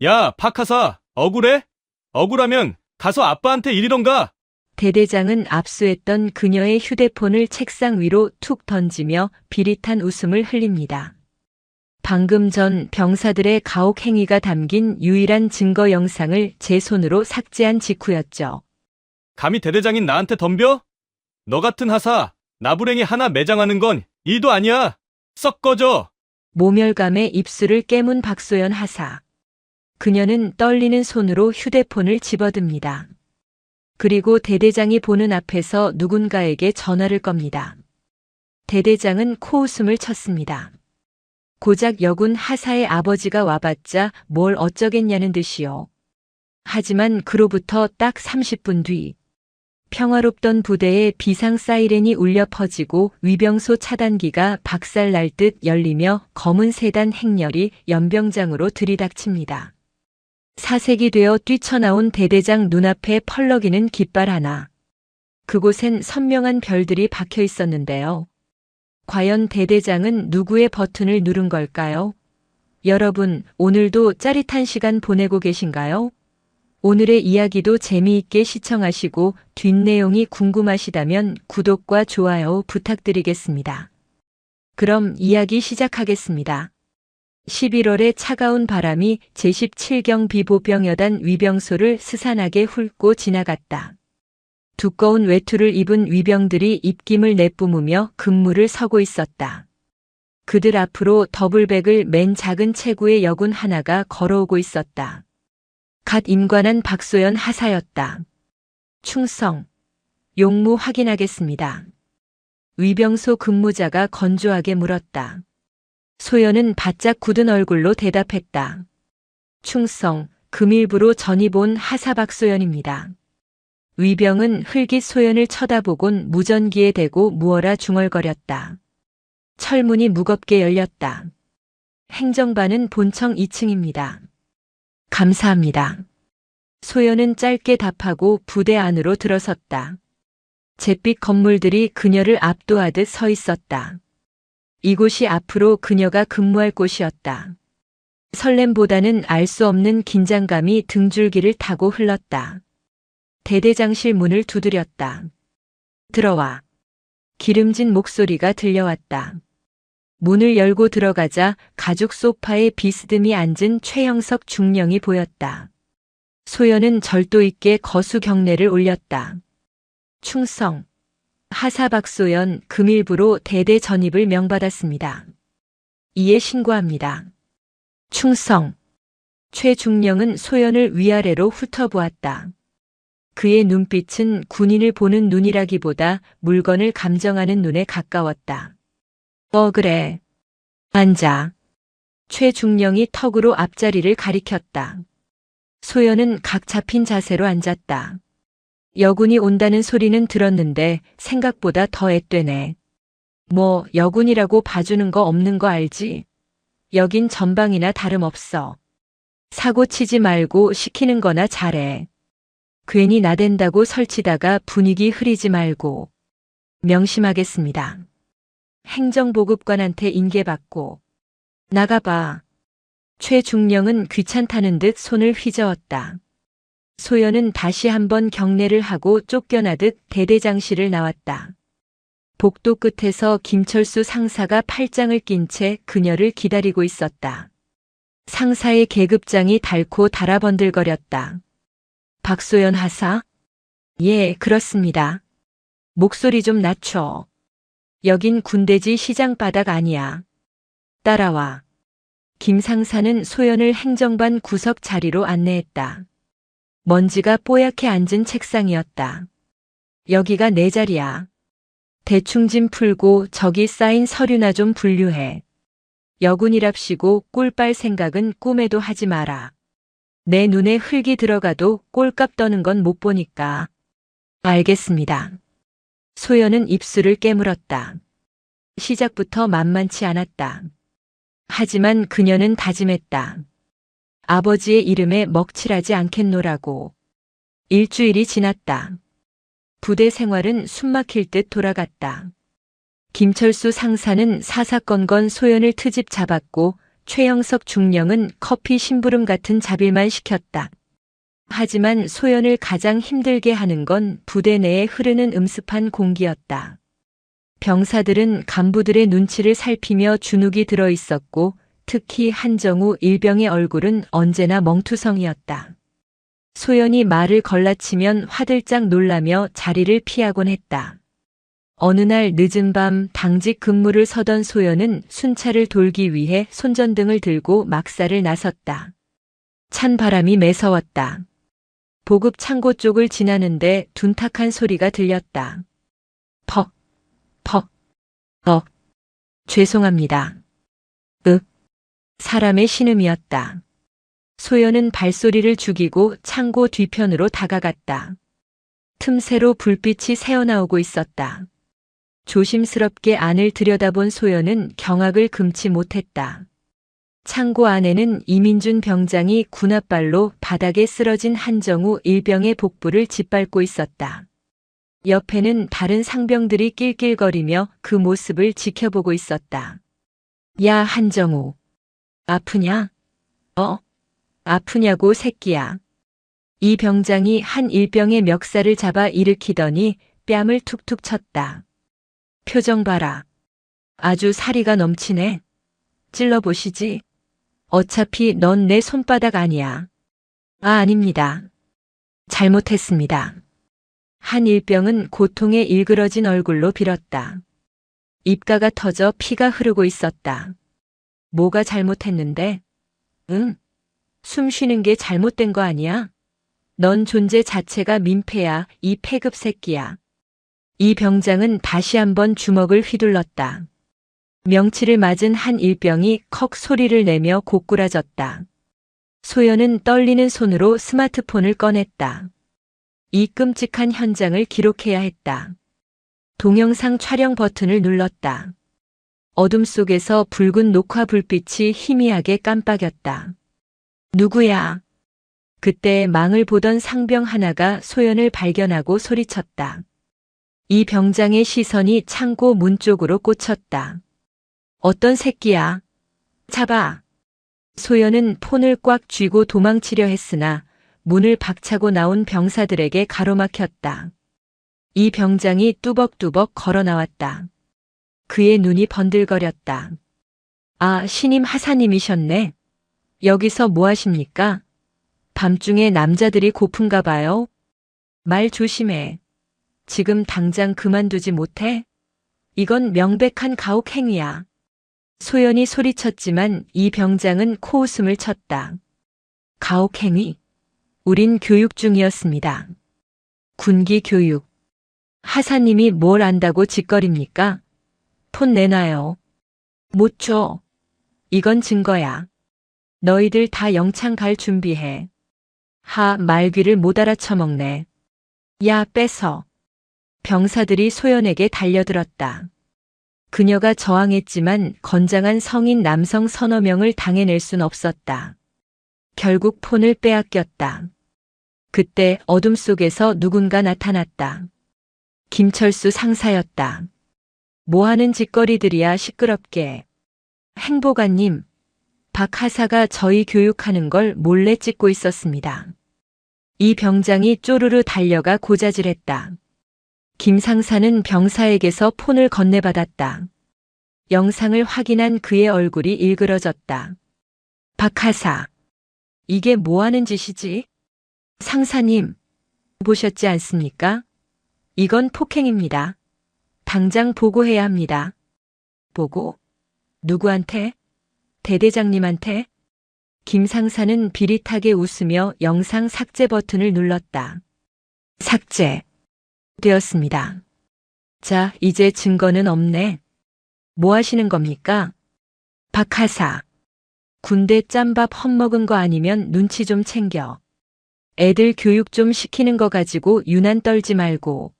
야, 박하사, 억울해? 억울하면 가서 아빠한테 이리던가. 대대장은 압수했던 그녀의 휴대폰을 책상 위로 툭 던지며 비릿한 웃음을 흘립니다. 방금 전 병사들의 가혹 행위가 담긴 유일한 증거 영상을 제 손으로 삭제한 직후였죠. 감히 대대장인 나한테 덤벼? 너 같은 하사, 나부랭이 하나 매장하는 건 일도 아니야. 썩 꺼져. 모멸감에 입술을 깨문 박소연 하사. 그녀는 떨리는 손으로 휴대폰을 집어듭니다. 그리고 대대장이 보는 앞에서 누군가에게 전화를 겁니다. 대대장은 코웃음을 쳤습니다. 고작 여군 하사의 아버지가 와봤자 뭘 어쩌겠냐는 듯이요. 하지만 그로부터 딱 30분 뒤 평화롭던 부대에 비상 사이렌이 울려 퍼지고 위병소 차단기가 박살날 듯 열리며 검은 세단 행렬이 연병장으로 들이닥칩니다. 사색이 되어 뛰쳐나온 대대장 눈앞에 펄럭이는 깃발 하나. 그곳엔 선명한 별들이 박혀 있었는데요. 과연 대대장은 누구의 버튼을 누른 걸까요? 여러분, 오늘도 짜릿한 시간 보내고 계신가요? 오늘의 이야기도 재미있게 시청하시고 뒷내용이 궁금하시다면 구독과 좋아요 부탁드리겠습니다. 그럼 이야기 시작하겠습니다. 11월의 차가운 바람이 제17경 비보병여단 위병소를 스산하게 훑고 지나갔다. 두꺼운 외투를 입은 위병들이 입김을 내뿜으며 근무를 서고 있었다. 그들 앞으로 더블백을 맨 작은 체구의 여군 하나가 걸어오고 있었다. 갓 임관한 박소연 하사였다. 충성. 용무 확인하겠습니다. 위병소 근무자가 건조하게 물었다. 소연은 바짝 굳은 얼굴로 대답했다. 충성, 금일부로 전입 온 하사 박소연입니다. 위병은 흘깃 소연을 쳐다보곤 무전기에 대고 무어라 중얼거렸다. 철문이 무겁게 열렸다. 행정반은 본청 2층입니다. 감사합니다. 소연은 짧게 답하고 부대 안으로 들어섰다. 잿빛 건물들이 그녀를 압도하듯 서 있었다. 이곳이 앞으로 그녀가 근무할 곳이었다. 설렘보다는 알 수 없는 긴장감이 등줄기를 타고 흘렀다. 대대장실 문을 두드렸다. 들어와. 기름진 목소리가 들려왔다. 문을 열고 들어가자 가죽 소파에 비스듬히 앉은 최형석 중령이 보였다. 소연은 절도 있게 거수 경례를 올렸다. 충성. 하사 박소연 금일부로 대대 전입을 명받았습니다. 이에 신고합니다. 충성. 최 중령은 소연을 위아래로 훑어보았다. 그의 눈빛은 군인을 보는 눈이라기보다 물건을 감정하는 눈에 가까웠다. 그래. 앉아. 최 중령이 턱으로 앞자리를 가리켰다. 소연은 각 잡힌 자세로 앉았다. 여군이 온다는 소리는 들었는데 생각보다 더 앳되네. 뭐 여군이라고 봐주는 거 없는 거 알지? 여긴 전방이나 다름없어. 사고 치지 말고 시키는 거나 잘해. 괜히 나댄다고 설치다가 분위기 흐리지 말고. 명심하겠습니다. 행정보급관한테 인계받고. 나가봐. 최 중령은 귀찮다는 듯 손을 휘저었다. 소연은 다시 한번 경례를 하고 쫓겨나듯 대대장실을 나왔다. 복도 끝에서 김철수 상사가 팔짱을 낀 채 그녀를 기다리고 있었다. 상사의 계급장이 닳고 달아번들거렸다. 박소연 하사? 예, 그렇습니다. 목소리 좀 낮춰. 여긴 군대지 시장 바닥 아니야. 따라와. 김 상사는 소연을 행정반 구석 자리로 안내했다. 먼지가 뽀얗게 앉은 책상이었다. 여기가 내 자리야. 대충 짐 풀고 저기 쌓인 서류나 좀 분류해. 여군이랍시고 꿀 빨 생각은 꿈에도 하지 마라. 내 눈에 흙이 들어가도 꼴값 떠는 건 못 보니까. 알겠습니다. 소연은 입술을 깨물었다. 시작부터 만만치 않았다. 하지만 그녀는 다짐했다. 아버지의 이름에 먹칠하지 않겠노라고. 일주일이 지났다. 부대 생활은 숨막힐 듯 돌아갔다. 김철수 상사는 사사건건 소연을 트집 잡았고 최영석 중령은 커피 심부름 같은 잡일만 시켰다. 하지만 소연을 가장 힘들게 하는 건 부대 내에 흐르는 음습한 공기였다. 병사들은 간부들의 눈치를 살피며 주눅이 들어 있었고 특히 한정우 일병의 얼굴은 언제나 멍투성이었다. 소연이 말을 걸라치면 화들짝 놀라며 자리를 피하곤 했다. 어느 날 늦은 밤 당직 근무를 서던 소연은 순찰을 돌기 위해 손전등을 들고 막사를 나섰다. 찬 바람이 매서웠다. 보급 창고 쪽을 지나는데 둔탁한 소리가 들렸다. 퍽, 퍽, 죄송합니다. 사람의 신음이었다. 소연은 발소리를 죽이고 창고 뒤편으로 다가갔다. 틈새로 불빛이 새어나오고 있었다. 조심스럽게 안을 들여다본 소연은 경악을 금치 못했다. 창고 안에는 이민준 병장이 군홧발로 바닥에 쓰러진 한정우 일병의 복부를 짓밟고 있었다. 옆에는 다른 상병들이 낄낄거리며 그 모습을 지켜보고 있었다. 야, 한정우. 아프냐? 아프냐고 새끼야. 이 병장이 한 일병의 멱살을 잡아 일으키더니 뺨을 툭툭 쳤다. 표정 봐라. 아주 사리가 넘치네. 찔러보시지. 어차피 넌 내 손바닥 아니야. 아닙니다. 잘못했습니다. 한 일병은 고통에 일그러진 얼굴로 빌었다. 입가가 터져 피가 흐르고 있었다. 뭐가 잘못했는데? 숨 쉬는 게 잘못된 거 아니야? 넌 존재 자체가 민폐야, 이 폐급 새끼야. 이 병장은 다시 한번 주먹을 휘둘렀다. 명치를 맞은 한 일병이 컥 소리를 내며 고꾸라졌다. 소연은 떨리는 손으로 스마트폰을 꺼냈다. 이 끔찍한 현장을 기록해야 했다. 동영상 촬영 버튼을 눌렀다. 어둠 속에서 붉은 녹화 불빛이 희미하게 깜빡였다. 누구야? 그때 망을 보던 상병 하나가 소연을 발견하고 소리쳤다. 이 병장의 시선이 창고 문 쪽으로 꽂혔다. 어떤 새끼야? 잡아. 소연은 폰을 꽉 쥐고 도망치려 했으나 문을 박차고 나온 병사들에게 가로막혔다. 이 병장이 뚜벅뚜벅 걸어 나왔다. 그의 눈이 번들거렸다. 아, 신임 하사님이셨네. 여기서 뭐 하십니까? 밤중에 남자들이 고픈가 봐요. 말 조심해. 지금 당장 그만두지 못해? 이건 명백한 가혹행위야. 소연이 소리쳤지만 이 병장은 코웃음을 쳤다. 가혹행위? 우린 교육 중이었습니다. 군기 교육. 하사님이 뭘 안다고 짓거립니까? 폰 내놔요. 못 줘. 이건 증거야. 너희들 다 영창 갈 준비해. 말귀를 못 알아쳐먹네. 야, 뺏어. 병사들이 소연에게 달려들었다. 그녀가 저항했지만 건장한 성인 남성 서너 명을 당해낼 순 없었다. 결국 폰을 빼앗겼다. 그때 어둠 속에서 누군가 나타났다. 김철수 상사였다. 뭐하는 짓거리들이야 시끄럽게. 행보관님, 박 하사가 저희 교육하는 걸 몰래 찍고 있었습니다. 이 병장이 쪼르르 달려가 고자질했다. 김 상사는 병사에게서 폰을 건네받았다. 영상을 확인한 그의 얼굴이 일그러졌다. 박 하사, 이게 뭐하는 짓이지? 상사님, 보셨지 않습니까? 이건 폭행입니다. 당장 보고해야 합니다. 보고? 누구한테? 대대장님한테? 김 상사는 비릿하게 웃으며 영상 삭제 버튼을 눌렀다. 삭제. 되었습니다. 자, 이제 증거는 없네. 뭐 하시는 겁니까? 박 하사. 군대 짬밥 헛먹은 거 아니면 눈치 좀 챙겨. 애들 교육 좀 시키는 거 가지고 유난 떨지 말고.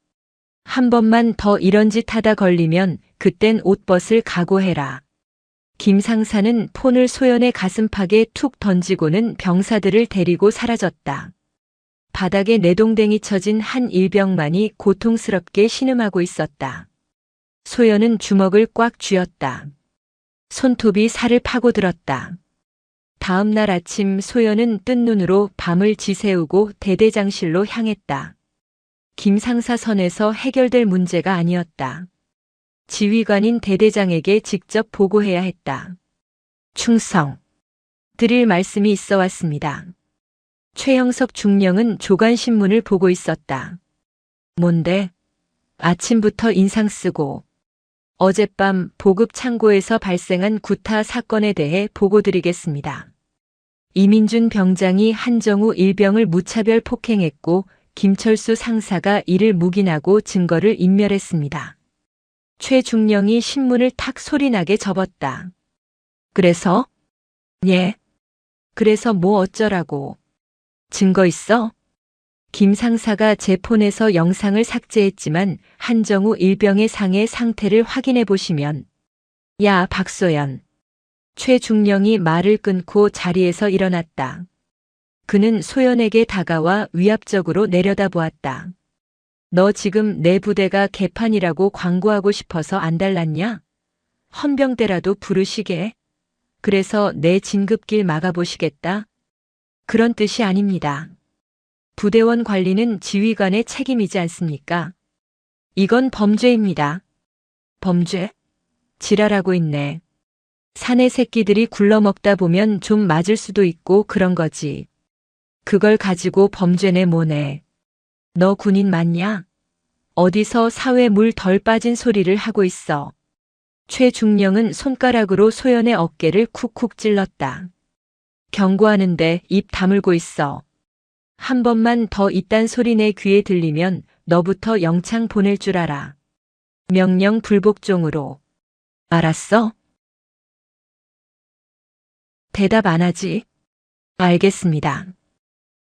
한 번만 더 이런 짓 하다 걸리면 그땐 옷 벗을 각오해라. 김 상사는 폰을 소연의 가슴팍에 툭 던지고는 병사들을 데리고 사라졌다. 바닥에 내동댕이 쳐진 한 일병만이 고통스럽게 신음하고 있었다. 소연은 주먹을 꽉 쥐었다. 손톱이 살을 파고들었다. 다음 날 아침 소연은 뜬 눈으로 밤을 지새우고 대대장실로 향했다. 김 상사 선에서 해결될 문제가 아니었다. 지휘관인 대대장에게 직접 보고해야 했다. 충성. 드릴 말씀이 있어 왔습니다. 최형석 중령은 조간신문을 보고 있었다. 뭔데? 아침부터 인상 쓰고. 어젯밤 보급 창고에서 발생한 구타 사건에 대해 보고드리겠습니다. 이민준 병장이 한정우 일병을 무차별 폭행했고 김철수 상사가 이를 묵인하고 증거를 인멸했습니다. 최 중령이 신문을 탁 소리나게 접었다. 그래서? 예. 그래서 뭐 어쩌라고. 증거 있어? 김 상사가 제 폰에서 영상을 삭제했지만 한정우 일병의 상해 상태를 확인해 보시면. 야, 박소연. 최 중령이 말을 끊고 자리에서 일어났다. 그는 소연에게 다가와 위압적으로 내려다보았다. 너 지금 내 부대가 개판이라고 광고하고 싶어서 안 달랐냐? 헌병대라도 부르시게. 그래서 내 진급길 막아보시겠다? 그런 뜻이 아닙니다. 부대원 관리는 지휘관의 책임이지 않습니까? 이건 범죄입니다. 범죄? 지랄하고 있네. 사내 새끼들이 굴러먹다 보면 좀 맞을 수도 있고 그런 거지. 그걸 가지고 범죄네 뭐네. 너 군인 맞냐? 어디서 사회 물 덜 빠진 소리를 하고 있어. 최 중령은 손가락으로 소연의 어깨를 쿡쿡 찔렀다. 경고하는데 입 다물고 있어. 한 번만 더 이딴 소리 내 귀에 들리면 너부터 영창 보낼 줄 알아. 명령 불복종으로. 알았어? 대답 안 하지? 알겠습니다.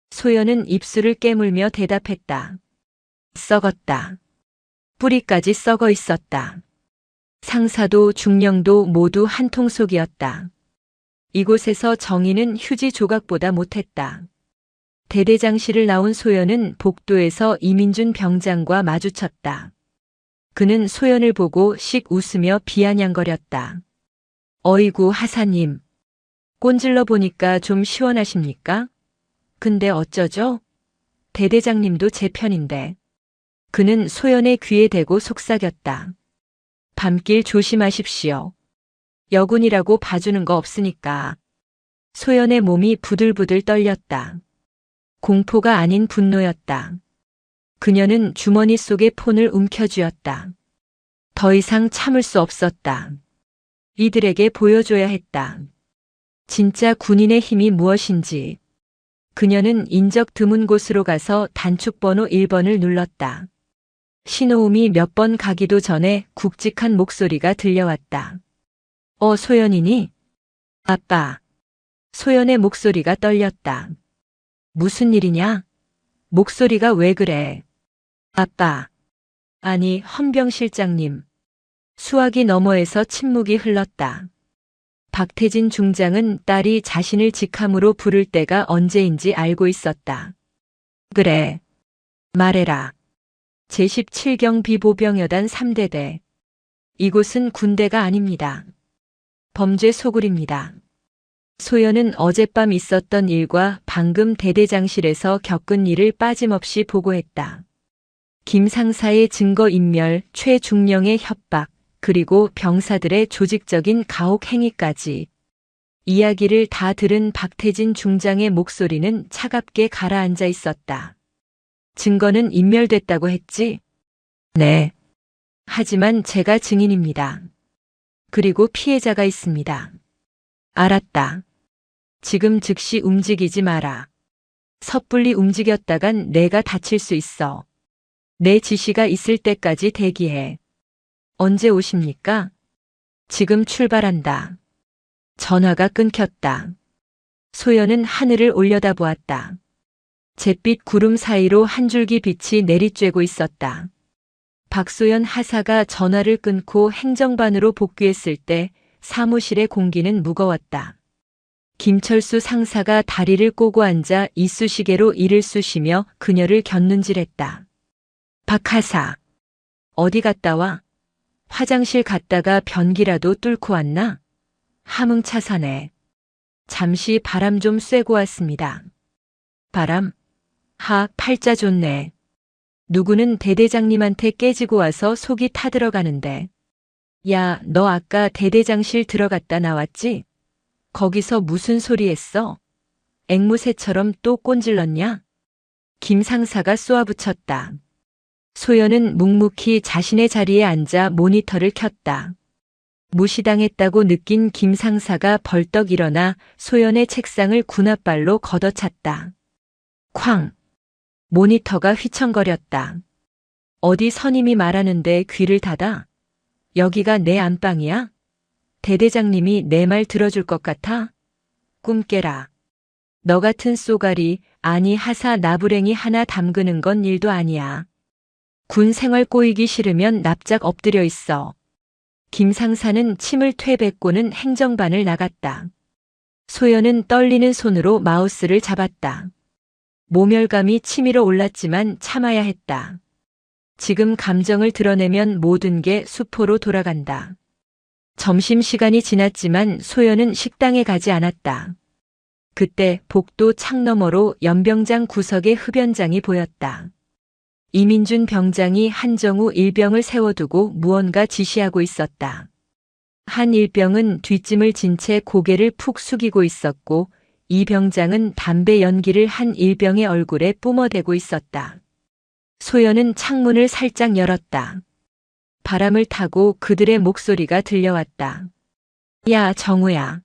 소연은 입술을 깨물며 대답했다. 썩었다. 뿌리까지 썩어 있었다. 상사도 중령도 모두 한통속이었다. 이곳에서 정의는 휴지 조각보다 못했다. 대대장실을 나온 소연은 복도에서 이민준 병장과 마주쳤다. 그는 소연을 보고 씩 웃으며 비아냥거렸다. 어이구 하사님. 꼰질러 보니까 좀 시원하십니까? 근데 어쩌죠? 대대장님도 제 편인데. 그는 소연의 귀에 대고 속삭였다. 밤길 조심하십시오. 여군이라고 봐주는 거 없으니까. 소연의 몸이 부들부들 떨렸다. 공포가 아닌 분노였다. 그녀는 주머니 속의 폰을 움켜쥐었다. 더 이상 참을 수 없었다. 이들에게 보여줘야 했다. 진짜 군인의 힘이 무엇인지. 그녀는 인적 드문 곳으로 가서 단축번호 1번을 눌렀다. 신호음이 몇 번 가기도 전에 굵직한 목소리가 들려왔다. 소연이니? 아빠. 소연의 목소리가 떨렸다. 무슨 일이냐? 목소리가 왜 그래? 아빠. 아니, 헌병 실장님. 수화기 너머에서 침묵이 흘렀다. 박태진 중장은 딸이 자신을 직함으로 부를 때가 언제인지 알고 있었다. 그래. 말해라. 제17경 비보병여단 3대대. 이곳은 군대가 아닙니다. 범죄 소굴입니다. 소연은 어젯밤 있었던 일과 방금 대대장실에서 겪은 일을 빠짐없이 보고했다. 김 상사의 증거인멸, 최 중령의 협박, 그리고 병사들의 조직적인 가혹 행위까지. 이야기를 다 들은 박태진 중장의 목소리는 차갑게 가라앉아 있었다. 증거는 인멸됐다고 했지? 네. 하지만 제가 증인입니다. 그리고 피해자가 있습니다. 알았다. 지금 즉시 움직이지 마라. 섣불리 움직였다간 내가 다칠 수 있어. 내 지시가 있을 때까지 대기해. 언제 오십니까? 지금 출발한다. 전화가 끊겼다. 소연은 하늘을 올려다보았다. 잿빛 구름 사이로 한 줄기 빛이 내리쬐고 있었다. 박소연 하사가 전화를 끊고 행정반으로 복귀했을 때 사무실의 공기는 무거웠다. 김철수 상사가 다리를 꼬고 앉아 이쑤시개로 이를 쑤시며 그녀를 곁눈질했다. 박 하사. 어디 갔다 와? 화장실 갔다가 변기라도 뚫고 왔나? 함흥차사네. 잠시 바람 좀 쐬고 왔습니다. 바람? 팔자 좋네. 누구는 대대장님한테 깨지고 와서 속이 타들어가는데. 야, 너 아까 대대장실 들어갔다 나왔지? 거기서 무슨 소리 했어? 앵무새처럼 또 꼰질렀냐? 김 상사가 쏘아붙였다. 소연은 묵묵히 자신의 자리에 앉아 모니터를 켰다. 무시당했다고 느낀 김 상사가 벌떡 일어나 소연의 책상을 군홧발로 걷어찼다. 쾅! 모니터가 휘청거렸다. 어디 선임이 말하는데 귀를 닫아? 여기가 내 안방이야? 대대장님이 내 말 들어줄 것 같아? 꿈 깨라. 너 같은 쏘가리, 아니 하사 나부랭이 하나 담그는 건 일도 아니야. 군 생활 꼬이기 싫으면 납작 엎드려 있어. 김 상사는 침을 퇴뱉고는 행정반을 나갔다. 소연은 떨리는 손으로 마우스를 잡았다. 모멸감이 치밀어 올랐지만 참아야 했다. 지금 감정을 드러내면 모든 게 수포로 돌아간다. 점심시간이 지났지만 소연은 식당에 가지 않았다. 그때 복도 창 너머로 연병장 구석에 흡연장이 보였다. 이민준 병장이 한정우 일병을 세워두고 무언가 지시하고 있었다. 한 일병은 뒷짐을 진 채 고개를 푹 숙이고 있었고 이 병장은 담배 연기를 한 일병의 얼굴에 뿜어대고 있었다. 소연은 창문을 살짝 열었다. 바람을 타고 그들의 목소리가 들려왔다. 야, 정우야.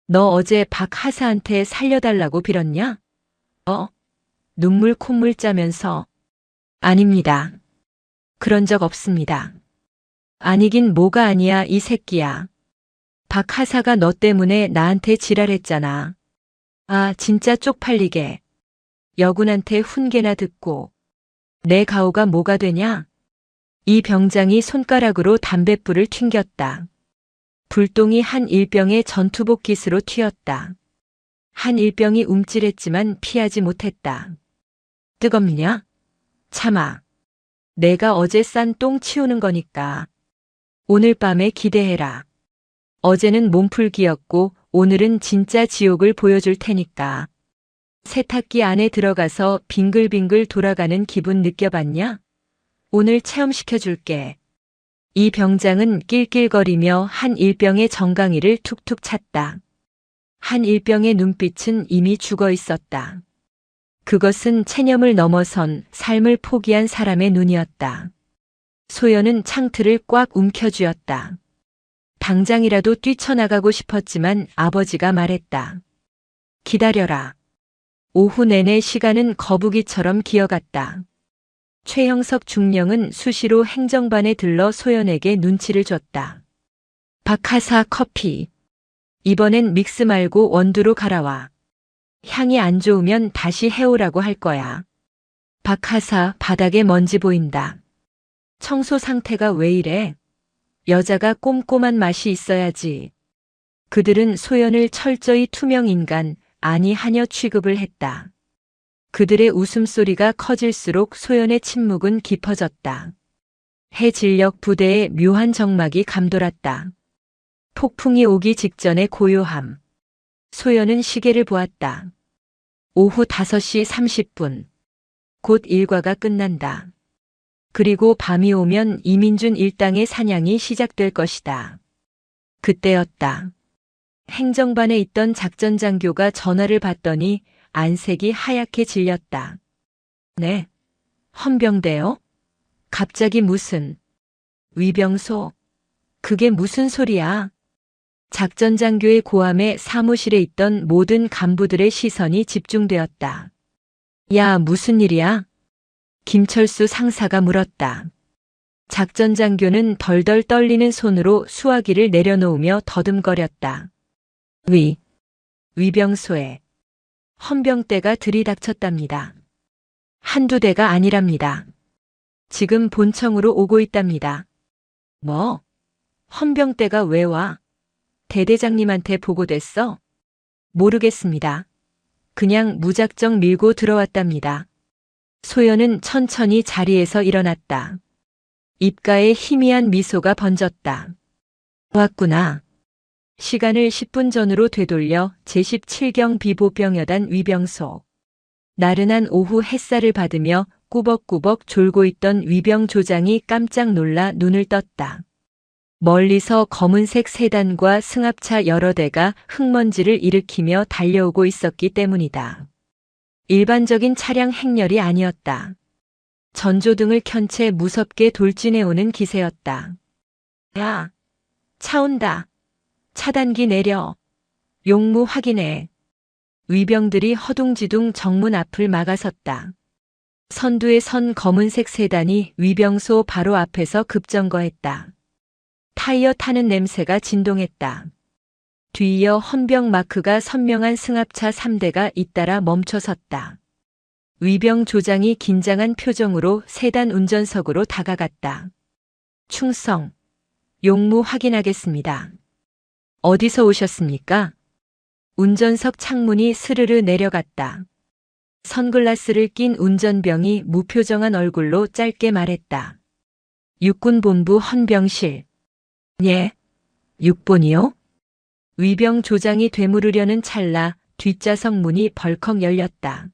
너 어제 박 하사한테 살려달라고 빌었냐? 눈물 콧물 짜면서. 아닙니다. 그런 적 없습니다. 아니긴 뭐가 아니야, 이 새끼야. 박 하사가 너 때문에 나한테 지랄했잖아. 아, 진짜 쪽팔리게. 여군한테 훈계나 듣고. 내 가오가 뭐가 되냐? 이 병장이 손가락으로 담뱃불을 튕겼다. 불똥이 한 일병의 전투복 깃으로 튀었다. 한 일병이 움찔했지만 피하지 못했다. 뜨겁냐? 참아. 내가 어제 싼 똥 치우는 거니까. 오늘 밤에 기대해라. 어제는 몸풀기였고 오늘은 진짜 지옥을 보여줄 테니까. 세탁기 안에 들어가서 빙글빙글 돌아가는 기분 느껴봤냐? 오늘 체험시켜줄게. 이 병장은 낄낄거리며 한 일병의 정강이를 툭툭 찼다. 한 일병의 눈빛은 이미 죽어 있었다. 그것은 체념을 넘어선 삶을 포기한 사람의 눈이었다. 소연은 창틀을 꽉 움켜쥐었다. 당장이라도 뛰쳐나가고 싶었지만 아버지가 말했다. 기다려라. 오후 내내 시간은 거북이처럼 기어갔다. 최형석 중령은 수시로 행정반에 들러 소연에게 눈치를 줬다. 박하사 커피. 이번엔 믹스 말고 원두로 갈아와. 향이 안 좋으면 다시 해오라고 할 거야. 박하사 바닥에 먼지 보인다. 청소 상태가 왜 이래? 여자가 꼼꼼한 맛이 있어야지. 그들은 소연을 철저히 투명 인간, 아니 하녀 취급을 했다. 그들의 웃음소리가 커질수록 소연의 침묵은 깊어졌다. 해질녘 부대의 묘한 정막이 감돌았다. 폭풍이 오기 직전의 고요함. 소연은 시계를 보았다. 오후 5시 30분. 곧 일과가 끝난다. 그리고 밤이 오면 이민준 일당의 사냥이 시작될 것이다. 그때였다. 행정반에 있던 작전장교가 전화를 받더니 안색이 하얗게 질렸다. 네. 헌병대요? 갑자기 무슨. 위병소? 그게 무슨 소리야? 작전장교의 고함에 사무실에 있던 모든 간부들의 시선이 집중되었다. 야, 무슨 일이야? 김철수 상사가 물었다. 작전장교는 덜덜 떨리는 손으로 수화기를 내려놓으며 더듬거렸다. 위병소에. 헌병대가 들이닥쳤답니다. 한두 대가 아니랍니다. 지금 본청으로 오고 있답니다. 뭐? 헌병대가 왜 와? 대대장님한테 보고됐어? 모르겠습니다. 그냥 무작정 밀고 들어왔답니다. 소연은 천천히 자리에서 일어났다. 입가에 희미한 미소가 번졌다. 왔구나. 시간을 10분 전으로 되돌려 제17경 비보병여단 위병소. 나른한 오후 햇살을 받으며 꾸벅꾸벅 졸고 있던 위병 조장이 깜짝 놀라 눈을 떴다. 멀리서 검은색 세단과 승합차 여러 대가 흙먼지를 일으키며 달려오고 있었기 때문이다. 일반적인 차량 행렬이 아니었다. 전조등을 켠 채 무섭게 돌진해오는 기세였다. 야, 차 온다. 차단기 내려. 용무 확인해. 위병들이 허둥지둥 정문 앞을 막아섰다. 선두에 선 검은색 세단이 위병소 바로 앞에서 급정거했다. 타이어 타는 냄새가 진동했다. 뒤이어 헌병 마크가 선명한 승합차 3대가 잇따라 멈춰섰다. 위병 조장이 긴장한 표정으로 세단 운전석으로 다가갔다. 충성. 용무 확인하겠습니다. 어디서 오셨습니까? 운전석 창문이 스르르 내려갔다. 선글라스를 낀 운전병이 무표정한 얼굴로 짧게 말했다. 육군본부 헌병실. 예. 6번이요? 위병 조장이 되물으려는 찰나 뒷좌석 문이 벌컥 열렸다.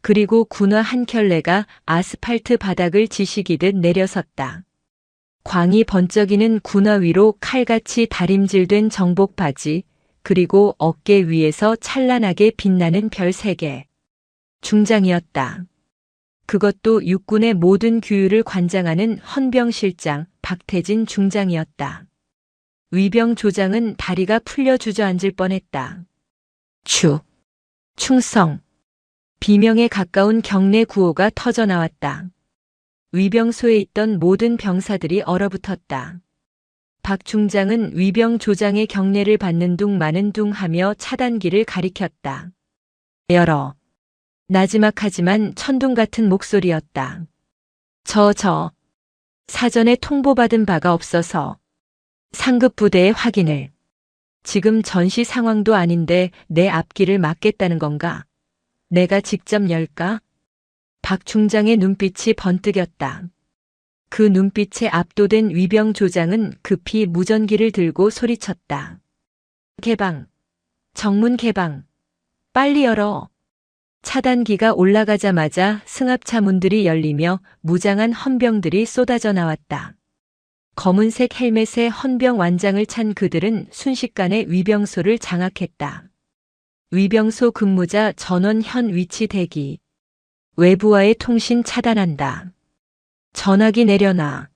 그리고 군화 한 켤레가 아스팔트 바닥을 지시기듯 내려섰다. 광이 번쩍이는 군화 위로 칼같이 다림질된 정복 바지, 그리고 어깨 위에서 찬란하게 빛나는 별 3개. 중장이었다. 그것도 육군의 모든 규율을 관장하는 헌병실장 박태진 중장이었다. 위병 조장은 다리가 풀려 주저앉을 뻔했다. 충성. 비명에 가까운 경례 구호가 터져나왔다. 위병소에 있던 모든 병사들이 얼어붙었다. 박 중장은 위병 조장의 경례를 받는 둥 마는 둥 하며 차단기를 가리켰다. 열어. 나지막하지만 천둥 같은 목소리였다. 사전에 통보받은 바가 없어서 상급 부대의 확인을. 지금 전시 상황도 아닌데 내 앞길을 막겠다는 건가? 내가 직접 열까? 박 중장의 눈빛이 번뜩였다. 그 눈빛에 압도된 위병 조장은 급히 무전기를 들고 소리쳤다. 개방. 정문 개방. 빨리 열어. 차단기가 올라가자마자 승합차 문들이 열리며 무장한 헌병들이 쏟아져 나왔다. 검은색 헬멧에 헌병 완장을 찬 그들은 순식간에 위병소를 장악했다. 위병소 근무자 전원 현 위치 대기. 외부와의 통신 차단한다. 전화기 내려놔.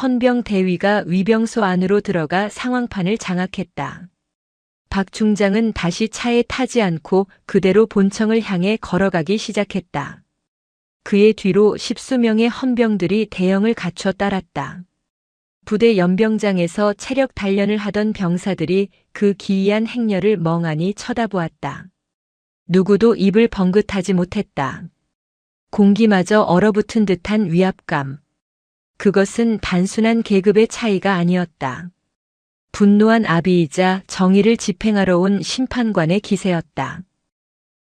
헌병 대위가 위병소 안으로 들어가 상황판을 장악했다. 박 중장은 다시 차에 타지 않고 그대로 본청을 향해 걸어가기 시작했다. 그의 뒤로 10수명의 헌병들이 대형을 갖춰 따랐다. 부대 연병장에서 체력 단련을 하던 병사들이 그 기이한 행렬을 멍하니 쳐다보았다. 누구도 입을 번긋하지 못했다. 공기마저 얼어붙은 듯한 위압감. 그것은 단순한 계급의 차이가 아니었다. 분노한 아비이자 정의를 집행하러 온 심판관의 기세였다.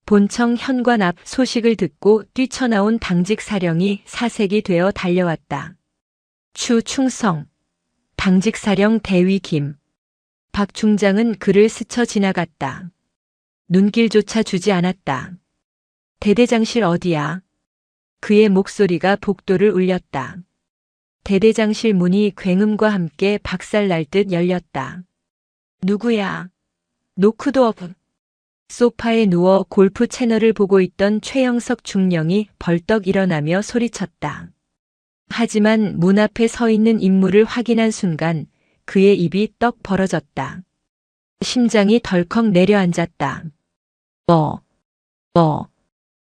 본청 현관 앞 소식을 듣고 뛰쳐나온 당직 사령이 사색이 되어 달려왔다. 충성. 당직 사령 대위 김. 박 중장은 그를 스쳐 지나갔다. 눈길조차 주지 않았다. 대대장실 어디야? 그의 목소리가 복도를 울렸다. 대대장실 문이 굉음과 함께 박살날 듯 열렸다. 누구야? 노크도 오브. 소파에 누워 골프 채널을 보고 있던 최영석 중령이 벌떡 일어나며 소리쳤다. 하지만 문 앞에 서 있는 인물을 확인한 순간 그의 입이 떡 벌어졌다. 심장이 덜컥 내려앉았다.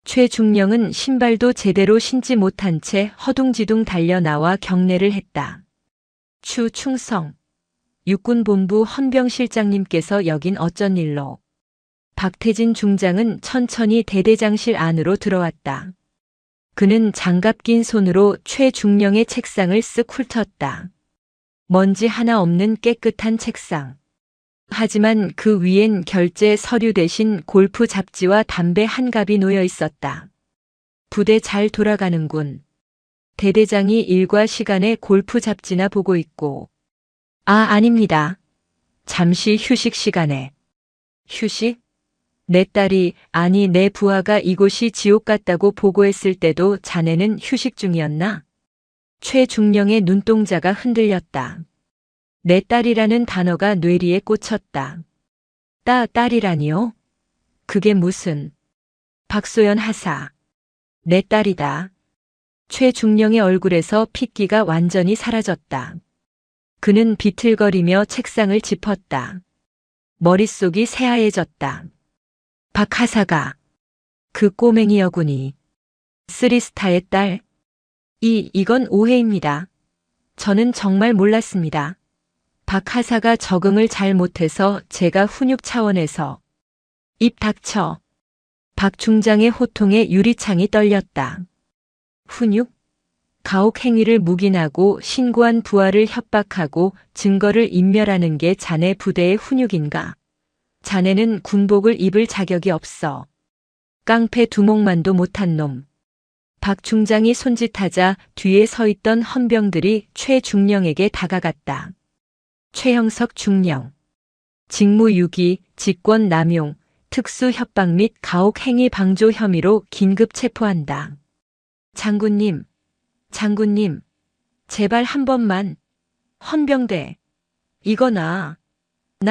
최 중령은 신발도 제대로 신지 못한 채 허둥지둥 달려 나와 경례를 했다. 충성. 육군본부 헌병실장님께서 여긴 어쩐 일로? 박태진 중장은 천천히 대대장실 안으로 들어왔다. 그는 장갑 낀 손으로 최 중령의 책상을 쓱 훑었다. 먼지 하나 없는 깨끗한 책상. 하지만 그 위엔 결제 서류 대신 골프 잡지와 담배 한 갑이 놓여 있었다. 부대 잘 돌아가는군. 대대장이 일과 시간에 골프 잡지나 보고 있고. 아닙니다. 잠시 휴식 시간에. 휴식? 내 딸이, 아니 내 부하가 이곳이 지옥 같다고 보고했을 때도 자네는 휴식 중이었나? 최중령의 눈동자가 흔들렸다. 내 딸이라는 단어가 뇌리에 꽂혔다. 딸이라니요? 그게 무슨? 박소연 하사. 내 딸이다. 최중령의 얼굴에서 핏기가 완전히 사라졌다. 그는 비틀거리며 책상을 짚었다. 머릿속이 새하얘졌다. 박 하사가 그 꼬맹이 여군이 쓰리스타의 딸. 이건 오해입니다. 저는 정말 몰랐습니다. 박 하사가 적응을 잘 못해서 제가 훈육 차원에서. 입 닥쳐. 박 중장의 호통에 유리창이 떨렸다. 훈육? 가혹 행위를 묵인하고 신고한 부하를 협박하고 증거를 인멸하는 게 자네 부대의 훈육인가? 자네는 군복을 입을 자격이 없어. 깡패 두목만도 못한 놈. 박 중장이 손짓하자 뒤에 서 있던 헌병들이 최중령에게 다가갔다. 최형석 중령. 직무유기, 직권남용, 특수협박 및 가혹행위 방조 혐의로 긴급 체포한다. 장군님, 제발 한 번만. 헌병대. 이거 나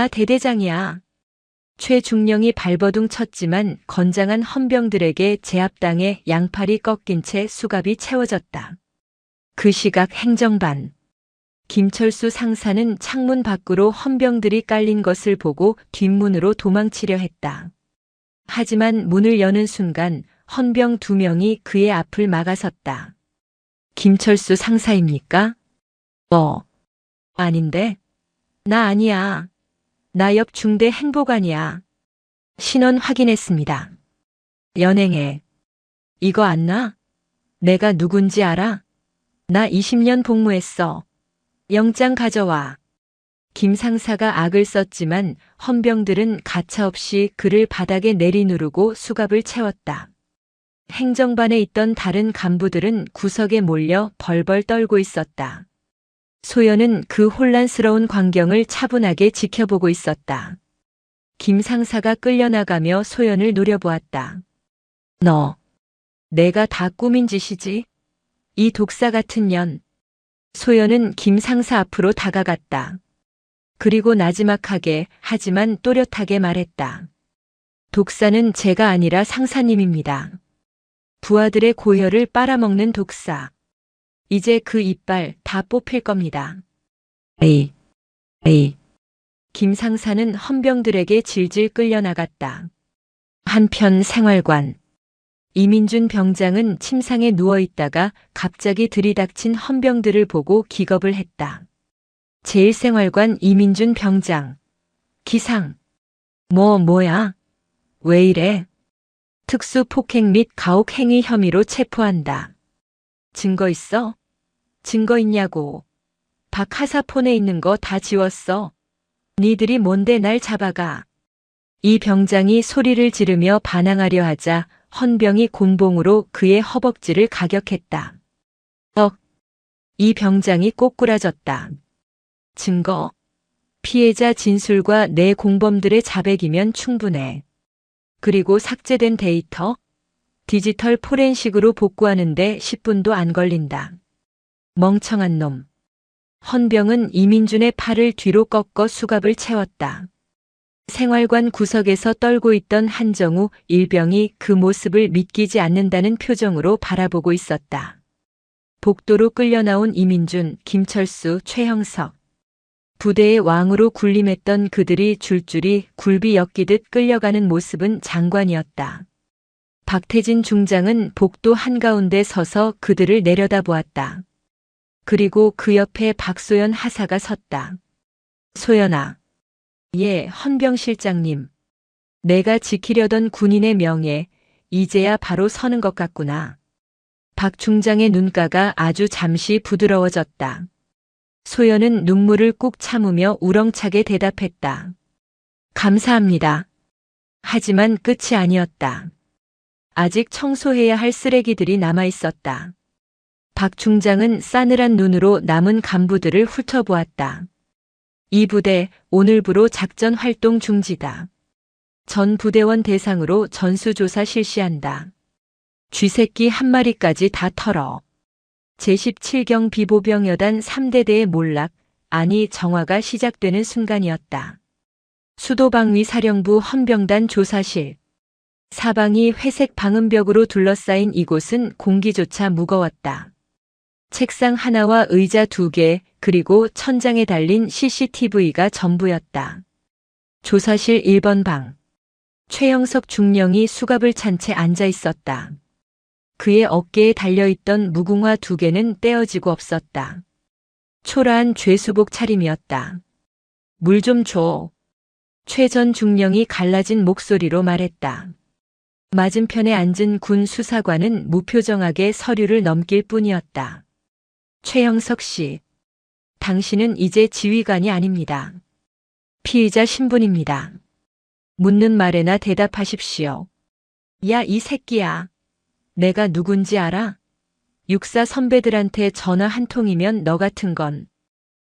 대대장이야. 최중령이 발버둥 쳤지만 건장한 헌병들에게 제압당해 양팔이 꺾인 채 수갑이 채워졌다. 그 시각 행정반. 김철수 상사는 창문 밖으로 헌병들이 깔린 것을 보고 뒷문으로 도망치려 했다. 하지만 문을 여는 순간 헌병 2명이 그의 앞을 막아섰다. 김철수 상사입니까? 아닌데? 나 아니야. 나 옆 중대 행보관이야. 신원 확인했습니다. 연행해. 이거 안 나? 내가 누군지 알아? 나 20년 복무했어. 영장 가져와. 김 상사가 악을 썼지만 헌병들은 가차없이 그를 바닥에 내리누르고 수갑을 채웠다. 행정반에 있던 다른 간부들은 구석에 몰려 벌벌 떨고 있었다. 소연은 그 혼란스러운 광경을 차분하게 지켜보고 있었다. 김 상사가 끌려나가며 소연을 노려보았다. 너, 내가 다 꾸민 짓이지? 이 독사 같은 년. 소연은 김 상사 앞으로 다가갔다. 그리고 나지막하게 하지만 또렷하게 말했다. 독사는 제가 아니라 상사님입니다. 부하들의 고혈을 빨아먹는 독사. 이제 그 이빨 다 뽑힐 겁니다. 에이. 김 상사는 헌병들에게 질질 끌려나갔다. 한편 생활관. 이민준 병장은 침상에 누워있다가 갑자기 들이닥친 헌병들을 보고 기겁을 했다. 제1생활관 이민준 병장. 기상. 뭐야? 왜 이래? 특수폭행 및 가혹행위 혐의로 체포한다. 증거 있어? 증거 있냐고. 박 하사 폰에 있는 거 다 지웠어. 니들이 뭔데 날 잡아가. 이 병장이 소리를 지르며 반항하려 하자 헌병이 곤봉으로 그의 허벅지를 가격했다. 이 병장이 꼬꾸라졌다. 증거. 피해자 진술과 내 공범들의 자백이면 충분해. 그리고 삭제된 데이터. 디지털 포렌식으로 복구하는데 10분도 안 걸린다. 멍청한 놈. 헌병은 이민준의 팔을 뒤로 꺾어 수갑을 채웠다. 생활관 구석에서 떨고 있던 한정우 일병이 그 모습을 믿기지 않는다는 표정으로 바라보고 있었다. 복도로 끌려나온 이민준, 김철수, 최형석. 부대의 왕으로 군림했던 그들이 줄줄이 굴비 엮이듯 끌려가는 모습은 장관이었다. 박태진 중장은 복도 한가운데 서서 그들을 내려다보았다. 그리고 그 옆에 박소연 하사가 섰다. 소연아. 예, 헌병실장님. 내가 지키려던 군인의 명예, 이제야 바로 서는 것 같구나. 박 중장의 눈가가 아주 잠시 부드러워졌다. 소연은 눈물을 꾹 참으며 우렁차게 대답했다. 감사합니다. 하지만 끝이 아니었다. 아직 청소해야 할 쓰레기들이 남아 있었다. 박 중장은 싸늘한 눈으로 남은 간부들을 훑어보았다. 이 부대 오늘부로 작전 활동 중지다. 전 부대원 대상으로 전수조사 실시한다. 쥐새끼 한 마리까지 다 털어. 제17경 비보병여단 3대대의 몰락, 아니 정화가 시작되는 순간이었다. 수도방위 사령부 헌병단 조사실. 사방이 회색 방음벽으로 둘러싸인 이곳은 공기조차 무거웠다. 책상 하나와 의자 2개, 그리고 천장에 달린 CCTV가 전부였다. 조사실 1번 방. 최영석 중령이 수갑을 찬 채 앉아 있었다. 그의 어깨에 달려있던 무궁화 2개는 떼어지고 없었다. 초라한 죄수복 차림이었다. 물 좀 줘. 최 전 중령이 갈라진 목소리로 말했다. 맞은편에 앉은 군 수사관은 무표정하게 서류를 넘길 뿐이었다. 최영석 씨, 당신은 이제 지휘관이 아닙니다. 피의자 신분입니다. 묻는 말에나 대답하십시오. 야, 이 새끼야. 내가 누군지 알아? 육사 선배들한테 전화 한 통이면 너 같은 건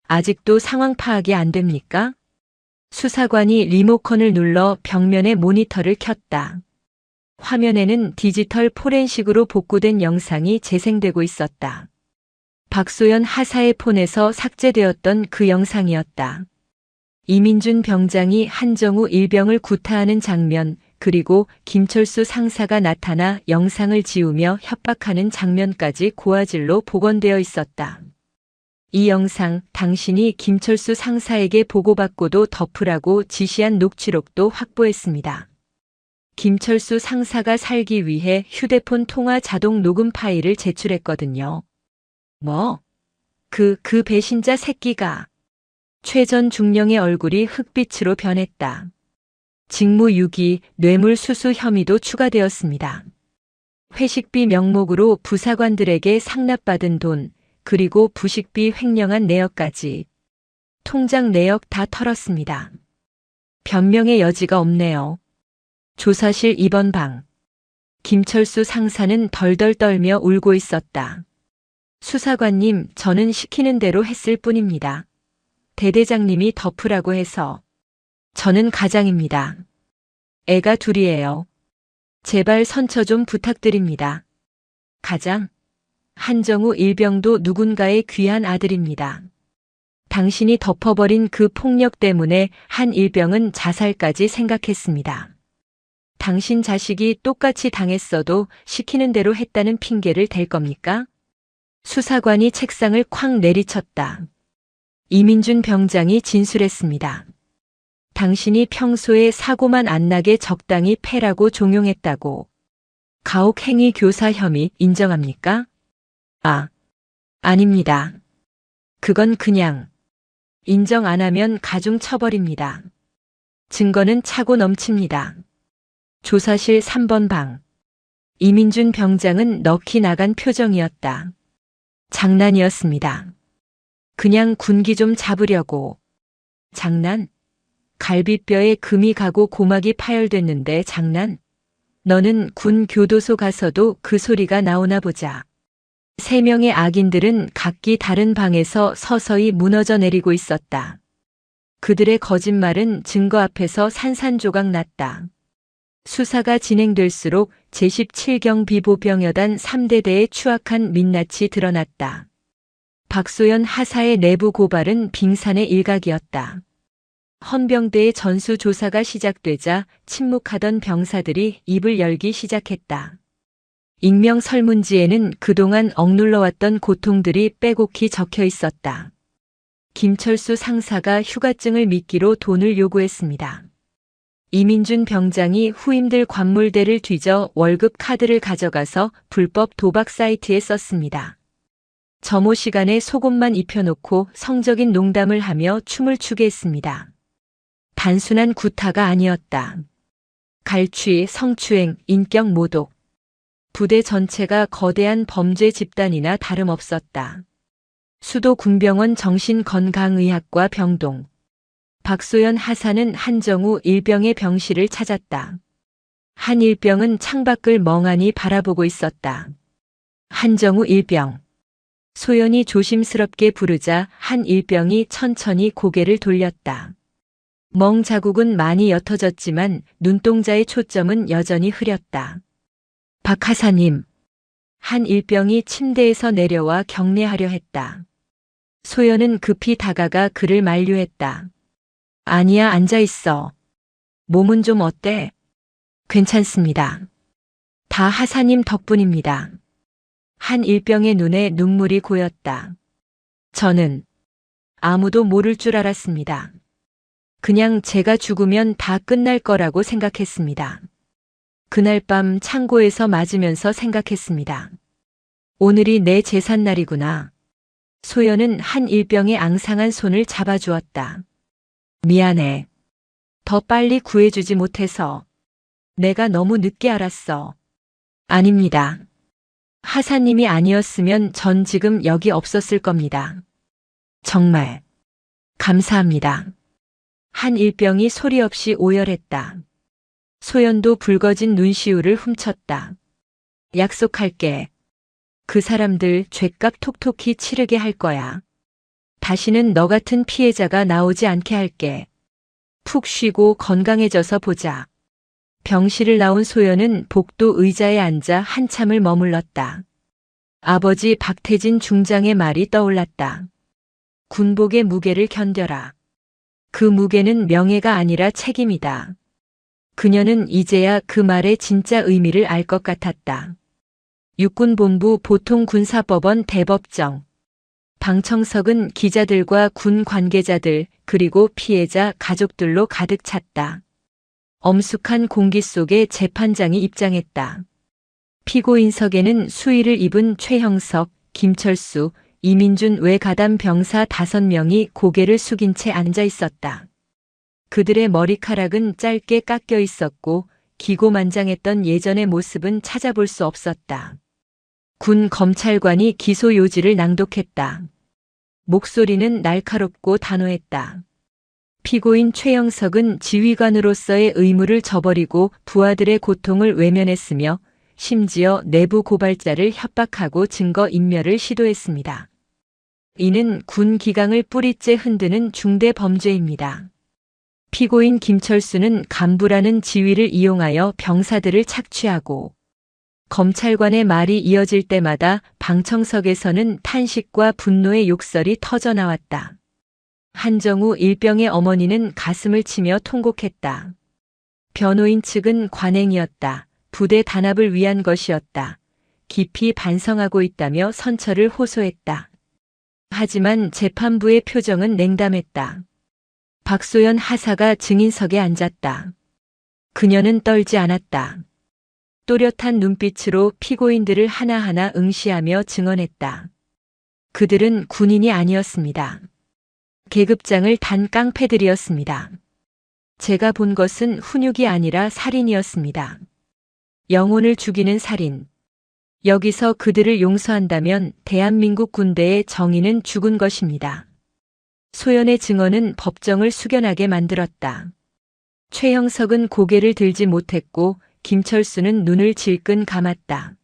아직도 상황 파악이 안 됩니까? 수사관이 리모컨을 눌러 벽면에 모니터를 켰다. 화면에는 디지털 포렌식으로 복구된 영상이 재생되고 있었다. 박소연 하사의 폰에서 삭제되었던 그 영상이었다. 이민준 병장이 한정우 일병을 구타하는 장면, 그리고 김철수 상사가 나타나 영상을 지우며 협박하는 장면까지 고화질로 복원되어 있었다. 이 영상, 당신이 김철수 상사에게 보고받고도 덮으라고 지시한 녹취록도 확보했습니다. 김철수 상사가 살기 위해 휴대폰 통화 자동 녹음 파일을 제출했거든요. 뭐? 그 배신자 새끼가. 최 전 중령의 얼굴이 흑빛으로 변했다. 직무유기, 뇌물수수 혐의도 추가되었습니다. 회식비 명목으로 부사관들에게 상납받은 돈, 그리고 부식비 횡령한 내역까지. 통장 내역 다 털었습니다. 변명의 여지가 없네요. 조사실 2번 방. 김철수 상사는 덜덜 떨며 울고 있었다. 수사관님, 저는 시키는 대로 했을 뿐입니다. 대대장님이 덮으라고 해서. 저는 가장입니다. 애가 둘이에요. 제발 선처 좀 부탁드립니다. 가장? 한정우 일병도 누군가의 귀한 아들입니다. 당신이 덮어버린 그 폭력 때문에 한 일병은 자살까지 생각했습니다. 당신 자식이 똑같이 당했어도 시키는 대로 했다는 핑계를 댈 겁니까? 수사관이 책상을 쾅 내리쳤다. 이민준 병장이 진술했습니다. 당신이 평소에 사고만 안 나게 적당히 패라고 종용했다고. 가혹행위 교사 혐의 인정합니까? 아닙니다. 그건 그냥 인정 안 하면 가중 처벌입니다. 증거는 차고 넘칩니다. 조사실 3번 방. 이민준 병장은 넋이 나간 표정이었다. 장난이었습니다. 그냥 군기 좀 잡으려고. 장난? 갈비뼈에 금이 가고 고막이 파열됐는데 장난? 너는 군 교도소 가서도 그 소리가 나오나 보자. 3명의 악인들은 각기 다른 방에서 서서히 무너져 내리고 있었다. 그들의 거짓말은 증거 앞에서 산산조각 났다. 수사가 진행될수록 제17경 비보병여단 3대대의 추악한 민낯이 드러났다. 박소연 하사의 내부 고발은 빙산의 일각이었다. 헌병대의 전수조사가 시작되자 침묵하던 병사들이 입을 열기 시작했다. 익명 설문지에는 그동안 억눌러왔던 고통들이 빼곡히 적혀 있었다. 김철수 상사가 휴가증을 미끼로 돈을 요구했습니다. 이민준 병장이 후임들 관물대를 뒤져 월급 카드를 가져가서 불법 도박 사이트에 썼습니다. 점호 시간에 속옷만 입혀놓고 성적인 농담을 하며 춤을 추게 했습니다. 단순한 구타가 아니었다. 갈취, 성추행, 인격 모독. 부대 전체가 거대한 범죄 집단이나 다름없었다. 수도 군병원 정신건강의학과 병동. 박소연 하사는 한정우 일병의 병실을 찾았다. 한 일병은 창밖을 멍하니 바라보고 있었다. 한정우 일병. 소연이 조심스럽게 부르자 한일병이 천천히 고개를 돌렸다. 멍 자국은 많이 옅어졌지만 눈동자의 초점은 여전히 흐렸다. 박 하사님. 한일병이 침대에서 내려와 경례하려 했다. 소연은 급히 다가가 그를 만류했다. 아니야, 앉아있어. 몸은 좀 어때? 괜찮습니다. 다 하사님 덕분입니다. 한일병의 눈에 눈물이 고였다. 저는 아무도 모를 줄 알았습니다. 그냥 제가 죽으면 다 끝날 거라고 생각했습니다. 그날 밤 창고에서 맞으면서 생각했습니다. 오늘이 내 제삿날이구나. 소연은 한일병의 앙상한 손을 잡아주었다. 미안해. 더 빨리 구해주지 못해서. 내가 너무 늦게 알았어. 아닙니다. 하사님이 아니었으면 전 지금 여기 없었을 겁니다. 정말 감사합니다. 한일병이 소리 없이 오열했다. 소연도 붉어진 눈시울을 훔쳤다. 약속할게. 그 사람들 죗값 톡톡히 치르게 할 거야. 다시는 너 같은 피해자가 나오지 않게 할게. 푹 쉬고 건강해져서 보자. 병실을 나온 소연은 복도 의자에 앉아 한참을 머물렀다. 아버지 박태진 중장의 말이 떠올랐다. 군복의 무게를 견뎌라. 그 무게는 명예가 아니라 책임이다. 그녀는 이제야 그 말의 진짜 의미를 알 것 같았다. 육군본부 보통군사법원 대법정. 방청석은 기자들과 군 관계자들 그리고 피해자 가족들로 가득 찼다. 엄숙한 공기 속에 재판장이 입장했다. 피고인석에는 수의를 입은 최형석, 김철수, 이민준 외 가담 병사 5명이 고개를 숙인 채 앉아 있었다. 그들의 머리카락은 짧게 깎여 있었고 기고만장했던 예전의 모습은 찾아볼 수 없었다. 군 검찰관이 기소 요지를 낭독했다. 목소리는 날카롭고 단호했다. 피고인 최영석은 지휘관으로서의 의무를 저버리고 부하들의 고통을 외면했으며 심지어 내부 고발자를 협박하고 증거 인멸을 시도했습니다. 이는 군 기강을 뿌리째 흔드는 중대 범죄입니다. 피고인 김철수는 간부라는 지위를 이용하여 병사들을 착취하고 검찰관의 말이 이어질 때마다 방청석에서는 탄식과 분노의 욕설이 터져나왔다. 한정우 일병의 어머니는 가슴을 치며 통곡했다. 변호인 측은 관행이었다. 부대 단합을 위한 것이었다. 깊이 반성하고 있다며 선처를 호소했다. 하지만 재판부의 표정은 냉담했다. 박소연 하사가 증인석에 앉았다. 그녀는 떨지 않았다. 또렷한 눈빛으로 피고인들을 하나하나 응시하며 증언했다. 그들은 군인이 아니었습니다. 계급장을 단 깡패들이었습니다. 제가 본 것은 훈육이 아니라 살인이었습니다. 영혼을 죽이는 살인. 여기서 그들을 용서한다면 대한민국 군대의 정의는 죽은 것입니다. 소연의 증언은 법정을 숙연하게 만들었다. 최형석은 고개를 들지 못했고 김철수는 눈을 질끈 감았다.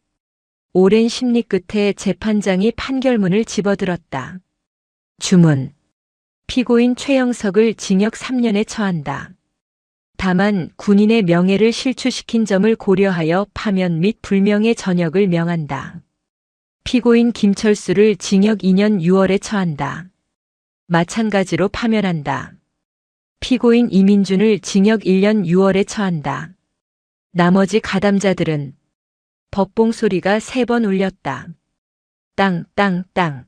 오랜 심리 끝에 재판장이 판결문을 집어들었다. 주문. 피고인 최형석을 징역 3년에 처한다. 다만 군인의 명예를 실추시킨 점을 고려하여 파면 및 불명예 전역을 명한다. 피고인 김철수를 징역 2년 6월에 처한다. 마찬가지로 파면한다. 피고인 이민준을 징역 1년 6월에 처한다. 나머지 가담자들은 법봉 소리가 3번 울렸다. 땅, 땅, 땅.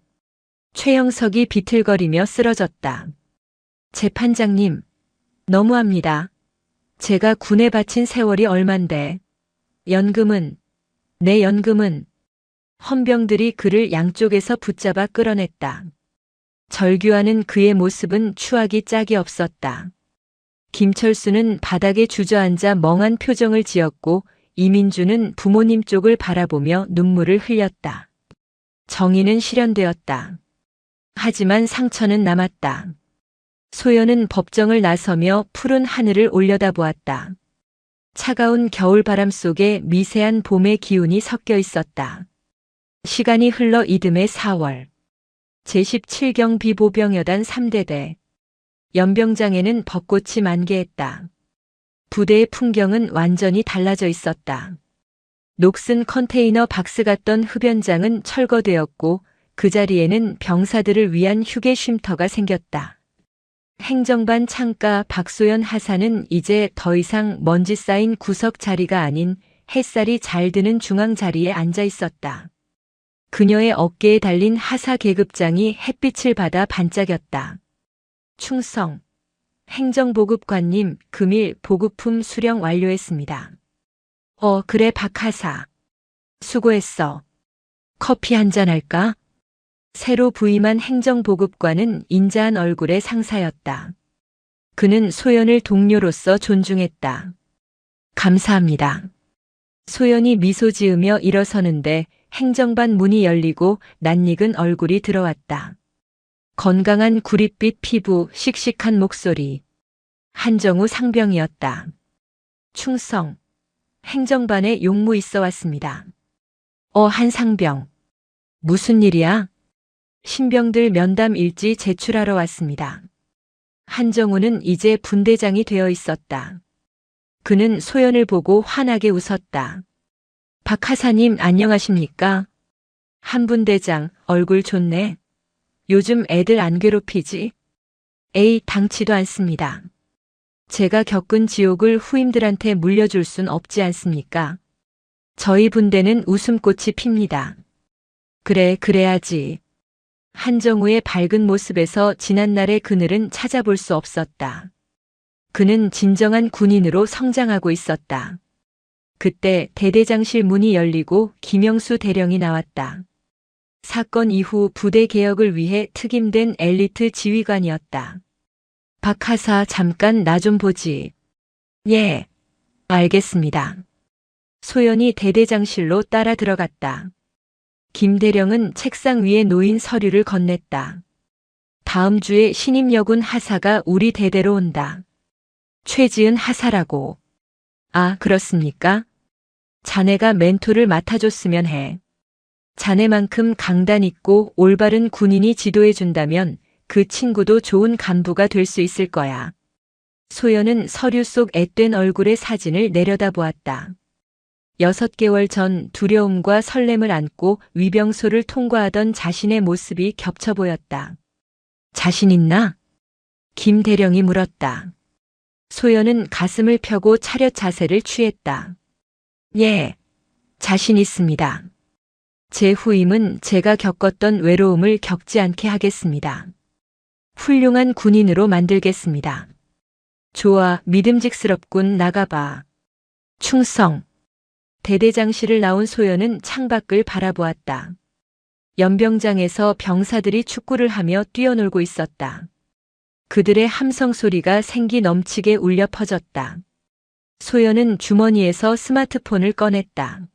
최형석이 비틀거리며 쓰러졌다. 재판장님, 너무합니다. 제가 군에 바친 세월이 얼만데. 연금은, 내 연금은. 헌병들이 그를 양쪽에서 붙잡아 끌어냈다. 절규하는 그의 모습은 추하기 짝이 없었다. 김철수는 바닥에 주저앉아 멍한 표정을 지었고 이민주는 부모님 쪽을 바라보며 눈물을 흘렸다. 정의는 실현되었다. 하지만 상처는 남았다. 소연은 법정을 나서며 푸른 하늘을 올려다보았다. 차가운 겨울바람 속에 미세한 봄의 기운이 섞여 있었다. 시간이 흘러 이듬해 4월. 제17경 비보병여단 3대대. 연병장에는 벚꽃이 만개했다. 부대의 풍경은 완전히 달라져 있었다. 녹슨 컨테이너 박스 같던 흡연장은 철거되었고 그 자리에는 병사들을 위한 휴게 쉼터가 생겼다. 행정반 창가 박소연 하사는 이제 더 이상 먼지 쌓인 구석 자리가 아닌 햇살이 잘 드는 중앙 자리에 앉아 있었다. 그녀의 어깨에 달린 하사 계급장이 햇빛을 받아 반짝였다. 충성. 행정보급관님, 금일 보급품 수령 완료했습니다. 그래 박하사. 수고했어. 커피 한잔 할까? 새로 부임한 행정보급관은 인자한 얼굴의 상사였다. 그는 소연을 동료로서 존중했다. 감사합니다. 소연이 미소 지으며 일어서는데 행정반 문이 열리고 낯익은 얼굴이 들어왔다. 건강한 구릿빛 피부, 씩씩한 목소리. 한정우 상병이었다. 충성. 행정반에 용무 있어 왔습니다. 한상병. 무슨 일이야? 신병들 면담 일지 제출하러 왔습니다. 한정우는 이제 분대장이 되어 있었다. 그는 소연을 보고 환하게 웃었다. 박 하사님 안녕하십니까? 한분대장 얼굴 좋네. 요즘 애들 안 괴롭히지? 에이 당치도 않습니다. 제가 겪은 지옥을 후임들한테 물려줄 순 없지 않습니까? 저희 분대는 웃음꽃이 핍니다. 그래 그래야지. 한정우의 밝은 모습에서 지난날의 그늘은 찾아볼 수 없었다. 그는 진정한 군인으로 성장하고 있었다. 그때 대대장실 문이 열리고 김영수 대령이 나왔다. 사건 이후 부대 개혁을 위해 특임된 엘리트 지휘관이었다. 박 하사 잠깐 나 좀 보지. 예, 알겠습니다. 소연이 대대장실로 따라 들어갔다. 김 대령은 책상 위에 놓인 서류를 건넸다. 다음 주에 신임 여군 하사가 우리 대대로 온다. 최지은 하사라고. 아, 그렇습니까? 자네가 멘토를 맡아줬으면 해. 자네만큼 강단 있고 올바른 군인이 지도해준다면 그 친구도 좋은 간부가 될 수 있을 거야. 소연은 서류 속 앳된 얼굴의 사진을 내려다보았다. 6개월 전 두려움과 설렘을 안고 위병소를 통과하던 자신의 모습이 겹쳐 보였다. 자신 있나? 김 대령이 물었다. 소연은 가슴을 펴고 차렷 자세를 취했다. 예, 자신 있습니다. 제 후임은 제가 겪었던 외로움을 겪지 않게 하겠습니다. 훌륭한 군인으로 만들겠습니다. 좋아, 믿음직스럽군, 나가봐. 충성. 대대장실을 나온 소연은 창밖을 바라보았다. 연병장에서 병사들이 축구를 하며 뛰어놀고 있었다. 그들의 함성 소리가 생기 넘치게 울려 퍼졌다. 소연은 주머니에서 스마트폰을 꺼냈다.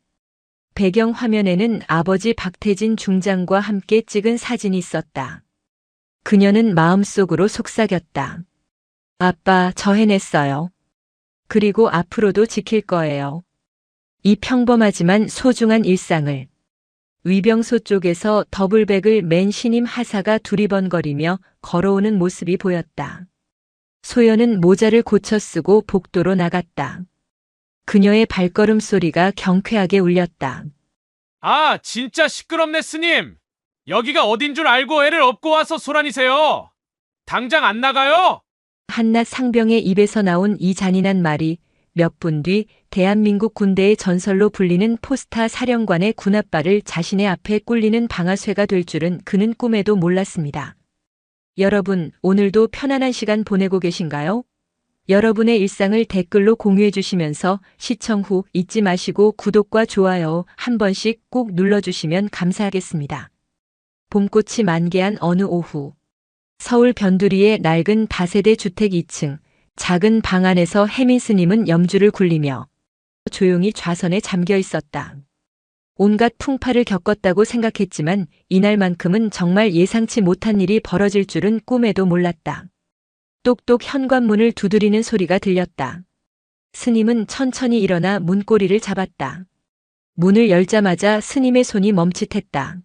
배경 화면에는 아버지 박태진 중장과 함께 찍은 사진이 있었다. 그녀는 마음속으로 속삭였다. 아빠, 저 해냈어요. 그리고 앞으로도 지킬 거예요. 이 평범하지만 소중한 일상을. 위병소 쪽에서 더블백을 맨 신임 하사가 두리번거리며 걸어오는 모습이 보였다. 소연은 모자를 고쳐 쓰고 복도로 나갔다. 그녀의 발걸음 소리가 경쾌하게 울렸다. 아, 진짜 시끄럽네, 스님. 여기가 어딘 줄 알고 애를 업고 와서 소란이세요. 당장 안 나가요? 한낱 상병의 입에서 나온 이 잔인한 말이 몇 분 뒤 대한민국 군대의 전설로 불리는 포스타 사령관의 군합발을 자신의 앞에 꿀리는 방아쇠가 될 줄은 그는 꿈에도 몰랐습니다. 여러분, 오늘도 편안한 시간 보내고 계신가요? 여러분의 일상을 댓글로 공유해 주시면서 시청 후 잊지 마시고 구독과 좋아요 한 번씩 꼭 눌러주시면 감사하겠습니다. 봄꽃이 만개한 어느 오후. 서울 변두리의 낡은 다세대 주택 2층, 작은 방 안에서 혜민 스님은 염주를 굴리며 조용히 좌선에 잠겨 있었다. 온갖 풍파를 겪었다고 생각했지만 이날만큼은 정말 예상치 못한 일이 벌어질 줄은 꿈에도 몰랐다. 똑똑 현관문을 두드리는 소리가 들렸다. 스님은 천천히 일어나 문고리를 잡았다. 문을 열자마자 스님의 손이 멈칫했다.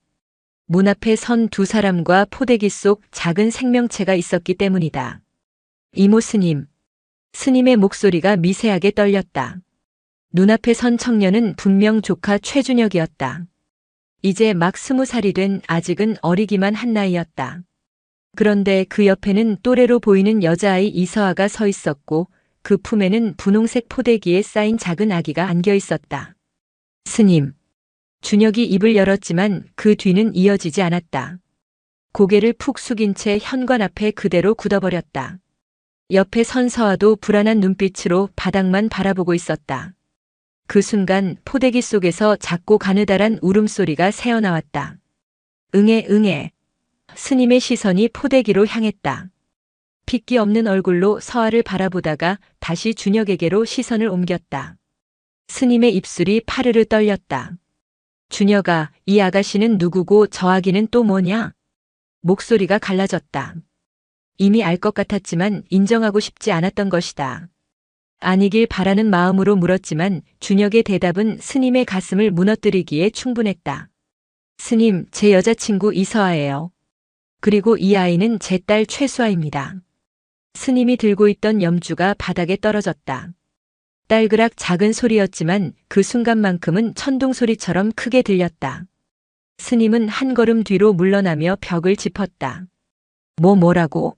문 앞에 선 두 사람과 포대기 속 작은 생명체가 있었기 때문이다. 이모 스님. 스님의 목소리가 미세하게 떨렸다. 눈앞에 선 청년은 분명 조카 최준혁이었다. 이제 막 20살이 된 아직은 어리기만 한 나이였다. 그런데 그 옆에는 또래로 보이는 여자아이 이서아가 서 있었고 그 품에는 분홍색 포대기에 쌓인 작은 아기가 안겨 있었다. 스님. 준혁이 입을 열었지만 그 뒤는 이어지지 않았다. 고개를 푹 숙인 채 현관 앞에 그대로 굳어버렸다. 옆에 선 서아도 불안한 눈빛으로 바닥만 바라보고 있었다. 그 순간 포대기 속에서 작고 가느다란 울음소리가 새어나왔다. 응애 응애. 스님의 시선이 포대기로 향했다. 핏기 없는 얼굴로 서아를 바라보다가 다시 준혁에게로 시선을 옮겼다. 스님의 입술이 파르르 떨렸다. 준혁아, 이 아가씨는 누구고 저 아기는 또 뭐냐? 목소리가 갈라졌다. 이미 알 것 같았지만 인정하고 싶지 않았던 것이다. 아니길 바라는 마음으로 물었지만 준혁의 대답은 스님의 가슴을 무너뜨리기에 충분했다. 스님, 제 여자친구 이서아예요. 그리고 이 아이는 제 딸 최수아입니다. 스님이 들고 있던 염주가 바닥에 떨어졌다. 딸그락 작은 소리였지만 그 순간만큼은 천둥 소리처럼 크게 들렸다. 스님은 한 걸음 뒤로 물러나며 벽을 짚었다. 뭐라고?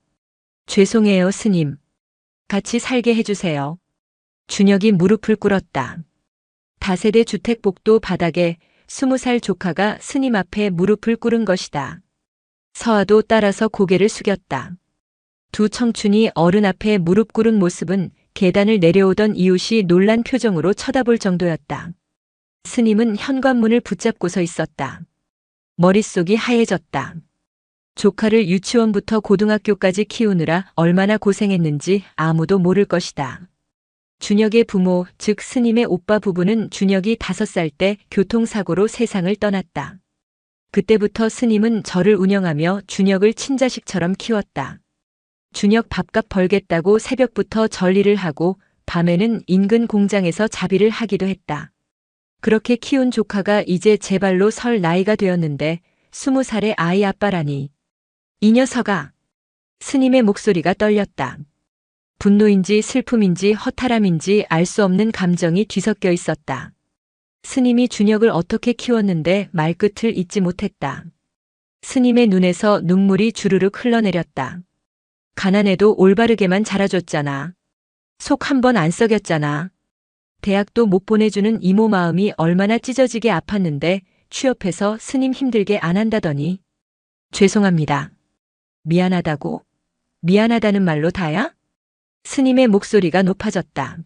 죄송해요, 스님. 같이 살게 해주세요. 준혁이 무릎을 꿇었다. 다세대 주택복도 바닥에 20살 조카가 스님 앞에 무릎을 꿇은 것이다. 서아도 따라서 고개를 숙였다. 두 청춘이 어른 앞에 무릎 꿇은 모습은 계단을 내려오던 이웃이 놀란 표정으로 쳐다볼 정도였다. 스님은 현관문을 붙잡고 서 있었다. 머릿속이 하얘졌다. 조카를 유치원부터 고등학교까지 키우느라 얼마나 고생했는지 아무도 모를 것이다. 준혁의 부모, 즉 스님의 오빠 부부는 준혁이 5살 때 교통사고로 세상을 떠났다. 그때부터 스님은 절을 운영하며 준혁을 친자식처럼 키웠다. 준혁 밥값 벌겠다고 새벽부터 전리를 하고 밤에는 인근 공장에서 자비를 하기도 했다. 그렇게 키운 조카가 이제 제 발로 설 나이가 되었는데 20살의 아이 아빠라니. 이 녀석아. 스님의 목소리가 떨렸다. 분노인지 슬픔인지 허탈함인지 알 수 없는 감정이 뒤섞여 있었다. 스님이 준혁을 어떻게 키웠는데 말끝을 잇지 못했다. 스님의 눈에서 눈물이 주르륵 흘러내렸다. 가난해도 올바르게만 자라줬잖아. 속 한 번 안 썩였잖아. 대학도 못 보내주는 이모 마음이 얼마나 찢어지게 아팠는데 취업해서 스님 힘들게 안 한다더니. 죄송합니다. 미안하다고? 미안하다는 말로 다야? 스님의 목소리가 높아졌다.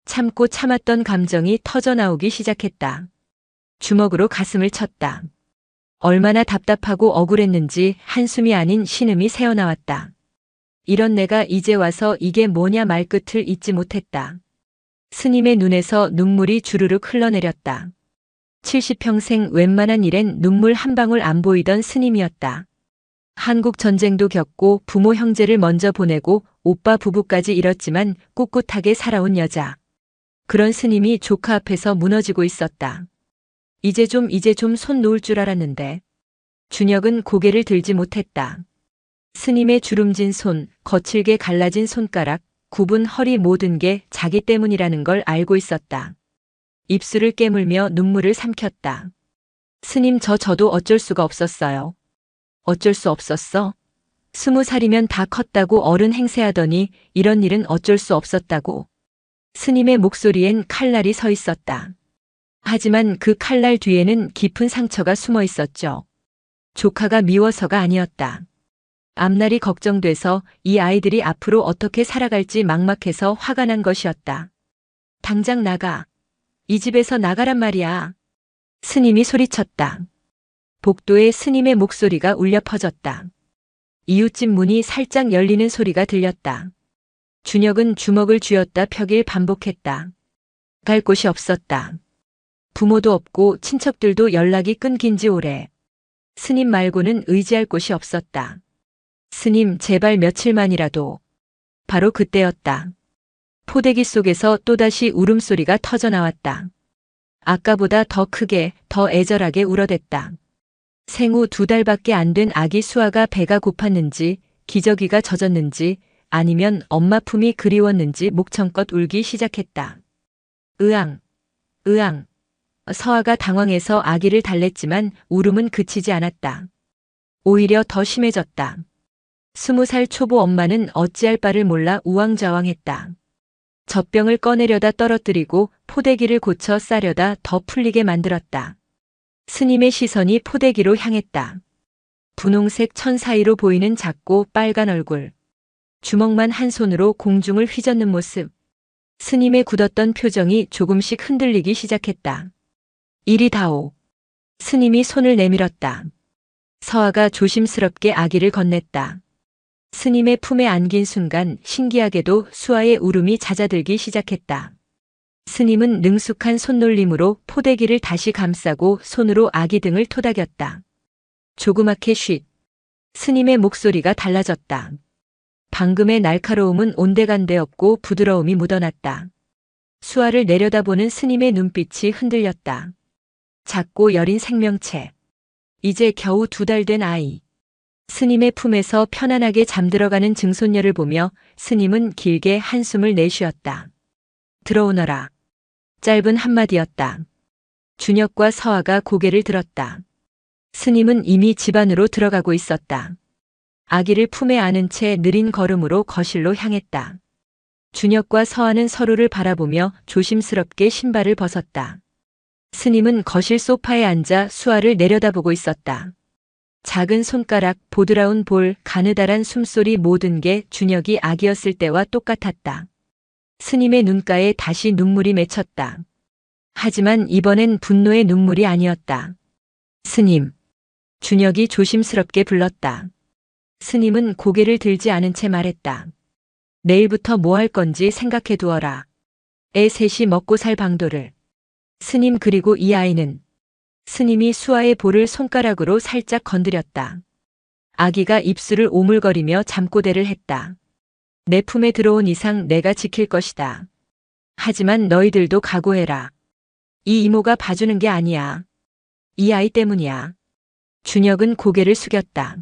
참고 참았던 감정이 터져나오기 시작했다. 주먹으로 가슴을 쳤다. 얼마나 답답하고 억울했는지 한숨이 아닌 신음이 새어나왔다. 이런 내가 이제 와서 이게 뭐냐 말끝을 잇지 못했다. 스님의 눈에서 눈물이 주르륵 흘러내렸다. 70평생 웬만한 일엔 눈물 한 방울 안 보이던 스님이었다. 한국 전쟁도 겪고 부모 형제를 먼저 보내고 오빠 부부까지 잃었지만 꿋꿋하게 살아온 여자. 그런 스님이 조카 앞에서 무너지고 있었다. 이제 좀 손 놓을 줄 알았는데. 준혁은 고개를 들지 못했다. 스님의 주름진 손, 거칠게 갈라진 손가락, 굽은 허리 모든 게 자기 때문이라는 걸 알고 있었다. 입술을 깨물며 눈물을 삼켰다. 스님 저도 어쩔 수가 없었어요. 어쩔 수 없었어? 20살이면 다 컸다고 어른 행세하더니 이런 일은 어쩔 수 없었다고. 스님의 목소리엔 칼날이 서 있었다. 하지만 그 칼날 뒤에는 깊은 상처가 숨어 있었죠. 조카가 미워서가 아니었다. 앞날이 걱정돼서 이 아이들이 앞으로 어떻게 살아갈지 막막해서 화가 난 것이었다. 당장 나가. 이 집에서 나가란 말이야. 스님이 소리쳤다. 복도에 스님의 목소리가 울려 퍼졌다. 이웃집 문이 살짝 열리는 소리가 들렸다. 준혁은 주먹을 쥐었다 펴길 반복했다. 갈 곳이 없었다. 부모도 없고 친척들도 연락이 끊긴 지 오래. 스님 말고는 의지할 곳이 없었다. 스님 제발 며칠만이라도. 바로 그때였다. 포대기 속에서 또다시 울음소리가 터져나왔다. 아까보다 더 크게, 더 애절하게 울어댔다. 생후 2달밖에 안 된 아기 수아가 배가 고팠는지 기저귀가 젖었는지 아니면 엄마 품이 그리웠는지 목청껏 울기 시작했다. 으앙, 으앙. 서아가 당황해서 아기를 달랬지만 울음은 그치지 않았다. 오히려 더 심해졌다. 20살 초보 엄마는 어찌할 바를 몰라 우왕좌왕했다. 젖병을 꺼내려다 떨어뜨리고 포대기를 고쳐 싸려다 더 풀리게 만들었다. 스님의 시선이 포대기로 향했다. 분홍색 천 사이로 보이는 작고 빨간 얼굴. 주먹만 한 손으로 공중을 휘젓는 모습. 스님의 굳었던 표정이 조금씩 흔들리기 시작했다. 이리 다오. 스님이 손을 내밀었다. 서아가 조심스럽게 아기를 건넸다. 스님의 품에 안긴 순간 신기하게도 수아의 울음이 잦아들기 시작했다. 스님은 능숙한 손놀림으로 포대기를 다시 감싸고 손으로 아기 등을 토닥였다. 조그맣게 쉿. 스님의 목소리가 달라졌다. 방금의 날카로움은 온데간데 없고 부드러움이 묻어났다. 수아를 내려다보는 스님의 눈빛이 흔들렸다. 작고 여린 생명체. 이제 겨우 2달 된 아이. 스님의 품에서 편안하게 잠들어가는 증손녀를 보며 스님은 길게 한숨을 내쉬었다. 들어오너라. 짧은 한마디였다. 준혁과 서아가 고개를 들었다. 스님은 이미 집 안으로 들어가고 있었다. 아기를 품에 안은 채 느린 걸음으로 거실로 향했다. 준혁과 서아는 서로를 바라보며 조심스럽게 신발을 벗었다. 스님은 거실 소파에 앉아 수아를 내려다보고 있었다. 작은 손가락, 보드라운 볼, 가느다란 숨소리 모든 게 준혁이 아기였을 때와 똑같았다. 스님의 눈가에 다시 눈물이 맺혔다. 하지만 이번엔 분노의 눈물이 아니었다. 스님. 준혁이 조심스럽게 불렀다. 스님은 고개를 들지 않은 채 말했다. 내일부터 뭐 할 건지 생각해 두어라. 애 셋이 먹고 살 방도를. 스님 그리고 이 아이는. 스님이 수아의 볼을 손가락으로 살짝 건드렸다. 아기가 입술을 오물거리며 잠꼬대를 했다. 내 품에 들어온 이상 내가 지킬 것이다. 하지만 너희들도 각오해라. 이 이모가 봐주는 게 아니야. 이 아이 때문이야. 준혁은 고개를 숙였다.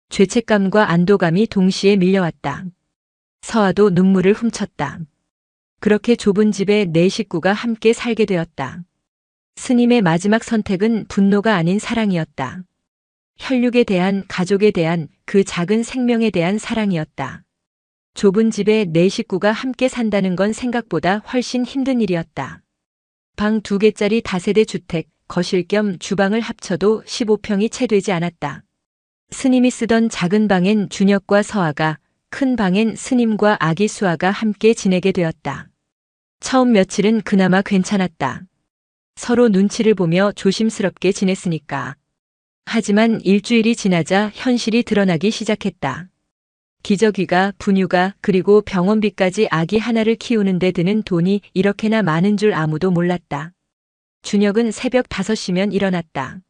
죄책감과 안도감이 동시에 밀려왔다. 서아도 눈물을 훔쳤다. 그렇게 좁은 집에 4식구가 함께 살게 되었다. 스님의 마지막 선택은 분노가 아닌 사랑이었다. 혈육에 대한, 가족에 대한, 그 작은 생명에 대한 사랑이었다. 좁은 집에 4식구가 함께 산다는 건 생각보다 훨씬 힘든 일이었다. 방 2개짜리 다세대 주택, 거실 겸 주방을 합쳐도 15평이 채 되지 않았다. 스님이 쓰던 작은 방엔 준혁과 서아가, 큰 방엔 스님과 아기 수아가 함께 지내게 되었다. 처음 며칠은 그나마 괜찮았다. 서로 눈치를 보며 조심스럽게 지냈으니까. 하지만 일주일이 지나자 현실이 드러나기 시작했다. 기저귀가, 분유가, 그리고 병원비까지 아기 하나를 키우는 데 드는 돈이 이렇게나 많은 줄 아무도 몰랐다. 준혁은 새벽 5시면 일어났다.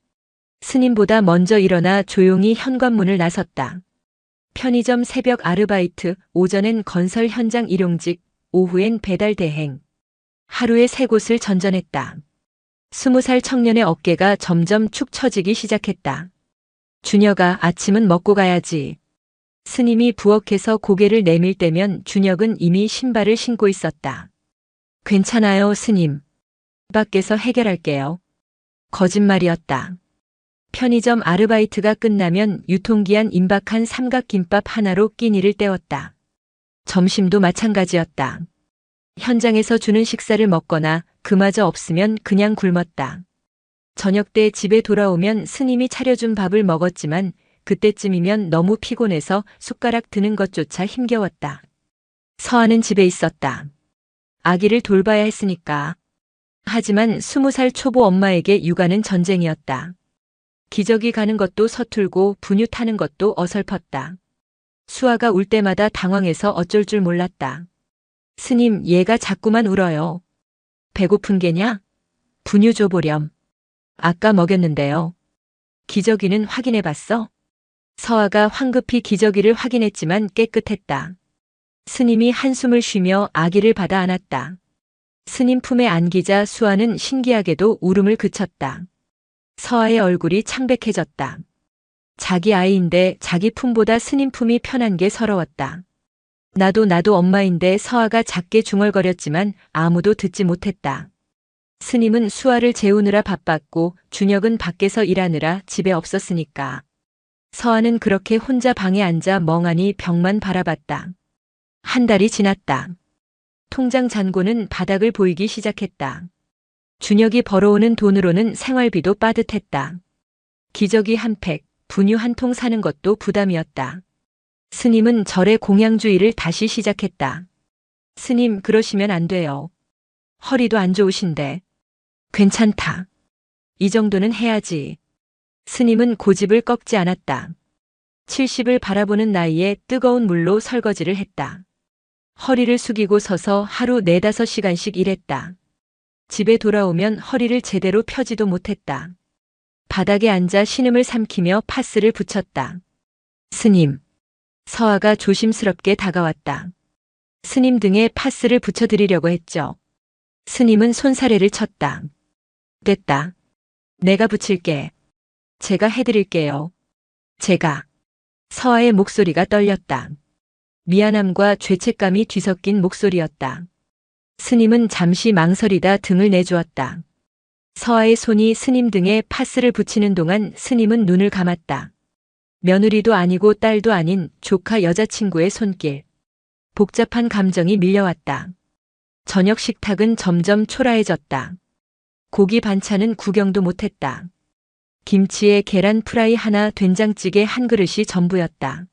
스님보다 먼저 일어나 조용히 현관문을 나섰다. 편의점 새벽 아르바이트, 오전엔 건설 현장 일용직, 오후엔 배달 대행. 하루에 3곳을 전전했다. 20살 청년의 어깨가 점점 축 처지기 시작했다. 준혁아, 아침은 먹고 가야지. 스님이 부엌에서 고개를 내밀 때면 준혁은 이미 신발을 신고 있었다. 괜찮아요, 스님. 밖에서 해결할게요. 거짓말이었다. 편의점 아르바이트가 끝나면 유통기한 임박한 삼각김밥 하나로 끼니를 때웠다. 점심도 마찬가지였다. 현장에서 주는 식사를 먹거나 그마저 없으면 그냥 굶었다. 저녁 때 집에 돌아오면 스님이 차려준 밥을 먹었지만 그때쯤이면 너무 피곤해서 숟가락 드는 것조차 힘겨웠다. 서아는 집에 있었다. 아기를 돌봐야 했으니까. 하지만 20살 초보 엄마에게 육아는 전쟁이었다. 기저귀 가는 것도 서툴고 분유 타는 것도 어설펐다. 수아가 울 때마다 당황해서 어쩔 줄 몰랐다. 스님, 얘가 자꾸만 울어요. 배고픈 게냐? 분유 줘보렴. 아까 먹였는데요. 기저귀는 확인해봤어? 서아가 황급히 기저귀를 확인했지만 깨끗했다. 스님이 한숨을 쉬며 아기를 받아 안았다. 스님 품에 안기자 수아는 신기하게도 울음을 그쳤다. 서아의 얼굴이 창백해졌다. 자기 아이인데 자기 품보다 스님 품이 편한 게 서러웠다. 나도 엄마인데. 서아가 작게 중얼거렸지만 아무도 듣지 못했다. 스님은 수아를 재우느라 바빴고 준혁은 밖에서 일하느라 집에 없었으니까. 서아는 그렇게 혼자 방에 앉아 멍하니 벽만 바라봤다. 한 달이 지났다. 통장 잔고는 바닥을 보이기 시작했다. 준혁이 벌어오는 돈으로는 생활비도 빠듯했다. 기저귀 한 팩, 분유 한 통 사는 것도 부담이었다. 스님은 절의 공양주의를 다시 시작했다. 스님, 그러시면 안 돼요. 허리도 안 좋으신데. 괜찮다. 이 정도는 해야지. 스님은 고집을 꺾지 않았다. 70을 바라보는 나이에 뜨거운 물로 설거지를 했다. 허리를 숙이고 서서 하루 4~5시간씩 일했다. 집에 돌아오면 허리를 제대로 펴지도 못했다. 바닥에 앉아 신음을 삼키며 파스를 붙였다. 스님. 서아가 조심스럽게 다가왔다. 스님 등에 파스를 붙여드리려고 했죠. 스님은 손사래를 쳤다. 됐다. 내가 붙일게. 제가 해드릴게요. 제가. 서아의 목소리가 떨렸다. 미안함과 죄책감이 뒤섞인 목소리였다. 스님은 잠시 망설이다 등을 내주었다. 서아의 손이 스님 등에 파스를 붙이는 동안 스님은 눈을 감았다. 며느리도 아니고 딸도 아닌 조카 여자친구의 손길. 복잡한 감정이 밀려왔다. 저녁 식탁은 점점 초라해졌다. 고기 반찬은 구경도 못했다. 김치에 계란 프라이 하나, 된장찌개 한 그릇이 전부였다.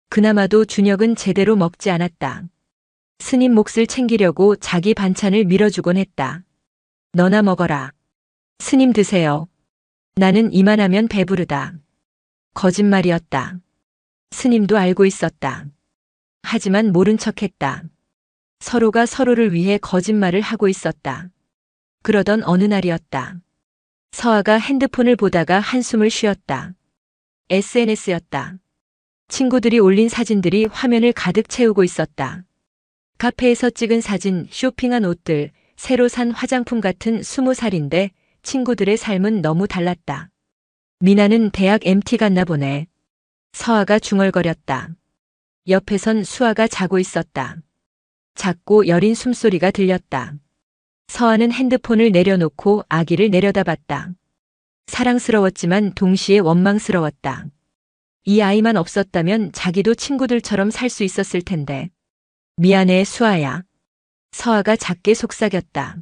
그나마도 준혁은 제대로 먹지 않았다. 스님 몫을 챙기려고 자기 반찬을 밀어주곤 했다. 너나 먹어라. 스님 드세요. 나는 이만하면 배부르다. 거짓말이었다. 스님도 알고 있었다. 하지만 모른 척했다. 서로가 서로를 위해 거짓말을 하고 있었다. 그러던 어느 날이었다. 서아가 핸드폰을 보다가 한숨을 쉬었다. SNS였다. 친구들이 올린 사진들이 화면을 가득 채우고 있었다. 카페에서 찍은 사진, 쇼핑한 옷들, 새로 산 화장품 같은 20살인데 친구들의 삶은 너무 달랐다. 미나는 대학 MT 갔나 보네. 서아가 중얼거렸다. 옆에선 수아가 자고 있었다. 작고 여린 숨소리가 들렸다. 서아는 핸드폰을 내려놓고 아기를 내려다봤다. 사랑스러웠지만 동시에 원망스러웠다. 이 아이만 없었다면 자기도 친구들처럼 살 수 있었을 텐데. 미안해, 수아야. 서아가 작게 속삭였다.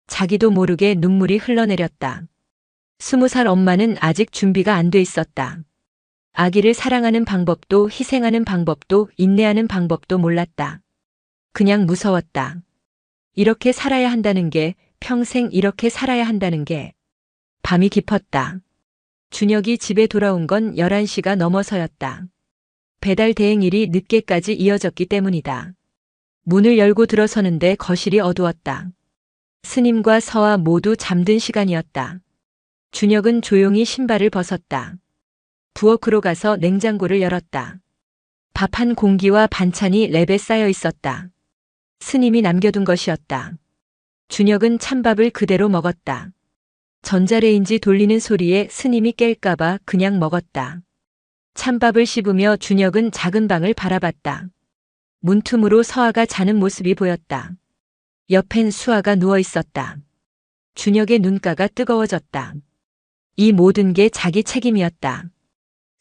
자기도 모르게 눈물이 흘러내렸다. 20살 엄마는 아직 준비가 안 돼 있었다. 아기를 사랑하는 방법도 희생하는 방법도 인내하는 방법도 몰랐다. 그냥 무서웠다. 이렇게 살아야 한다는 게, 평생 이렇게 살아야 한다는 게. 밤이 깊었다. 준혁이 집에 돌아온 건 11시가 넘어서였다. 배달 대행일이 늦게까지 이어졌기 때문이다. 문을 열고 들어서는데 거실이 어두웠다. 스님과 서아 모두 잠든 시간이었다. 준혁은 조용히 신발을 벗었다. 부엌으로 가서 냉장고를 열었다. 밥 한 공기와 반찬이 랩에 쌓여 있었다. 스님이 남겨둔 것이었다. 준혁은 찬밥을 그대로 먹었다. 전자레인지 돌리는 소리에 스님이 깰까봐 그냥 먹었다. 찬밥을 씹으며 준혁은 작은 방을 바라봤다. 문틈으로 서아가 자는 모습이 보였다. 옆엔 수아가 누워 있었다. 준혁의 눈가가 뜨거워졌다. 이 모든 게 자기 책임이었다.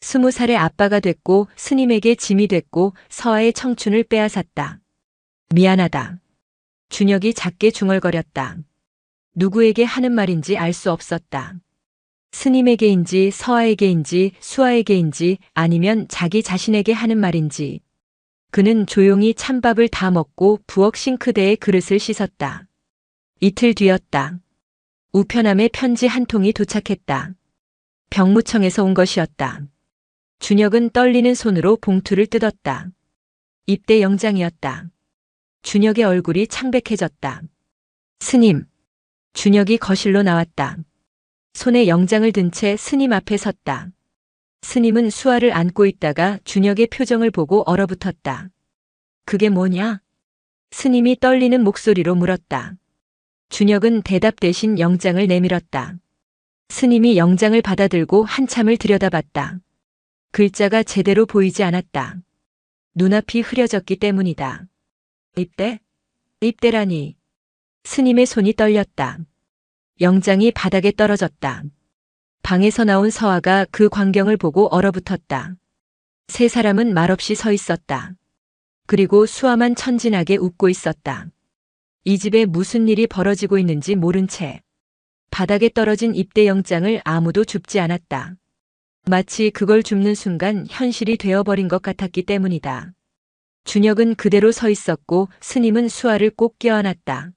20살의 아빠가 됐고 스님에게 짐이 됐고 서아의 청춘을 빼앗았다. 미안하다. 준혁이 작게 중얼거렸다. 누구에게 하는 말인지 알 수 없었다. 스님에게인지 서아에게인지 수아에게인지 아니면 자기 자신에게 하는 말인지. 그는 조용히 찬밥을 다 먹고 부엌 싱크대에 그릇을 씻었다. 이틀 뒤였다. 우편함에 편지 한 통이 도착했다. 병무청에서 온 것이었다. 준혁은 떨리는 손으로 봉투를 뜯었다. 입대 영장이었다. 준혁의 얼굴이 창백해졌다. 스님. 준혁이 거실로 나왔다. 손에 영장을 든 채 스님 앞에 섰다. 스님은 수아를 안고 있다가 준혁의 표정을 보고 얼어붙었다. 그게 뭐냐? 스님이 떨리는 목소리로 물었다. 준혁은 대답 대신 영장을 내밀었다. 스님이 영장을 받아들고 한참을 들여다봤다. 글자가 제대로 보이지 않았다. 눈앞이 흐려졌기 때문이다. 입대? 입대라니. 스님의 손이 떨렸다. 영장이 바닥에 떨어졌다. 방에서 나온 서아가 그 광경을 보고 얼어붙었다. 세 사람은 말없이 서 있었다. 그리고 수아만 천진하게 웃고 있었다. 이 집에 무슨 일이 벌어지고 있는지 모른 채 바닥에 떨어진 입대 영장을 아무도 줍지 않았다. 마치 그걸 줍는 순간 현실이 되어버린 것 같았기 때문이다. 준혁은 그대로 서 있었고 스님은 수아를 꼭 껴안았다.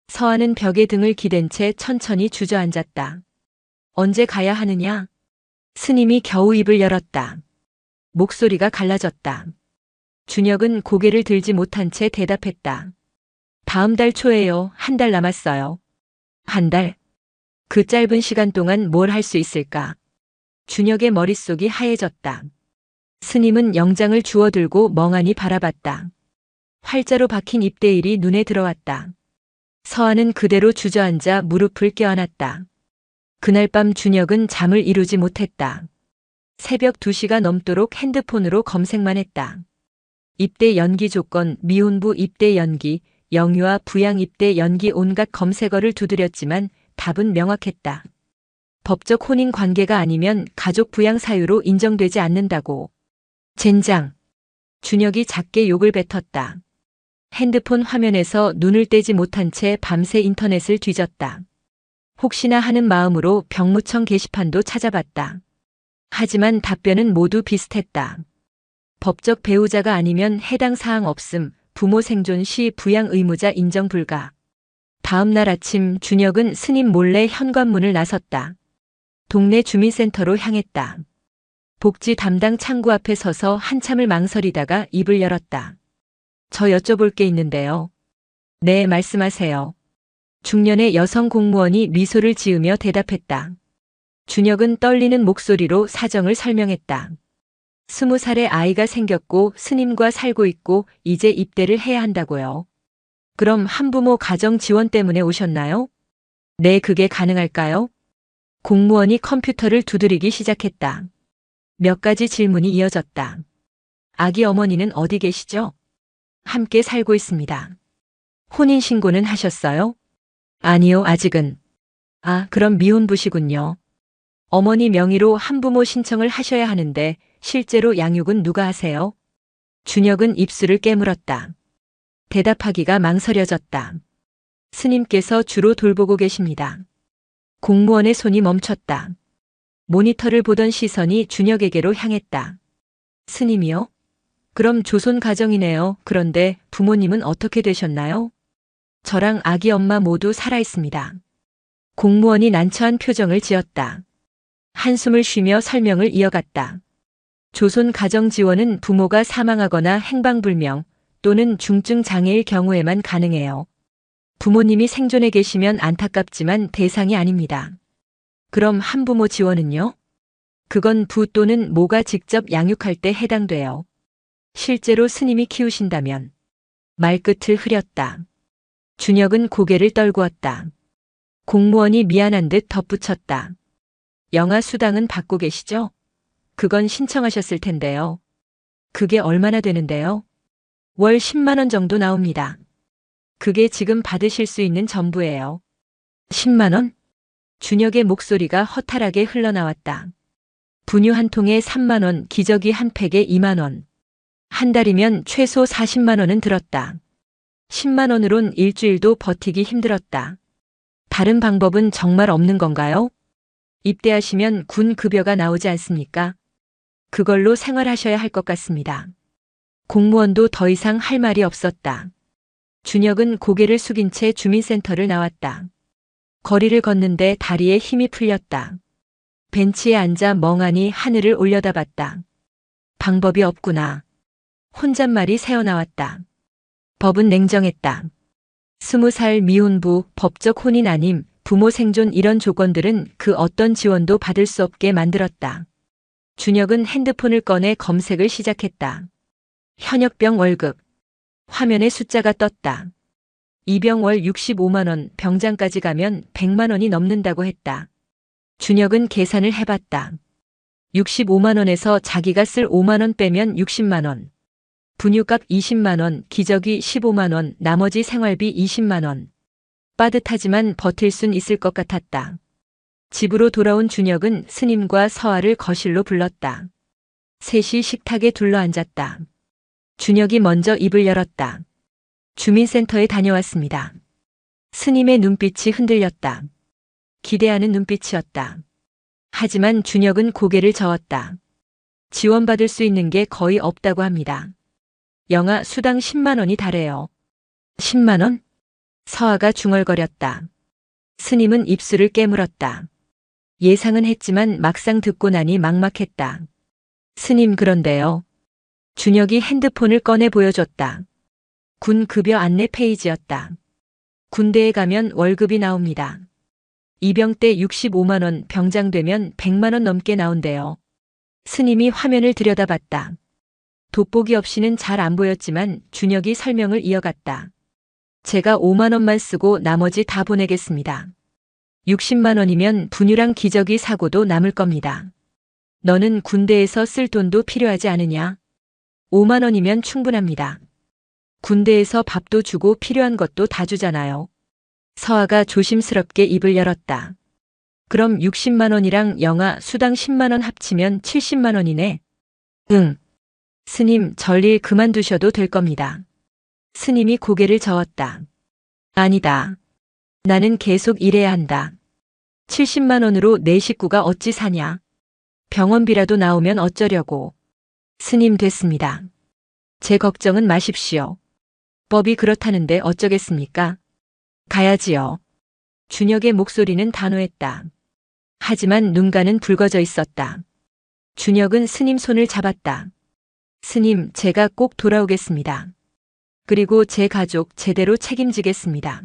서아는 벽에 등을 기댄 채 천천히 주저앉았다. 언제 가야 하느냐? 스님이 겨우 입을 열었다. 목소리가 갈라졌다. 준혁은 고개를 들지 못한 채 대답했다. 다음 달 초에요. 한 달 남았어요. 한 달? 그 짧은 시간 동안 뭘 할 수 있을까? 준혁의 머릿속이 하얘졌다. 스님은 영장을 주워들고 멍하니 바라봤다. 활자로 박힌 입대일이 눈에 들어왔다. 서아는 그대로 주저앉아 무릎을 껴안았다. 그날 밤 준혁은 잠을 이루지 못했다. 새벽 2시가 넘도록 핸드폰으로 검색만 했다. 입대 연기 조건, 미혼부 입대 연기, 영유아 부양 입대 연기 온갖 검색어를 두드렸지만 답은 명확했다. 법적 혼인 관계가 아니면 가족 부양 사유로 인정되지 않는다고. 젠장. 준혁이 작게 욕을 뱉었다. 핸드폰 화면에서 눈을 떼지 못한 채 밤새 인터넷을 뒤졌다. 혹시나 하는 마음으로 병무청 게시판도 찾아봤다. 하지만 답변은 모두 비슷했다. 법적 배우자가 아니면 해당 사항 없음, 부모 생존 시 부양 의무자 인정 불가. 다음 날 아침 준혁은 스님 몰래 현관문을 나섰다. 동네 주민센터로 향했다. 복지 담당 창구 앞에 서서 한참을 망설이다가 입을 열었다. 저 여쭤볼 게 있는데요. 네, 말씀하세요. 중년의 여성 공무원이 미소를 지으며 대답했다. 준혁은 떨리는 목소리로 사정을 설명했다. 20살의 아이가 생겼고 스님과 살고 있고 이제 입대를 해야 한다고요. 그럼 한부모 가정 지원 때문에 오셨나요? 네, 그게 가능할까요? 공무원이 컴퓨터를 두드리기 시작했다. 몇 가지 질문이 이어졌다. 아기 어머니는 어디 계시죠? 함께 살고 있습니다. 혼인신고는 하셨어요? 아니요, 아직은. 아, 그럼 미혼부시군요. 어머니 명의로 한부모 신청을 하셔야 하는데 실제로 양육은 누가 하세요? 준혁은 입술을 깨물었다. 대답하기가 망설여졌다. 스님께서 주로 돌보고 계십니다. 공무원의 손이 멈췄다. 모니터를 보던 시선이 준혁에게로 향했다. 스님이요? 그럼 조손 가정이네요. 그런데 부모님은 어떻게 되셨나요? 저랑 아기 엄마 모두 살아있습니다. 공무원이 난처한 표정을 지었다. 한숨을 쉬며 설명을 이어갔다. 조손 가정 지원은 부모가 사망하거나 행방불명 또는 중증 장애일 경우에만 가능해요. 부모님이 생존해 계시면 안타깝지만 대상이 아닙니다. 그럼 한부모 지원은요? 그건 부 또는 모가 직접 양육할 때 해당돼요. 실제로 스님이 키우신다면. 말끝을 흐렸다. 준혁은 고개를 떨구었다. 공무원이 미안한 듯 덧붙였다. 영아 수당은 받고 계시죠? 그건 신청하셨을 텐데요. 그게 얼마나 되는데요? 월 10만 원 정도 나옵니다. 그게 지금 받으실 수 있는 전부예요. 10만 원? 준혁의 목소리가 허탈하게 흘러나왔다. 분유 한 통에 3만 원, 기저귀 한 팩에 2만 원. 한 달이면 최소 40만 원은 들었다. 10만 원으론 일주일도 버티기 힘들었다. 다른 방법은 정말 없는 건가요? 입대하시면 군 급여가 나오지 않습니까? 그걸로 생활하셔야 할 것 같습니다. 공무원도 더 이상 할 말이 없었다. 준혁은 고개를 숙인 채 주민센터를 나왔다. 거리를 걷는데 다리에 힘이 풀렸다. 벤치에 앉아 멍하니 하늘을 올려다봤다. 방법이 없구나. 혼잣말이 새어나왔다. 법은 냉정했다. 20살 미혼부, 법적 혼인 아님, 부모 생존 이런 조건들은 그 어떤 지원도 받을 수 없게 만들었다. 준혁은 핸드폰을 꺼내 검색을 시작했다. 현역병 월급. 화면에 숫자가 떴다. 입영 월 65만 원, 병장까지 가면 100만 원이 넘는다고 했다. 준혁은 계산을 해봤다. 65만 원에서 자기가 쓸 5만 원 빼면 60만 원. 분유값 20만 원, 기저귀 15만 원, 나머지 생활비 20만 원. 빠듯하지만 버틸 순 있을 것 같았다. 집으로 돌아온 준혁은 스님과 서아를 거실로 불렀다. 셋이 식탁에 둘러앉았다. 준혁이 먼저 입을 열었다. 주민센터에 다녀왔습니다. 스님의 눈빛이 흔들렸다. 기대하는 눈빛이었다. 하지만 준혁은 고개를 저었다. 지원받을 수 있는 게 거의 없다고 합니다. 영아 수당 10만 원이 달해요. 10만 원? 서아가 중얼거렸다. 스님은 입술을 깨물었다. 예상은 했지만 막상 듣고 나니 막막했다. 스님 그런데요. 준혁이 핸드폰을 꺼내 보여줬다. 군 급여 안내 페이지였다. 군대에 가면 월급이 나옵니다. 입영 때 65만 원, 병장 되면 100만 원 넘게 나온대요. 스님이 화면을 들여다봤다. 돋보기 없이는 잘 안 보였지만 준혁이 설명을 이어갔다. 제가 5만 원만 쓰고 나머지 다 보내겠습니다. 60만 원이면 분유랑 기저귀 사고도 남을 겁니다. 너는 군대에서 쓸 돈도 필요하지 않으냐? 5만 원이면 충분합니다. 군대에서 밥도 주고 필요한 것도 다 주잖아요. 서아가 조심스럽게 입을 열었다. 그럼 60만 원이랑 영아 수당 10만 원 합치면 70만 원이네. 응. 스님, 전일 그만두셔도 될 겁니다. 스님이 고개를 저었다. 아니다. 나는 계속 일해야 한다. 70만 원으로 내 식구가 어찌 사냐? 병원비라도 나오면 어쩌려고. 스님 됐습니다. 제 걱정은 마십시오. 법이 그렇다는데 어쩌겠습니까? 가야지요. 준혁의 목소리는 단호했다. 하지만 눈가는 붉어져 있었다. 준혁은 스님 손을 잡았다. 스님, 제가 꼭 돌아오겠습니다. 그리고 제 가족 제대로 책임지겠습니다.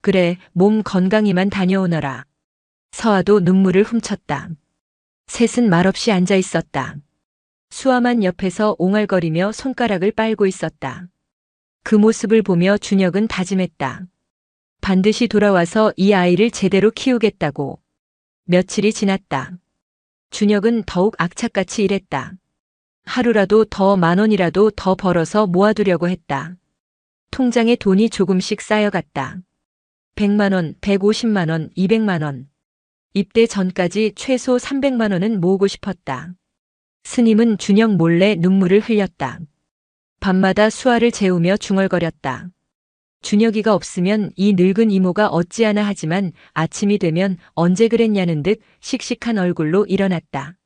그래, 몸 건강히만 다녀오너라. 서아도 눈물을 훔쳤다. 셋은 말없이 앉아 있었다. 수아만 옆에서 옹알거리며 손가락을 빨고 있었다. 그 모습을 보며 준혁은 다짐했다. 반드시 돌아와서 이 아이를 제대로 키우겠다고. 며칠이 지났다. 준혁은 더욱 악착같이 일했다. 하루라도 더 10,000 원이라도 더 벌어서 모아두려고 했다. 통장에 돈이 조금씩 쌓여갔다. 100만 원, 150만 원, 200만 원. 입대 전까지 최소 300만 원은 모으고 싶었다. 스님은 준혁 몰래 눈물을 흘렸다. 밤마다 수아를 재우며 중얼거렸다. 준혁이가 없으면 이 늙은 이모가 어찌하나 하지만 아침이 되면 언제 그랬냐는 듯 씩씩한 얼굴로 일어났다.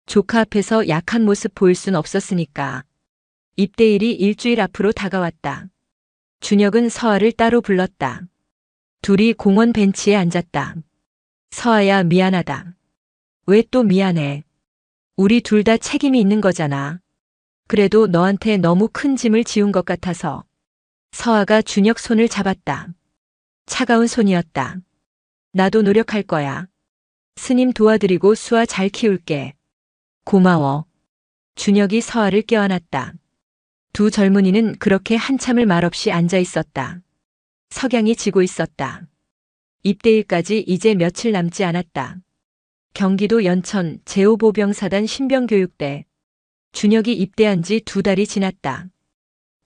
조카 앞에서 약한 모습 보일 순 없었으니까. 입대일이 일주일 앞으로 다가왔다. 준혁은 서아를 따로 불렀다. 둘이 공원 벤치에 앉았다. 서아야 미안하다. 왜 또 미안해? 우리 둘 다 책임이 있는 거잖아. 그래도 너한테 너무 큰 짐을 지운 것 같아서. 서아가 준혁 손을 잡았다. 차가운 손이었다. 나도 노력할 거야. 스님 도와드리고 수아 잘 키울게. 고마워. 준혁이 서아를 껴안았다. 두 젊은이는 그렇게 한참을 말없이 앉아 있었다. 석양이 지고 있었다. 입대일까지 이제 며칠 남지 않았다. 경기도 연천 제5보병사단 신병교육대. 준혁이 입대한 지 2달이 지났다.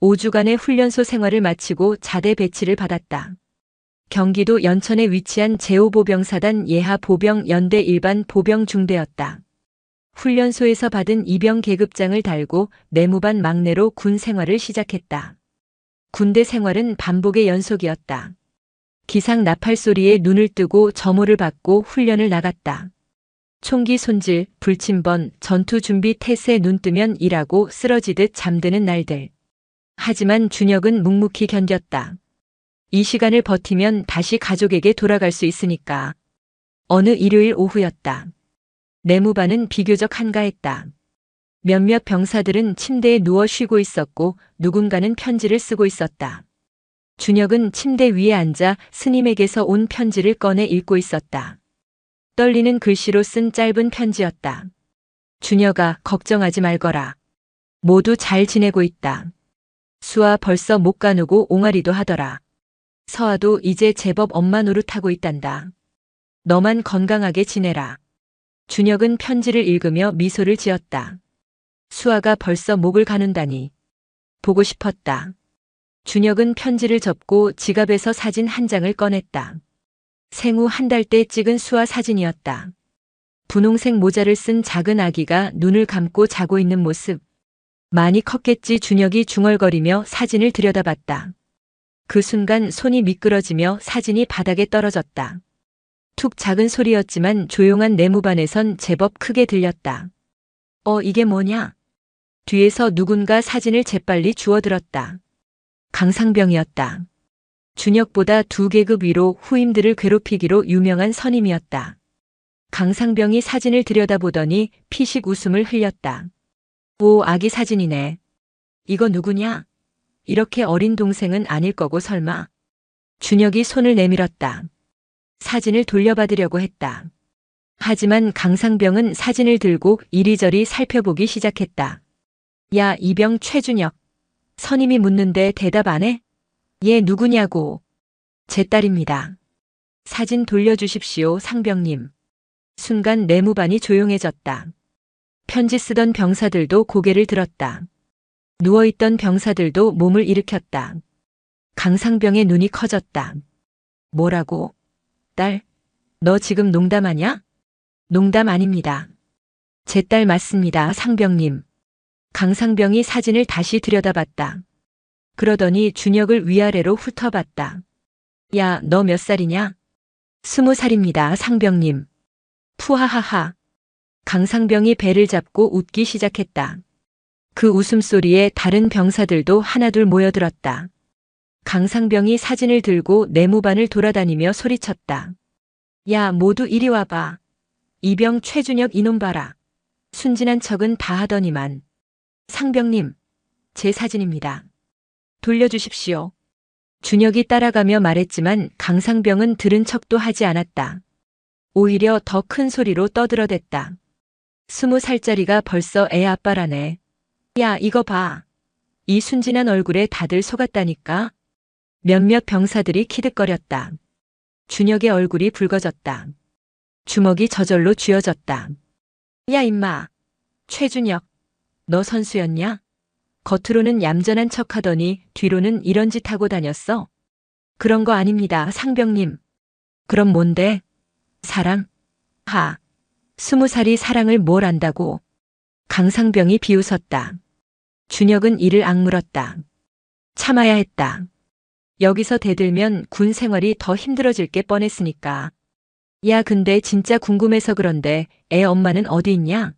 5주간의 훈련소 생활을 마치고 자대 배치를 받았다. 경기도 연천에 위치한 제5보병사단 예하보병 연대 일반 보병중대였다. 훈련소에서 받은 이병 계급장을 달고 내무반 막내로 군 생활을 시작했다. 군대 생활은 반복의 연속이었다. 기상 나팔 소리에 눈을 뜨고 점호를 받고 훈련을 나갔다. 총기 손질, 불침번, 전투 준비 태세 눈 뜨면 일하고 쓰러지듯 잠드는 날들. 하지만 준혁은 묵묵히 견뎠다. 이 시간을 버티면 다시 가족에게 돌아갈 수 있으니까. 어느 일요일 오후였다. 내무반은 비교적 한가했다. 몇몇 병사들은 침대에 누워 쉬고 있었고 누군가는 편지를 쓰고 있었다. 준혁은 침대 위에 앉아 스님에게서 온 편지를 꺼내 읽고 있었다. 떨리는 글씨로 쓴 짧은 편지였다. 준혁아, 걱정하지 말거라. 모두 잘 지내고 있다. 수아 벌써 못 가누고 옹알이도 하더라. 서아도 이제 제법 엄마 노릇하고 있단다. 너만 건강하게 지내라. 준혁은 편지를 읽으며 미소를 지었다. 수아가 벌써 목을 가눈다니. 보고 싶었다. 준혁은 편지를 접고 지갑에서 사진 한 장을 꺼냈다. 생후 한 달 때 찍은 수아 사진이었다. 분홍색 모자를 쓴 작은 아기가 눈을 감고 자고 있는 모습. 많이 컸겠지. 준혁이 중얼거리며 사진을 들여다봤다. 그 순간 손이 미끄러지며 사진이 바닥에 떨어졌다. 툭 작은 소리였지만 조용한 내무반에선 제법 크게 들렸다. 이게 뭐냐? 뒤에서 누군가 사진을 재빨리 주워들었다. 강상병이었다. 준혁보다 2계급 위로 후임들을 괴롭히기로 유명한 선임이었다. 강상병이 사진을 들여다보더니 피식 웃음을 흘렸다. 오, 아기 사진이네. 이거 누구냐? 이렇게 어린 동생은 아닐 거고 설마. 준혁이 손을 내밀었다. 사진을 돌려받으려고 했다. 하지만 강상병은 사진을 들고 이리저리 살펴보기 시작했다. 야, 이병 최준혁. 선임이 묻는데 대답 안 해? 얘 누구냐고. 제 딸입니다. 사진 돌려주십시오, 상병님. 순간 내무반이 조용해졌다. 편지 쓰던 병사들도 고개를 들었다. 누워있던 병사들도 몸을 일으켰다. 강상병의 눈이 커졌다. 뭐라고? 딸, 너 지금 농담하냐? 농담 아닙니다. 제 딸 맞습니다, 상병님. 강상병이 사진을 다시 들여다봤다. 그러더니 준혁을 위아래로 훑어봤다. 야, 너 몇 살이냐? 20살입니다, 상병님. 푸하하하. 강상병이 배를 잡고 웃기 시작했다. 그 웃음소리에 다른 병사들도 하나둘 모여들었다. 강상병이 사진을 들고 내무반을 돌아다니며 소리쳤다. 야, 모두 이리 와봐. 이병 최준혁 이놈 봐라. 순진한 척은 다 하더니만. 상병님, 제 사진입니다. 돌려주십시오. 준혁이 따라가며 말했지만 강상병은 들은 척도 하지 않았다. 오히려 더 큰 소리로 떠들어댔다. 20살짜리가 벌써 애 아빠라네. 야, 이거 봐. 이 순진한 얼굴에 다들 속았다니까. 몇몇 병사들이 키득거렸다. 준혁의 얼굴이 붉어졌다. 주먹이 저절로 쥐어졌다. 야, 임마. 최준혁. 너 선수였냐? 겉으로는 얌전한 척하더니 뒤로는 이런 짓 하고 다녔어? 그런 거 아닙니다, 상병님. 그럼 뭔데? 사랑? 20살이 사랑을 뭘 안다고. 강상병이 비웃었다. 준혁은 이를 악물었다. 참아야 했다. 여기서 대들면 군 생활이 더 힘들어질 게 뻔했으니까. 야, 근데 진짜 궁금해서 그런데 애 엄마는 어디 있냐?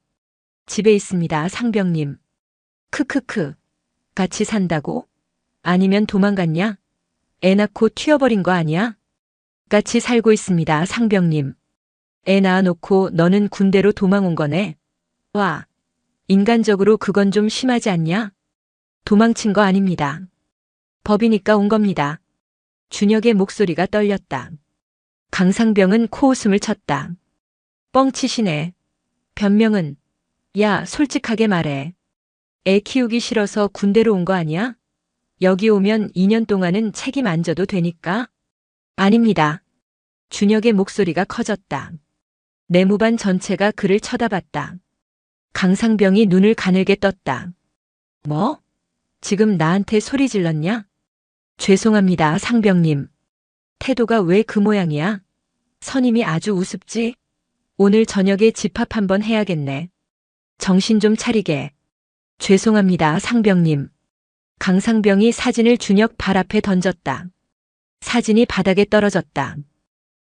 집에 있습니다, 상병님. 크크크. 같이 산다고? 아니면 도망갔냐? 애 낳고 튀어버린 거 아니야? 같이 살고 있습니다, 상병님. 애 낳아놓고 너는 군대로 도망온 거네. 와, 인간적으로 그건 좀 심하지 않냐? 도망친 거 아닙니다. 법이니까 온 겁니다. 준혁의 목소리가 떨렸다. 강상병은 코웃음을 쳤다. 뻥치시네. 변명은? 야, 솔직하게 말해. 애 키우기 싫어서 군대로 온 거 아니야? 여기 오면 2년 동안은 책임 안 져도 되니까? 아닙니다. 준혁의 목소리가 커졌다. 내무반 전체가 그를 쳐다봤다. 강상병이 눈을 가늘게 떴다. 뭐? 지금 나한테 소리 질렀냐? 죄송합니다, 상병님. 태도가 왜 그 모양이야? 선임이 아주 우습지? 오늘 저녁에 집합 한번 해야겠네. 정신 좀 차리게. 죄송합니다, 상병님. 강상병이 사진을 준혁 발 앞에 던졌다. 사진이 바닥에 떨어졌다.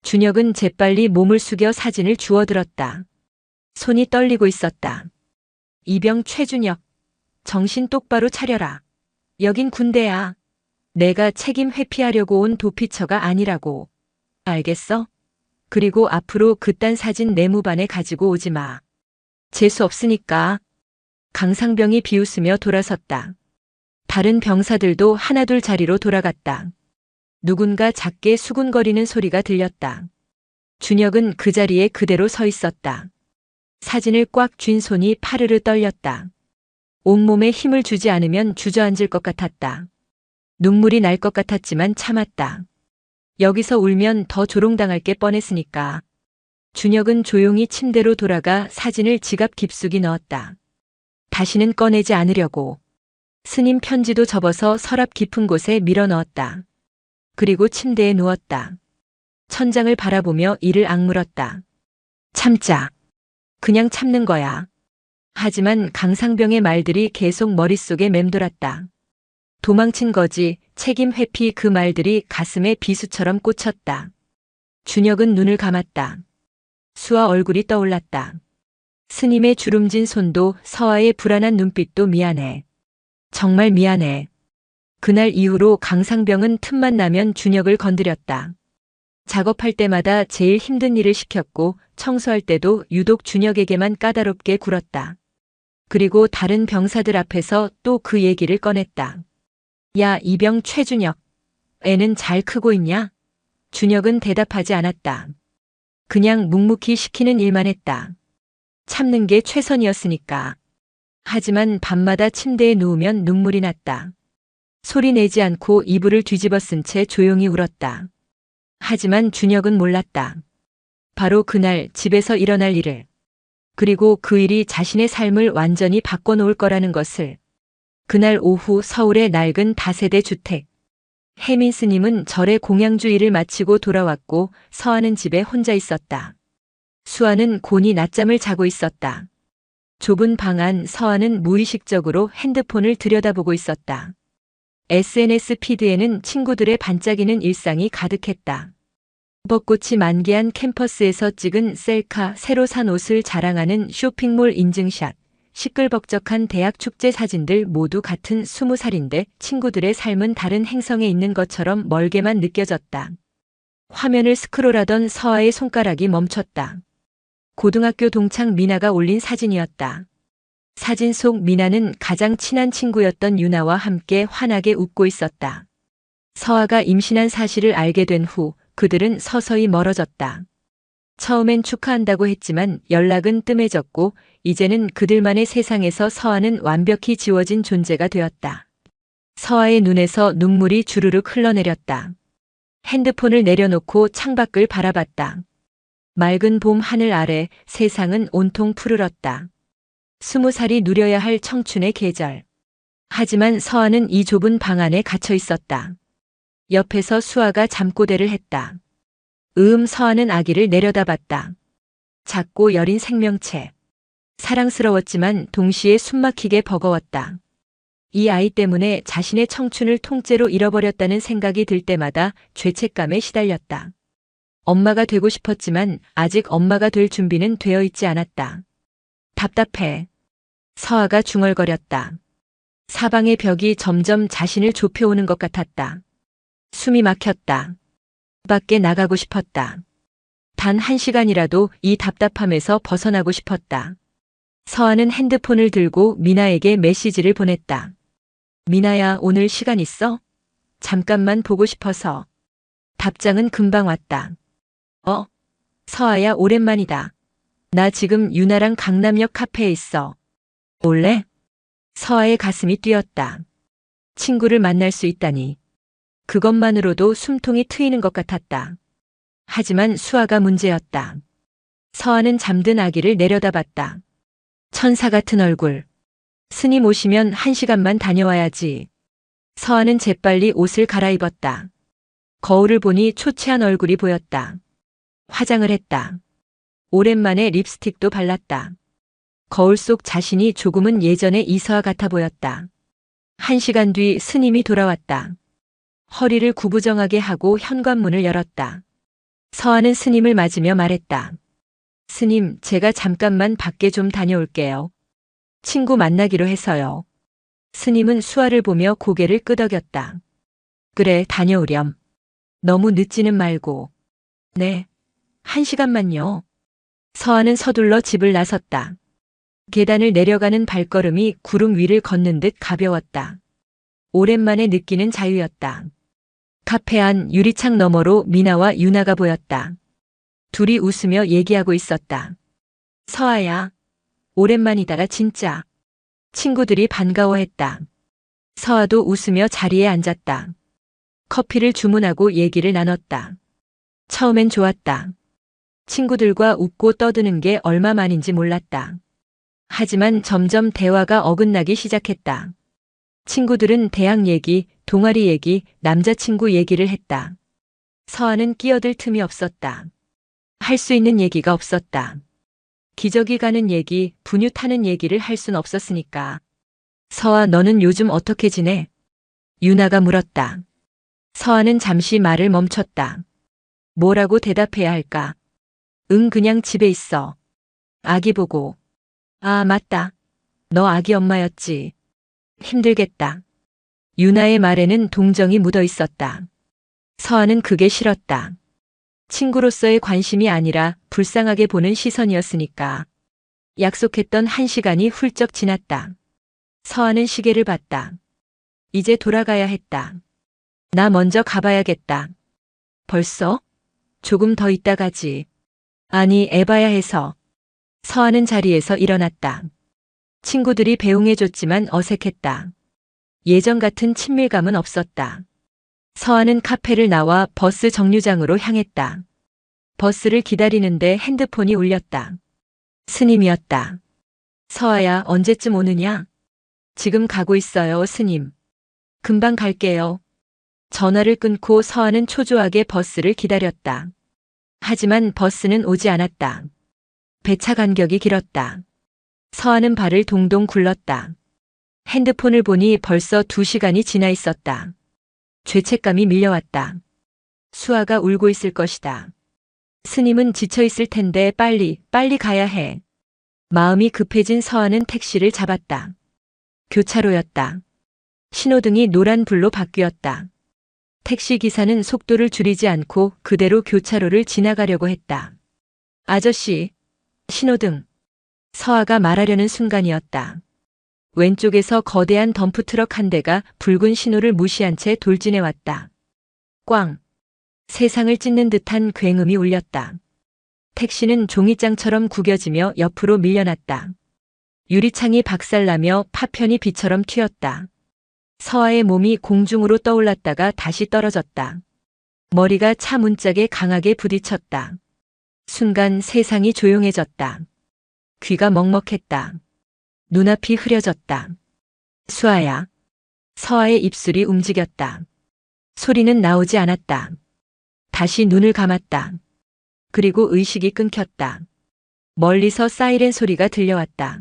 준혁은 재빨리 몸을 숙여 사진을 주워들었다. 손이 떨리고 있었다. 이병 최준혁, 정신 똑바로 차려라. 여긴 군대야. 내가 책임 회피하려고 온 도피처가 아니라고. 알겠어? 그리고 앞으로 그딴 사진 내무반에 가지고 오지 마. 재수 없으니까. 강상병이 비웃으며 돌아섰다. 다른 병사들도 하나둘 자리로 돌아갔다. 누군가 작게 수군거리는 소리가 들렸다. 준혁은 그 자리에 그대로 서 있었다. 사진을 꽉 쥔 손이 파르르 떨렸다. 온몸에 힘을 주지 않으면 주저앉을 것 같았다. 눈물이 날 것 같았지만 참았다. 여기서 울면 더 조롱당할 게 뻔했으니까. 준혁은 조용히 침대로 돌아가 사진을 지갑 깊숙이 넣었다. 다시는 꺼내지 않으려고. 스님 편지도 접어서 서랍 깊은 곳에 밀어 넣었다. 그리고 침대에 누웠다. 천장을 바라보며 이를 악물었다. 참자. 그냥 참는 거야. 하지만 강상병의 말들이 계속 머릿속에 맴돌았다. 도망친 거지, 책임 회피, 그 말들이 가슴에 비수처럼 꽂혔다. 준혁은 눈을 감았다. 수아 얼굴이 떠올랐다. 스님의 주름진 손도, 서아의 불안한 눈빛도. 미안해. 정말 미안해. 그날 이후로 강상병은 틈만 나면 준혁을 건드렸다. 작업할 때마다 제일 힘든 일을 시켰고 청소할 때도 유독 준혁에게만 까다롭게 굴었다. 그리고 다른 병사들 앞에서 또 그 얘기를 꺼냈다. 야, 이병 최준혁. 애는 잘 크고 있냐? 준혁은 대답하지 않았다. 그냥 묵묵히 시키는 일만 했다. 참는 게 최선이었으니까. 하지만 밤마다 침대에 누우면 눈물이 났다. 소리 내지 않고 이불을 뒤집어 쓴 채 조용히 울었다. 하지만 준혁은 몰랐다. 바로 그날 집에서 일어날 일을. 그리고 그 일이 자신의 삶을 완전히 바꿔놓을 거라는 것을. 그날 오후 서울의 낡은 다세대 주택. 혜민 스님은 절의 공양주 일을 마치고 돌아왔고 서아는 집에 혼자 있었다. 수아는 곤히 낮잠을 자고 있었다. 좁은 방 안 서아는 무의식적으로 핸드폰을 들여다보고 있었다. SNS 피드에는 친구들의 반짝이는 일상이 가득했다. 벚꽃이 만개한 캠퍼스에서 찍은 셀카, 새로 산 옷을 자랑하는 쇼핑몰 인증샷, 시끌벅적한 대학 축제 사진들, 모두 같은 20살인데 친구들의 삶은 다른 행성에 있는 것처럼 멀게만 느껴졌다. 화면을 스크롤하던 서아의 손가락이 멈췄다. 고등학교 동창 미나가 올린 사진이었다. 사진 속 미나는 가장 친한 친구였던 유나와 함께 환하게 웃고 있었다. 서아가 임신한 사실을 알게 된 후 그들은 서서히 멀어졌다. 처음엔 축하한다고 했지만 연락은 뜸해졌고 이제는 그들만의 세상에서 서아는 완벽히 지워진 존재가 되었다. 서아의 눈에서 눈물이 주르륵 흘러내렸다. 핸드폰을 내려놓고 창밖을 바라봤다. 맑은 봄 하늘 아래 세상은 온통 푸르렀다. 20살이 누려야 할 청춘의 계절. 하지만 서아는 이 좁은 방 안에 갇혀 있었다. 옆에서 수아가 잠꼬대를 했다. 서아는 아기를 내려다봤다. 작고 여린 생명체. 사랑스러웠지만 동시에 숨막히게 버거웠다. 이 아이 때문에 자신의 청춘을 통째로 잃어버렸다는 생각이 들 때마다 죄책감에 시달렸다. 엄마가 되고 싶었지만 아직 엄마가 될 준비는 되어 있지 않았다. 답답해. 서아가 중얼거렸다. 사방의 벽이 점점 자신을 좁혀오는 것 같았다. 숨이 막혔다. 밖에 나가고 싶었다. 단 1시간이라도 이 답답함에서 벗어나고 싶었다. 서아는 핸드폰을 들고 미나에게 메시지를 보냈다. 미나야, 오늘 시간 있어? 잠깐만 보고 싶어서. 답장은 금방 왔다. 서아야, 오랜만이다. 나 지금 유나랑 강남역 카페에 있어. 올래? 서아의 가슴이 뛰었다. 친구를 만날 수 있다니. 그것만으로도 숨통이 트이는 것 같았다. 하지만 수아가 문제였다. 서아는 잠든 아기를 내려다봤다. 천사 같은 얼굴. 스님 오시면 1시간만 다녀와야지. 서아는 재빨리 옷을 갈아입었다. 거울을 보니 초췌한 얼굴이 보였다. 화장을 했다. 오랜만에 립스틱도 발랐다. 거울 속 자신이 조금은 예전의 이서아 같아 보였다. 1시간 뒤 스님이 돌아왔다. 허리를 구부정하게 하고 현관문을 열었다. 서아는 스님을 맞으며 말했다. 스님, 제가 잠깐만 밖에 좀 다녀올게요. 친구 만나기로 해서요. 스님은 수아를 보며 고개를 끄덕였다. 그래, 다녀오렴. 너무 늦지는 말고. 네. 1시간만요. 서아는 서둘러 집을 나섰다. 계단을 내려가는 발걸음이 구름 위를 걷는 듯 가벼웠다. 오랜만에 느끼는 자유였다. 카페 안 유리창 너머로 미나와 유나가 보였다. 둘이 웃으며 얘기하고 있었다. 서아야, 오랜만이다 진짜. 친구들이 반가워했다. 서아도 웃으며 자리에 앉았다. 커피를 주문하고 얘기를 나눴다. 처음엔 좋았다. 친구들과 웃고 떠드는 게 얼마만인지 몰랐다. 하지만 점점 대화가 어긋나기 시작했다. 친구들은 대학 얘기, 동아리 얘기, 남자친구 얘기를 했다. 서아는 끼어들 틈이 없었다. 할 수 있는 얘기가 없었다. 기저귀 가는 얘기, 분유 타는 얘기를 할 순 없었으니까. 서아, 너는 요즘 어떻게 지내? 유나가 물었다. 서아는 잠시 말을 멈췄다. 뭐라고 대답해야 할까? 응, 그냥 집에 있어. 아기 보고. 아, 맞다. 너 아기 엄마였지. 힘들겠다. 유나의 말에는 동정이 묻어 있었다. 서아는 그게 싫었다. 친구로서의 관심이 아니라 불쌍하게 보는 시선이었으니까. 약속했던 1시간이 훌쩍 지났다. 서아는 시계를 봤다. 이제 돌아가야 했다. 나 먼저 가봐야겠다. 벌써? 조금 더 있다 가지. 아니, 애봐야 해서. 서아는 자리에서 일어났다. 친구들이 배웅해줬지만 어색했다. 예전 같은 친밀감은 없었다. 서아는 카페를 나와 버스 정류장으로 향했다. 버스를 기다리는데 핸드폰이 울렸다. 스님이었다. 서아야, 언제쯤 오느냐? 지금 가고 있어요, 스님. 금방 갈게요. 전화를 끊고 서아는 초조하게 버스를 기다렸다. 하지만 버스는 오지 않았다. 배차 간격이 길었다. 서아는 발을 동동 굴렀다. 핸드폰을 보니 벌써 2시간이 지나 있었다. 죄책감이 밀려왔다. 수아가 울고 있을 것이다. 스님은 지쳐 있을 텐데 빨리 가야 해. 마음이 급해진 서아는 택시를 잡았다. 교차로였다. 신호등이 노란불로 바뀌었다. 택시 기사는 속도를 줄이지 않고 그대로 교차로를 지나가려고 했다. 아저씨, 신호등. 서아가 말하려는 순간이었다. 왼쪽에서 거대한 덤프트럭 한 대가 붉은 신호를 무시한 채 돌진해 왔다. 꽝. 세상을 찢는 듯한 굉음이 울렸다. 택시는 종이장처럼 구겨지며 옆으로 밀려났다. 유리창이 박살나며 파편이 비처럼 튀었다. 서아의 몸이 공중으로 떠올랐다가 다시 떨어졌다. 머리가 차 문짝에 강하게 부딪혔다. 순간 세상이 조용해졌다. 귀가 먹먹했다. 눈앞이 흐려졌다. 수아야. 서아의 입술이 움직였다. 소리는 나오지 않았다. 다시 눈을 감았다. 그리고 의식이 끊겼다. 멀리서 사이렌 소리가 들려왔다.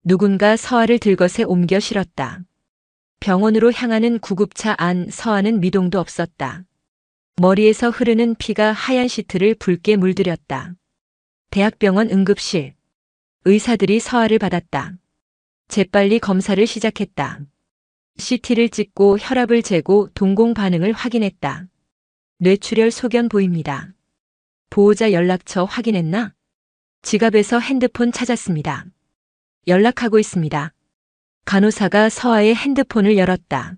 누군가 서아를 들것에 옮겨 실었다. 병원으로 향하는 구급차 안 서아는 미동도 없었다. 머리에서 흐르는 피가 하얀 시트를 붉게 물들였다. 대학병원 응급실. 의사들이 서아를 받았다. 재빨리 검사를 시작했다. CT를 찍고 혈압을 재고 동공 반응을 확인했다. 뇌출혈 소견 보입니다. 보호자 연락처 확인했나? 지갑에서 핸드폰 찾았습니다. 연락하고 있습니다. 간호사가 서아의 핸드폰을 열었다.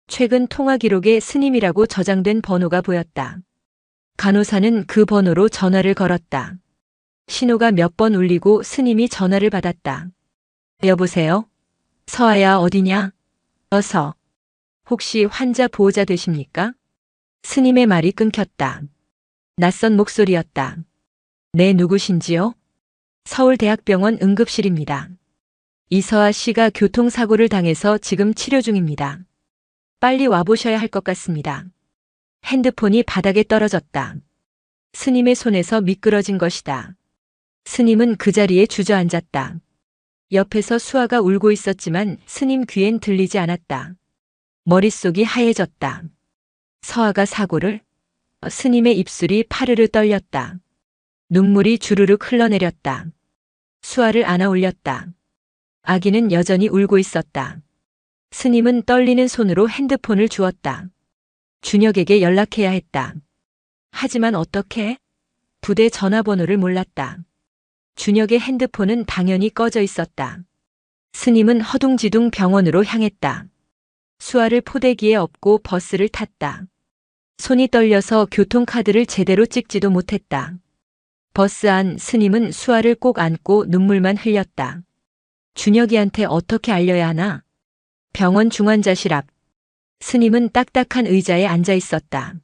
최근 통화 기록에 스님이라고 저장된 번호가 보였다. 간호사는 그 번호로 전화를 걸었다. 신호가 몇 번 울리고 스님이 전화를 받았다. 여보세요? 서아야, 어디냐? 어서. 혹시 환자 보호자 되십니까? 스님의 말이 끊겼다. 낯선 목소리였다. 네, 누구신지요? 서울대학병원 응급실입니다. 이서아 씨가 교통사고를 당해서 지금 치료 중입니다. 빨리 와보셔야 할 것 같습니다. 핸드폰이 바닥에 떨어졌다. 스님의 손에서 미끄러진 것이다. 스님은 그 자리에 주저앉았다. 옆에서 수아가 울고 있었지만 스님 귀엔 들리지 않았다. 머릿속이 하얘졌다. 서아가 사고를? 스님의 입술이 파르르 떨렸다. 눈물이 주르륵 흘러내렸다. 수아를 안아 올렸다. 아기는 여전히 울고 있었다. 스님은 떨리는 손으로 핸드폰을 주었다. 준혁에게 연락해야 했다. 하지만 어떻게? 부대 전화번호를 몰랐다. 준혁의 핸드폰은 당연히 꺼져 있었다. 스님은 허둥지둥 병원으로 향했다. 수아를 포대기에 업고 버스를 탔다. 손이 떨려서 교통카드를 제대로 찍지도 못했다. 버스 안 스님은 수아를 꼭 안고 눈물만 흘렸다. 준혁이한테 어떻게 알려야 하나? 병원 중환자실 앞. 스님은 딱딱한 의자에 앉아 있었다.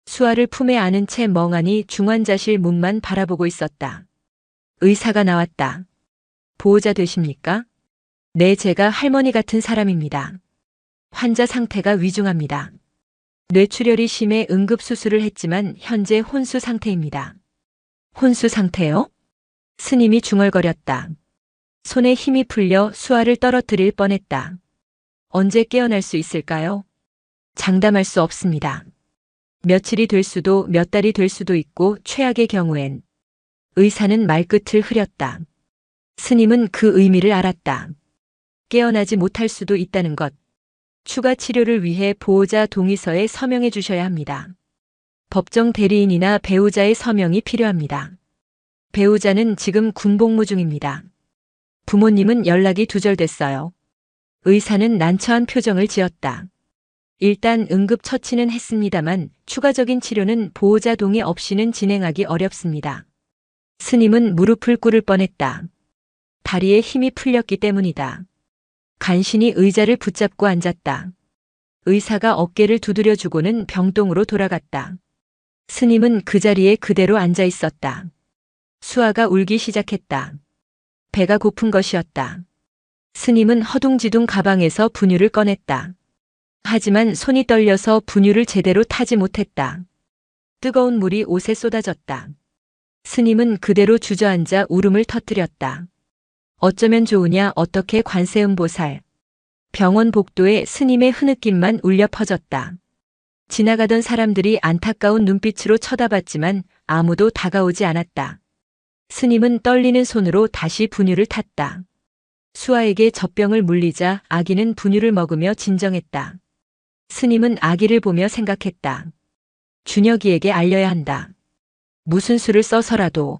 수아를 품에 안은 채 멍하니 중환자실 문만 바라보고 있었다. 의사가 나왔다. 보호자 되십니까? 네, 제가 할머니 같은 사람입니다. 환자 상태가 위중합니다. 뇌출혈이 심해 응급수술을 했지만 현재 혼수 상태입니다. 혼수 상태요? 스님이 중얼거렸다. 손에 힘이 풀려 수아를 떨어뜨릴 뻔했다. 언제 깨어날 수 있을까요? 장담할 수 없습니다. 며칠이 될 수도 몇 달이 될 수도 있고 최악의 경우엔. 의사는 말끝을 흐렸다. 스님은 그 의미를 알았다. 깨어나지 못할 수도 있다는 것. 추가 치료를 위해 보호자 동의서에 서명해 주셔야 합니다. 법정 대리인이나 배우자의 서명이 필요합니다. 배우자는 지금 군복무 중입니다. 부모님은 연락이 두절됐어요. 의사는 난처한 표정을 지었다. 일단 응급처치는 했습니다만 추가적인 치료는 보호자 동의 없이는 진행하기 어렵습니다. 스님은 무릎을 꿇을 뻔했다. 다리에 힘이 풀렸기 때문이다. 간신히 의자를 붙잡고 앉았다. 의사가 어깨를 두드려주고는 병동으로 돌아갔다. 스님은 그 자리에 그대로 앉아 있었다. 수아가 울기 시작했다. 배가 고픈 것이었다. 스님은 허둥지둥 가방에서 분유를 꺼냈다. 하지만 손이 떨려서 분유를 제대로 타지 못했다. 뜨거운 물이 옷에 쏟아졌다. 스님은 그대로 주저앉아 울음을 터뜨렸다. 어쩌면 좋으냐, 어떻게 관세음보살. 병원 복도에 스님의 흐느낌만 울려 퍼졌다. 지나가던 사람들이 안타까운 눈빛으로 쳐다봤지만 아무도 다가오지 않았다. 스님은 떨리는 손으로 다시 분유를 탔다. 수아에게 젖병을 물리자 아기는 분유를 먹으며 진정했다. 스님은 아기를 보며 생각했다. 준혁이에게 알려야 한다. 무슨 수를 써서라도.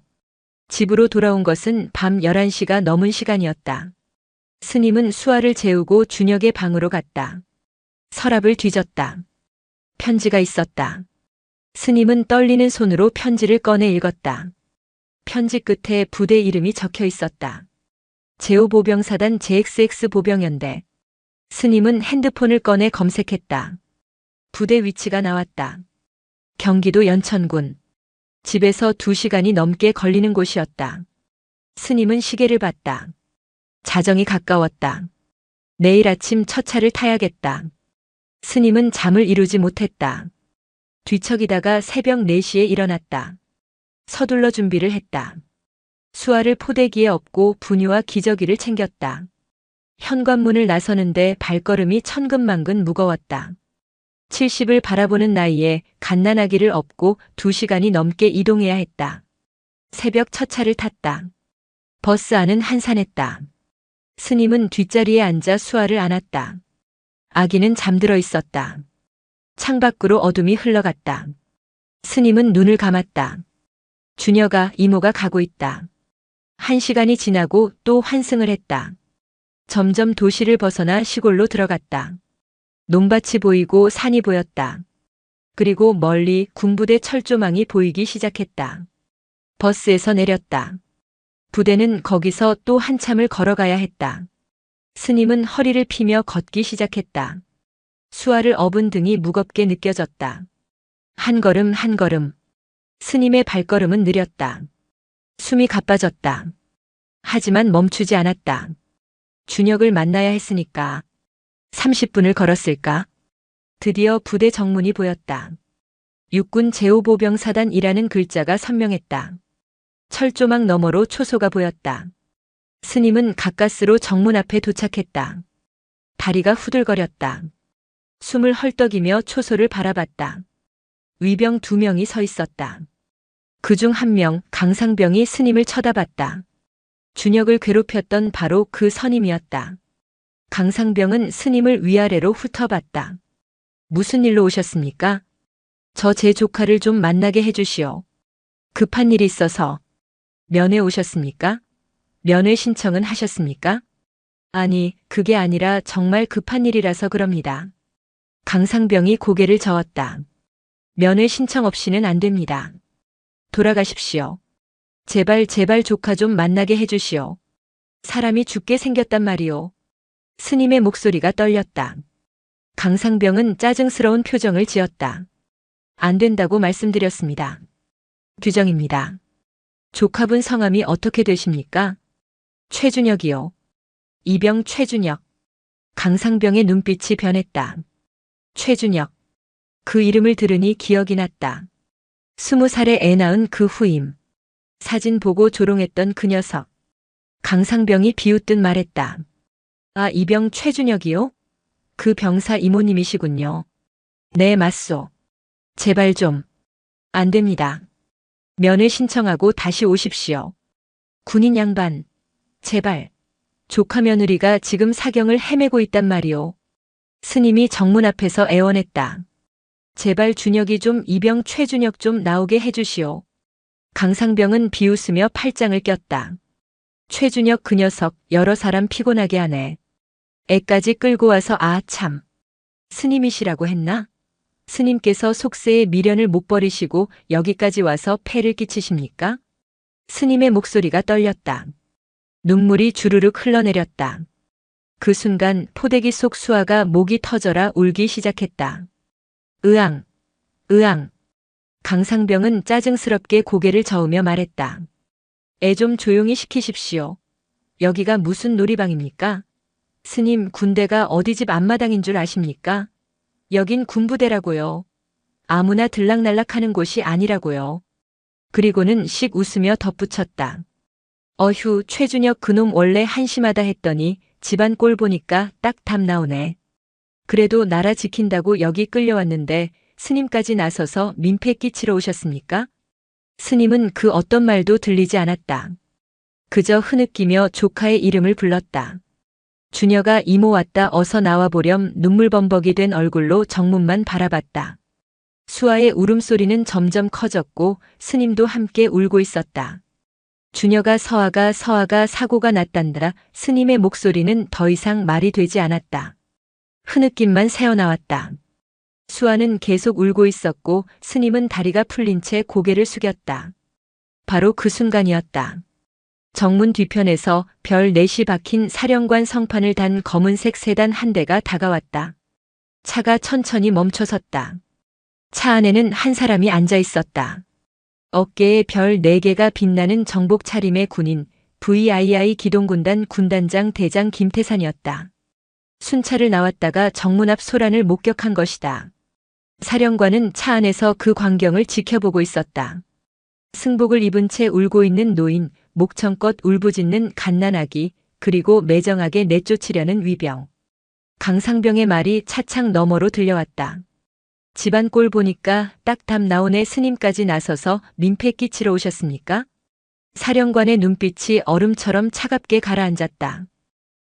집으로 돌아온 것은 밤 11시가 넘은 시간이었다. 스님은 수아를 재우고 준혁의 방으로 갔다. 서랍을 뒤졌다. 편지가 있었다. 스님은 떨리는 손으로 편지를 꺼내 읽었다. 편지 끝에 부대 이름이 적혀 있었다. 제5보병사단 JXX 보병연대. 스님은 핸드폰을 꺼내 검색했다. 부대 위치가 나왔다. 경기도 연천군. 집에서 2시간이 넘게 걸리는 곳이었다. 스님은 시계를 봤다. 자정이 가까웠다. 내일 아침 첫 차를 타야겠다. 스님은 잠을 이루지 못했다. 뒤척이다가 새벽 4시에 일어났다. 서둘러 준비를 했다. 수아를 포대기에 엎고 분유와 기저귀를 챙겼다. 현관문을 나서는데 발걸음이 천근만근 무거웠다. 70을 바라보는 나이에 갓난아기를 업고 2시간이 넘게 이동해야 했다. 새벽 첫 차를 탔다. 버스 안은 한산했다. 스님은 뒷자리에 앉아 수아를 안았다. 아기는 잠들어 있었다. 창밖으로 어둠이 흘러갔다. 스님은 눈을 감았다. 준혁아, 이모가 가고 있다. 1시간이 지나고 또 환승을 했다. 점점 도시를 벗어나 시골로 들어갔다. 논밭이 보이고 산이 보였다. 그리고 멀리 군부대 철조망이 보이기 시작했다. 버스에서 내렸다. 부대는 거기서 또 한참을 걸어가야 했다. 스님은 허리를 피며 걷기 시작했다. 수아를 업은 등이 무겁게 느껴졌다. 한 걸음 한 걸음. 스님의 발걸음은 느렸다. 숨이 가빠졌다. 하지만 멈추지 않았다. 준혁을 만나야 했으니까. 30분을 걸었을까? 드디어 부대 정문이 보였다. 육군 제5보병사단이라는 글자가 선명했다. 철조망 너머로 초소가 보였다. 스님은 가까스로 정문 앞에 도착했다. 다리가 후들거렸다. 숨을 헐떡이며 초소를 바라봤다. 위병 2명이 서 있었다. 그중 1명, 강상병이 스님을 쳐다봤다. 준혁을 괴롭혔던 바로 그 선임이었다. 강상병은 스님을 위아래로 훑어봤다. 무슨 일로 오셨습니까? 저 제 조카를 좀 만나게 해주시오. 급한 일이 있어서. 면회 오셨습니까? 면회 신청은 하셨습니까? 아니, 그게 아니라 정말 급한 일이라서 그럽니다. 강상병이 고개를 저었다. 면회 신청 없이는 안 됩니다. 돌아가십시오. 제발 조카 좀 만나게 해주시오. 사람이 죽게 생겼단 말이오. 스님의 목소리가 떨렸다. 강상병은 짜증스러운 표정을 지었다. 안 된다고 말씀드렸습니다. 규정입니다. 조카분 성함이 어떻게 되십니까? 최준혁이요. 이병 최준혁. 강상병의 눈빛이 변했다. 최준혁. 그 이름을 들으니 기억이 났다. 20살에 애 낳은 그 후임. 사진 보고 조롱했던 그 녀석. 강상병이 비웃듯 말했다. 아, 이병 최준혁이요? 그 병사 이모님이시군요. 네, 맞소. 제발 좀. 안 됩니다. 면회 신청하고 다시 오십시오. 군인 양반. 제발. 조카 며느리가 지금 사경을 헤매고 있단 말이오. 스님이 정문 앞에서 애원했다. 제발 준혁이 좀 이병 최준혁 좀 나오게 해주시오. 강상병은 비웃으며 팔짱을 꼈다. 최준혁 그 녀석 여러 사람 피곤하게 하네. 애까지 끌고 와서 아 참. 스님이시라고 했나? 스님께서 속세에 미련을 못 버리시고 여기까지 와서 폐를 끼치십니까? 스님의 목소리가 떨렸다. 눈물이 주르륵 흘러내렸다. 그 순간 포대기 속 수아가 목이 터져라 울기 시작했다. 으앙, 으앙. 강상병은 짜증스럽게 고개를 저으며 말했다. 애 좀 조용히 시키십시오. 여기가 무슨 놀이방입니까? 스님, 군대가 어디 집 앞마당인 줄 아십니까? 여긴 군부대라고요. 아무나 들락날락하는 곳이 아니라고요. 그리고는 씩 웃으며 덧붙였다. 어휴, 최준혁 그놈 원래 한심하다 했더니 집안 꼴 보니까 딱 답 나오네. 그래도 나라 지킨다고 여기 끌려왔는데 스님까지 나서서 민폐 끼치러 오셨습니까? 스님은 그 어떤 말도 들리지 않았다. 그저 흐느끼며 조카의 이름을 불렀다. 준혁아 이모 왔다 어서 나와보렴 눈물범벅이 된 얼굴로 정문만 바라봤다. 수아의 울음소리는 점점 커졌고 스님도 함께 울고 있었다. 준혁아 서아가 사고가 났단다. 스님의 목소리는 더 이상 말이 되지 않았다. 흐느낌만 새어나왔다. 수아는 계속 울고 있었고 스님은 다리가 풀린 채 고개를 숙였다. 바로 그 순간이었다. 정문 뒤편에서 별 4시 박힌 사령관 성판을 단 검은색 세단 한 대가 다가왔다. 차가 천천히 멈춰섰다. 차 안에는 한 사람이 앉아 있었다. 어깨에 별 4개가 빛나는 정복 차림의 군인 VII 기동군단 군단장 대장 김태산이었다. 순찰을 나왔다가 정문 앞 소란을 목격한 것이다. 사령관은 차 안에서 그 광경을 지켜보고 있었다. 승복을 입은 채 울고 있는 노인, 목청껏 울부짖는 갓난아기, 그리고 매정하게 내쫓으려는 위병. 강상병의 말이 차창 너머로 들려왔다. 집안 꼴 보니까 딱 답 나오네. 스님까지 나서서 민폐 끼치러 오셨습니까? 사령관의 눈빛이 얼음처럼 차갑게 가라앉았다.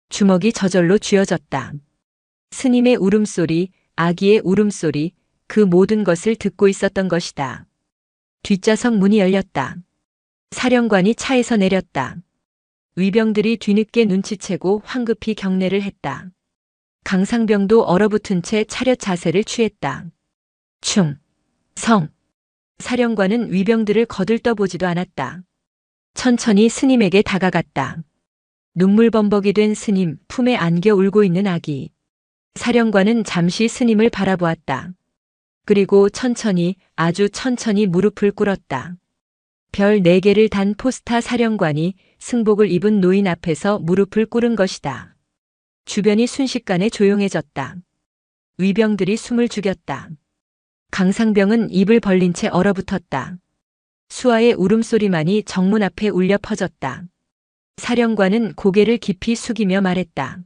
주먹이 저절로 쥐어졌다. 스님의 울음소리, 아기의 울음소리, 그 모든 것을 듣고 있었던 것이다. 뒷좌석 문이 열렸다. 사령관이 차에서 내렸다. 위병들이 뒤늦게 눈치채고 황급히 경례를 했다. 강상병도 얼어붙은 채 차렷 자세를 취했다. 충성. 사령관은 위병들을 거들떠보지도 않았다. 천천히 스님에게 다가갔다. 눈물범벅이 된 스님 품에 안겨 울고 있는 아기. 사령관은 잠시 스님을 바라보았다. 그리고 천천히, 아주 천천히 무릎을 꿇었다. 별 4개를 단 포스타 사령관이 승복을 입은 노인 앞에서 무릎을 꿇은 것이다. 주변이 순식간에 조용해졌다. 위병들이 숨을 죽였다. 강상병은 입을 벌린 채 얼어붙었다. 수아의 울음소리만이 정문 앞에 울려 퍼졌다. 사령관은 고개를 깊이 숙이며 말했다.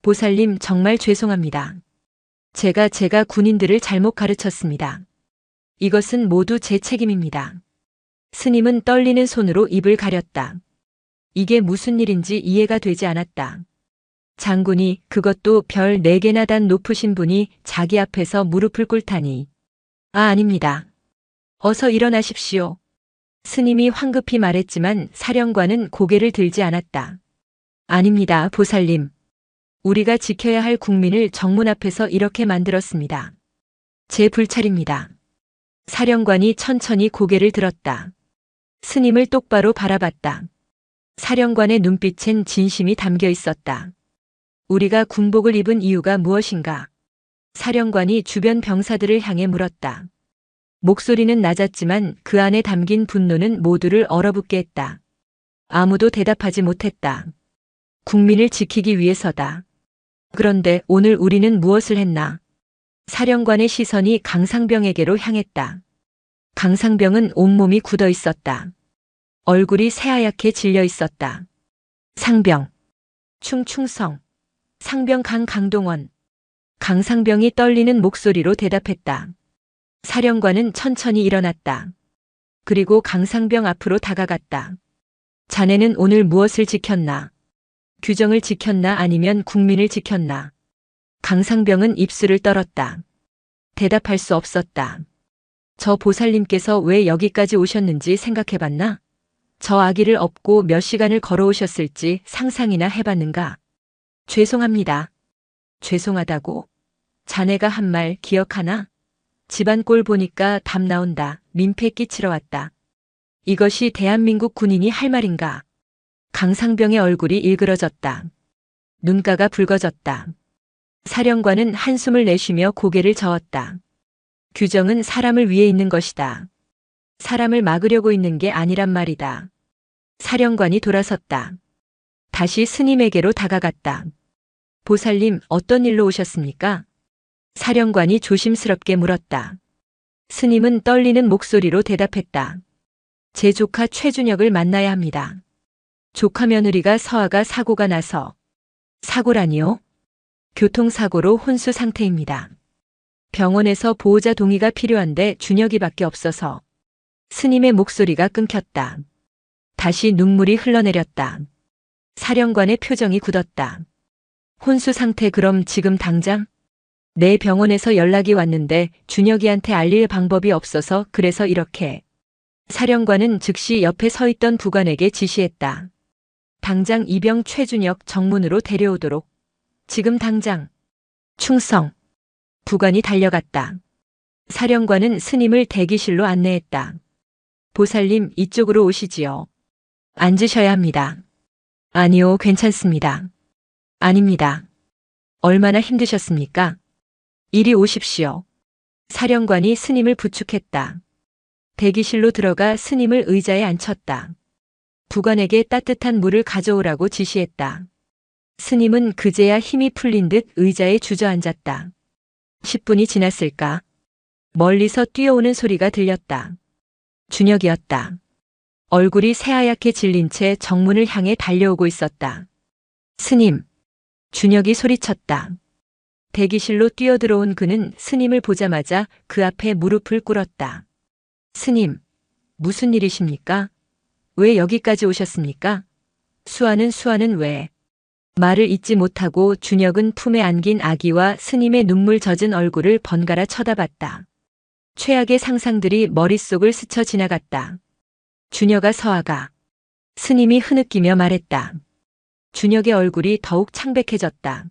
보살님 정말 죄송합니다. 제가 군인들을 잘못 가르쳤습니다. 이것은 모두 제 책임입니다. 스님은 떨리는 손으로 입을 가렸다. 이게 무슨 일인지 이해가 되지 않았다. 장군이, 그것도 별 4개나 단 높으신 분이 자기 앞에서 무릎을 꿇다니. 아, 아닙니다. 어서 일어나십시오. 스님이 황급히 말했지만 사령관은 고개를 들지 않았다. 아닙니다, 보살님. 우리가 지켜야 할 국민을 정문 앞에서 이렇게 만들었습니다. 제 불찰입니다. 사령관이 천천히 고개를 들었다. 스님을 똑바로 바라봤다. 사령관의 눈빛엔 진심이 담겨 있었다. 우리가 군복을 입은 이유가 무엇인가? 사령관이 주변 병사들을 향해 물었다. 목소리는 낮았지만 그 안에 담긴 분노는 모두를 얼어붙게 했다. 아무도 대답하지 못했다. 국민을 지키기 위해서다. 그런데 오늘 우리는 무엇을 했나? 사령관의 시선이 강상병에게로 향했다. 강상병은 온몸이 굳어 있었다. 얼굴이 새하얗게 질려 있었다. 상병, 충충성, 상병 강동원. 강상병이 떨리는 목소리로 대답했다. 사령관은 천천히 일어났다. 그리고 강상병 앞으로 다가갔다. 자네는 오늘 무엇을 지켰나? 규정을 지켰나 아니면 국민을 지켰나? 강상병은 입술을 떨었다. 대답할 수 없었다. 저 보살님께서 왜 여기까지 오셨는지 생각해봤나? 저 아기를 업고 몇 시간을 걸어오셨을지 상상이나 해봤는가? 죄송합니다. 죄송하다고? 자네가 한 말 기억하나? 집안 꼴 보니까 답 나온다. 민폐 끼치러 왔다. 이것이 대한민국 군인이 할 말인가? 강상병의 얼굴이 일그러졌다. 눈가가 붉어졌다. 사령관은 한숨을 내쉬며 고개를 저었다. 규정은 사람을 위해 있는 것이다. 사람을 막으려고 있는 게 아니란 말이다. 사령관이 돌아섰다. 다시 스님에게로 다가갔다. 보살님, 어떤 일로 오셨습니까? 사령관이 조심스럽게 물었다. 스님은 떨리는 목소리로 대답했다. 제 조카 최준혁을 만나야 합니다. 조카 며느리가 서아가 사고가 나서. 사고라니요? 교통사고로 혼수 상태입니다. 병원에서 보호자 동의가 필요한데 준혁이밖에 없어서. 스님의 목소리가 끊겼다. 다시 눈물이 흘러내렸다. 사령관의 표정이 굳었다. 혼수 상태 그럼 지금 당장? 내 병원에서 연락이 왔는데 준혁이한테 알릴 방법이 없어서 그래서 이렇게. 사령관은 즉시 옆에 서 있던 부관에게 지시했다. 당장 이병 최준혁 정문으로 데려오도록. 지금 당장. 충성. 부관이 달려갔다. 사령관은 스님을 대기실로 안내했다. 보살님, 이쪽으로 오시지요. 앉으셔야 합니다. 아니요, 괜찮습니다. 아닙니다. 얼마나 힘드셨습니까? 이리 오십시오. 사령관이 스님을 부축했다. 대기실로 들어가 스님을 의자에 앉혔다. 부관에게 따뜻한 물을 가져오라고 지시했다. 스님은 그제야 힘이 풀린 듯 의자에 주저앉았다. 10분이 지났을까? 멀리서 뛰어오는 소리가 들렸다. 준혁이었다. 얼굴이 새하얗게 질린 채 정문을 향해 달려오고 있었다. 스님! 준혁이 소리쳤다. 대기실로 뛰어들어온 그는 스님을 보자마자 그 앞에 무릎을 꿇었다. 스님, 무슨 일이십니까? 왜 여기까지 오셨습니까? 수아는 왜? 말을 잇지 못하고 준혁은 품에 안긴 아기와 스님의 눈물 젖은 얼굴을 번갈아 쳐다봤다. 최악의 상상들이 머릿속을 스쳐 지나갔다. 준혁아, 서아가. 스님이 흐느끼며 말했다. 준혁의 얼굴이 더욱 창백해졌다.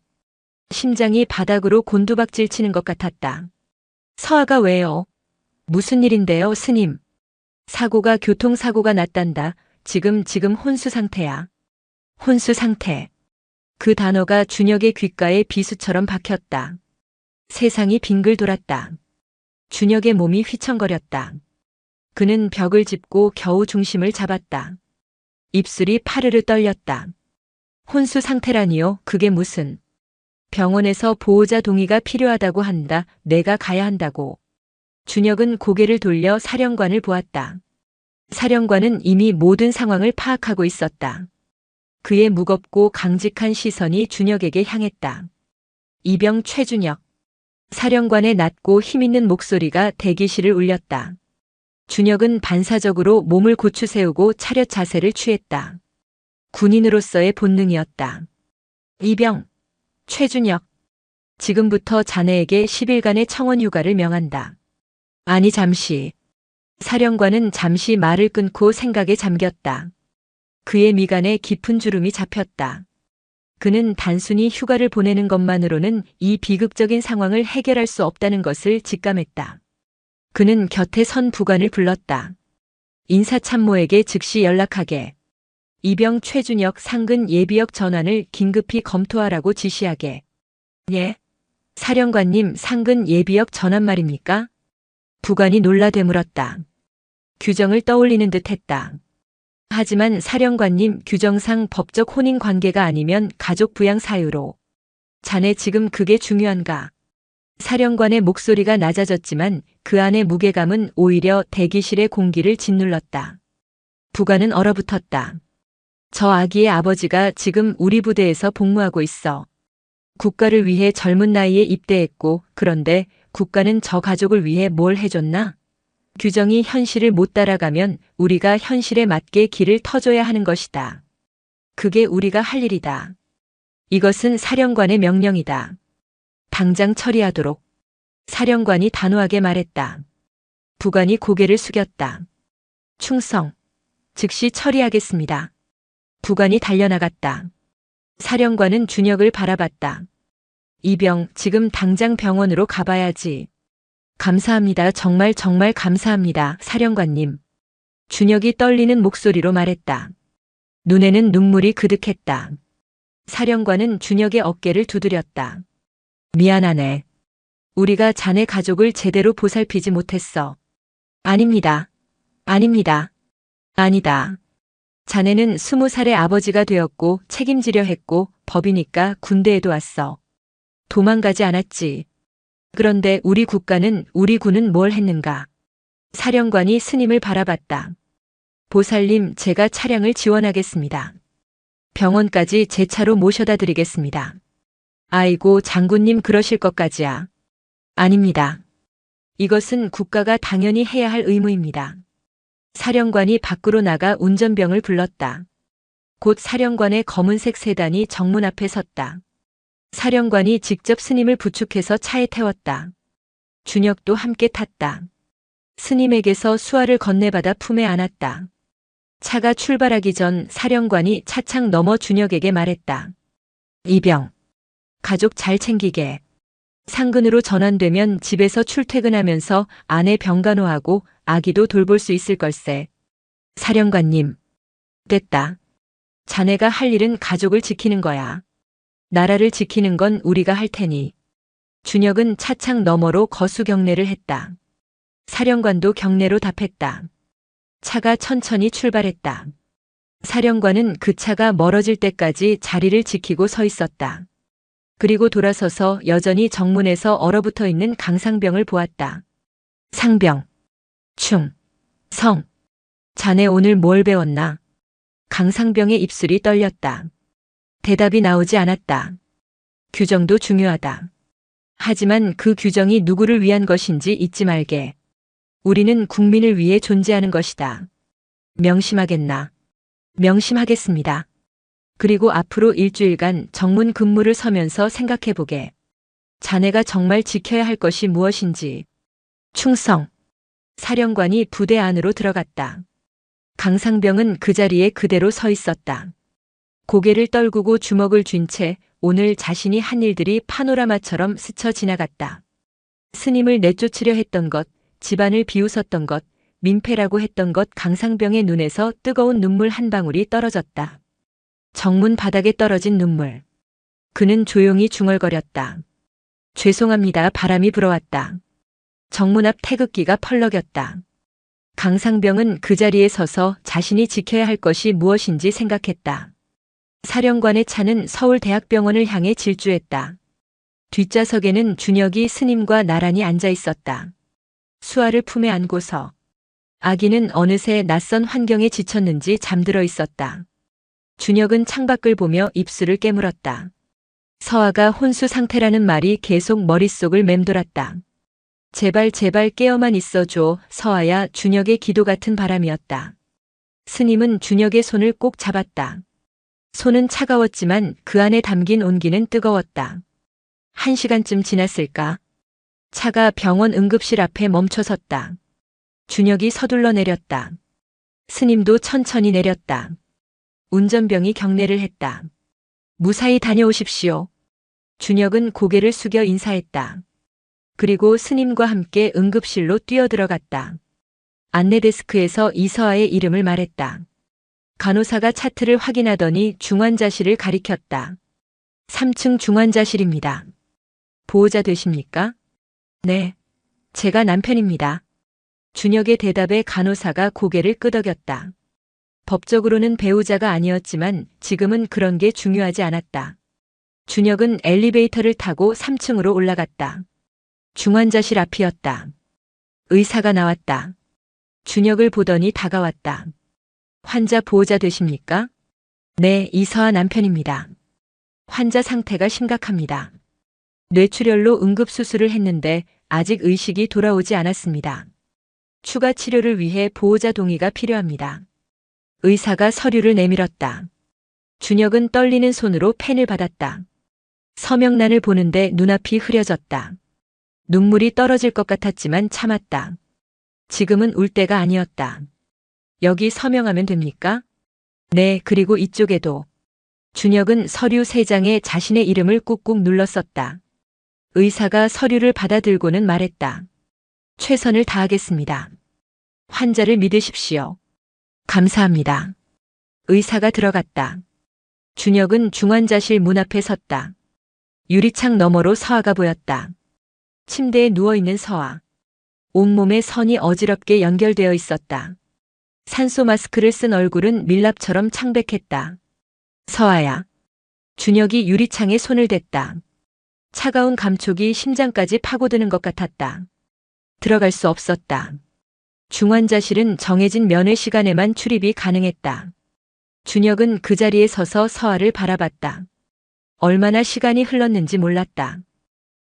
심장이 바닥으로 곤두박질 치는 것 같았다. 서아가 왜요? 무슨 일인데요, 스님? 교통사고가 났단다. 지금 혼수 상태야. 혼수 상태. 그 단어가 준혁의 귓가에 비수처럼 박혔다. 세상이 빙글 돌았다. 준혁의 몸이 휘청거렸다. 그는 벽을 짚고 겨우 중심을 잡았다. 입술이 파르르 떨렸다. 혼수 상태라니요? 그게 무슨? 병원에서 보호자 동의가 필요하다고 한다. 내가 가야 한다고. 준혁은 고개를 돌려 사령관을 보았다. 사령관은 이미 모든 상황을 파악하고 있었다. 그의 무겁고 강직한 시선이 준혁에게 향했다. 이병 최준혁. 사령관의 낮고 힘있는 목소리가 대기실을 울렸다. 준혁은 반사적으로 몸을 고추 세우고 차렷 자세를 취했다. 군인으로서의 본능이었다. 이병 최준혁. 지금부터 자네에게 10일간의 청원 휴가를 명한다. 아니, 잠시. 사령관은 잠시 말을 끊고 생각에 잠겼다. 그의 미간에 깊은 주름이 잡혔다. 그는 단순히 휴가를 보내는 것만으로는 이 비극적인 상황을 해결할 수 없다는 것을 직감했다. 그는 곁에 선 부관을 불렀다. 인사참모에게 즉시 연락하게. 이병 최준혁 상근 예비역 전환을 긴급히 검토하라고 지시하게. 예? 사령관님, 상근 예비역 전환 말입니까? 부관이 놀라 되물었다. 규정을 떠올리는 듯 했다. 하지만 사령관님, 규정상 법적 혼인 관계가 아니면 가족 부양 사유로. 자네 지금 그게 중요한가? 사령관의 목소리가 낮아졌지만 그 안의 무게감은 오히려 대기실의 공기를 짓눌렀다. 부관은 얼어붙었다. 저 아기의 아버지가 지금 우리 부대에서 복무하고 있어. 국가를 위해 젊은 나이에 입대했고, 그런데 국가는 저 가족을 위해 뭘 해줬나? 규정이 현실을 못 따라가면 우리가 현실에 맞게 길을 터줘야 하는 것이다. 그게 우리가 할 일이다. 이것은 사령관의 명령이다. 당장 처리하도록. 사령관이 단호하게 말했다. 부관이 고개를 숙였다. 충성. 즉시 처리하겠습니다. 부관이 달려나갔다. 사령관은 준혁을 바라봤다. 이병, 지금 당장 병원으로 가봐야지. 감사합니다. 정말 감사합니다, 사령관님. 준혁이 떨리는 목소리로 말했다. 눈에는 눈물이 그득했다. 사령관은 준혁의 어깨를 두드렸다. 미안하네. 우리가 자네 가족을 제대로 보살피지 못했어. 아닙니다. 아닙니다. 아니다. 자네는 20살의 아버지가 되었고 책임지려 했고 법이니까 군대에도 왔어. 도망가지 않았지. 그런데 우리 국가는, 우리 군은 뭘 했는가? 사령관이 스님을 바라봤다. 보살님, 제가 차량을 지원하겠습니다. 병원까지 제 차로 모셔다 드리겠습니다. 아이고, 장군님 그러실 것까지야. 아닙니다. 이것은 국가가 당연히 해야 할 의무입니다. 사령관이 밖으로 나가 운전병을 불렀다. 곧 사령관의 검은색 세단이 정문 앞에 섰다. 사령관이 직접 스님을 부축해서 차에 태웠다. 준혁도 함께 탔다. 스님에게서 수화를 건네받아 품에 안았다. 차가 출발하기 전 사령관이 차창 너머 준혁에게 말했다. 이병, 가족 잘 챙기게. 상근으로 전환되면 집에서 출퇴근하면서 아내 병간호하고 아기도 돌볼 수 있을 걸세. 사령관님. 됐다. 자네가 할 일은 가족을 지키는 거야. 나라를 지키는 건 우리가 할 테니. 준혁은 차창 너머로 거수 경례를 했다. 사령관도 경례로 답했다. 차가 천천히 출발했다. 사령관은 그 차가 멀어질 때까지 자리를 지키고 서 있었다. 그리고 돌아서서 여전히 정문에서 얼어붙어 있는 강상병을 보았다. 상병, 충, 성. 자네 오늘 뭘 배웠나? 강상병의 입술이 떨렸다. 대답이 나오지 않았다. 규정도 중요하다. 하지만 그 규정이 누구를 위한 것인지 잊지 말게. 우리는 국민을 위해 존재하는 것이다. 명심하겠나? 명심하겠습니다. 그리고 앞으로 일주일간 정문 근무를 서면서 생각해보게. 자네가 정말 지켜야 할 것이 무엇인지. 충성. 사령관이 부대 안으로 들어갔다. 강상병은 그 자리에 그대로 서 있었다. 고개를 떨구고 주먹을 쥔 채 오늘 자신이 한 일들이 파노라마처럼 스쳐 지나갔다. 스님을 내쫓으려 했던 것, 집안을 비웃었던 것, 민폐라고 했던 것. 강상병의 눈에서 뜨거운 눈물 한 방울이 떨어졌다. 정문 바닥에 떨어진 눈물. 그는 조용히 중얼거렸다. 죄송합니다. 바람이 불어왔다. 정문 앞 태극기가 펄럭였다. 강상병은 그 자리에 서서 자신이 지켜야 할 것이 무엇인지 생각했다. 사령관의 차는 서울대학병원을 향해 질주했다. 뒷좌석에는 준혁이 스님과 나란히 앉아 있었다. 수아를 품에 안고서 아기는 어느새 낯선 환경에 지쳤는지 잠들어 있었다. 준혁은 창밖을 보며 입술을 깨물었다. 서아가 혼수 상태라는 말이 계속 머릿속을 맴돌았다. 제발 깨어만 있어줘. 서아야. 준혁의 기도 같은 바람이었다. 스님은 준혁의 손을 꼭 잡았다. 손은 차가웠지만 그 안에 담긴 온기는 뜨거웠다. 1시간쯤 지났을까? 차가 병원 응급실 앞에 멈춰섰다. 준혁이 서둘러 내렸다. 스님도 천천히 내렸다. 운전병이 경례를 했다. 무사히 다녀오십시오. 준혁은 고개를 숙여 인사했다. 그리고 스님과 함께 응급실로 뛰어들어갔다. 안내데스크에서 이서아의 이름을 말했다. 간호사가 차트를 확인하더니 중환자실을 가리켰다. 3층 중환자실입니다. 보호자 되십니까? 네. 제가 남편입니다. 준혁의 대답에 간호사가 고개를 끄덕였다. 법적으로는 배우자가 아니었지만 지금은 그런 게 중요하지 않았다. 준혁은 엘리베이터를 타고 3층으로 올라갔다. 중환자실 앞이었다. 의사가 나왔다. 준혁을 보더니 다가왔다. 환자 보호자 되십니까? 네, 이서아 남편입니다. 환자 상태가 심각합니다. 뇌출혈로 응급수술을 했는데 아직 의식이 돌아오지 않았습니다. 추가 치료를 위해 보호자 동의가 필요합니다. 의사가 서류를 내밀었다. 준혁은 떨리는 손으로 펜을 받았다. 서명란을 보는데 눈앞이 흐려졌다. 눈물이 떨어질 것 같았지만 참았다. 지금은 울 때가 아니었다. 여기 서명하면 됩니까? 네, 그리고 이쪽에도. 준혁은 서류 3장에 자신의 이름을 꾹꾹 눌러 썼다. 의사가 서류를 받아들고는 말했다. 최선을 다하겠습니다. 환자를 믿으십시오. 감사합니다. 의사가 들어갔다. 준혁은 중환자실 문 앞에 섰다. 유리창 너머로 서아가 보였다. 침대에 누워있는 서아. 온몸에 선이 어지럽게 연결되어 있었다. 산소 마스크를 쓴 얼굴은 밀랍처럼 창백했다. 서아야. 준혁이 유리창에 손을 댔다. 차가운 감촉이 심장까지 파고드는 것 같았다. 들어갈 수 없었다. 중환자실은 정해진 면회 시간에만 출입이 가능했다. 준혁은 그 자리에 서서 서아를 바라봤다. 얼마나 시간이 흘렀는지 몰랐다.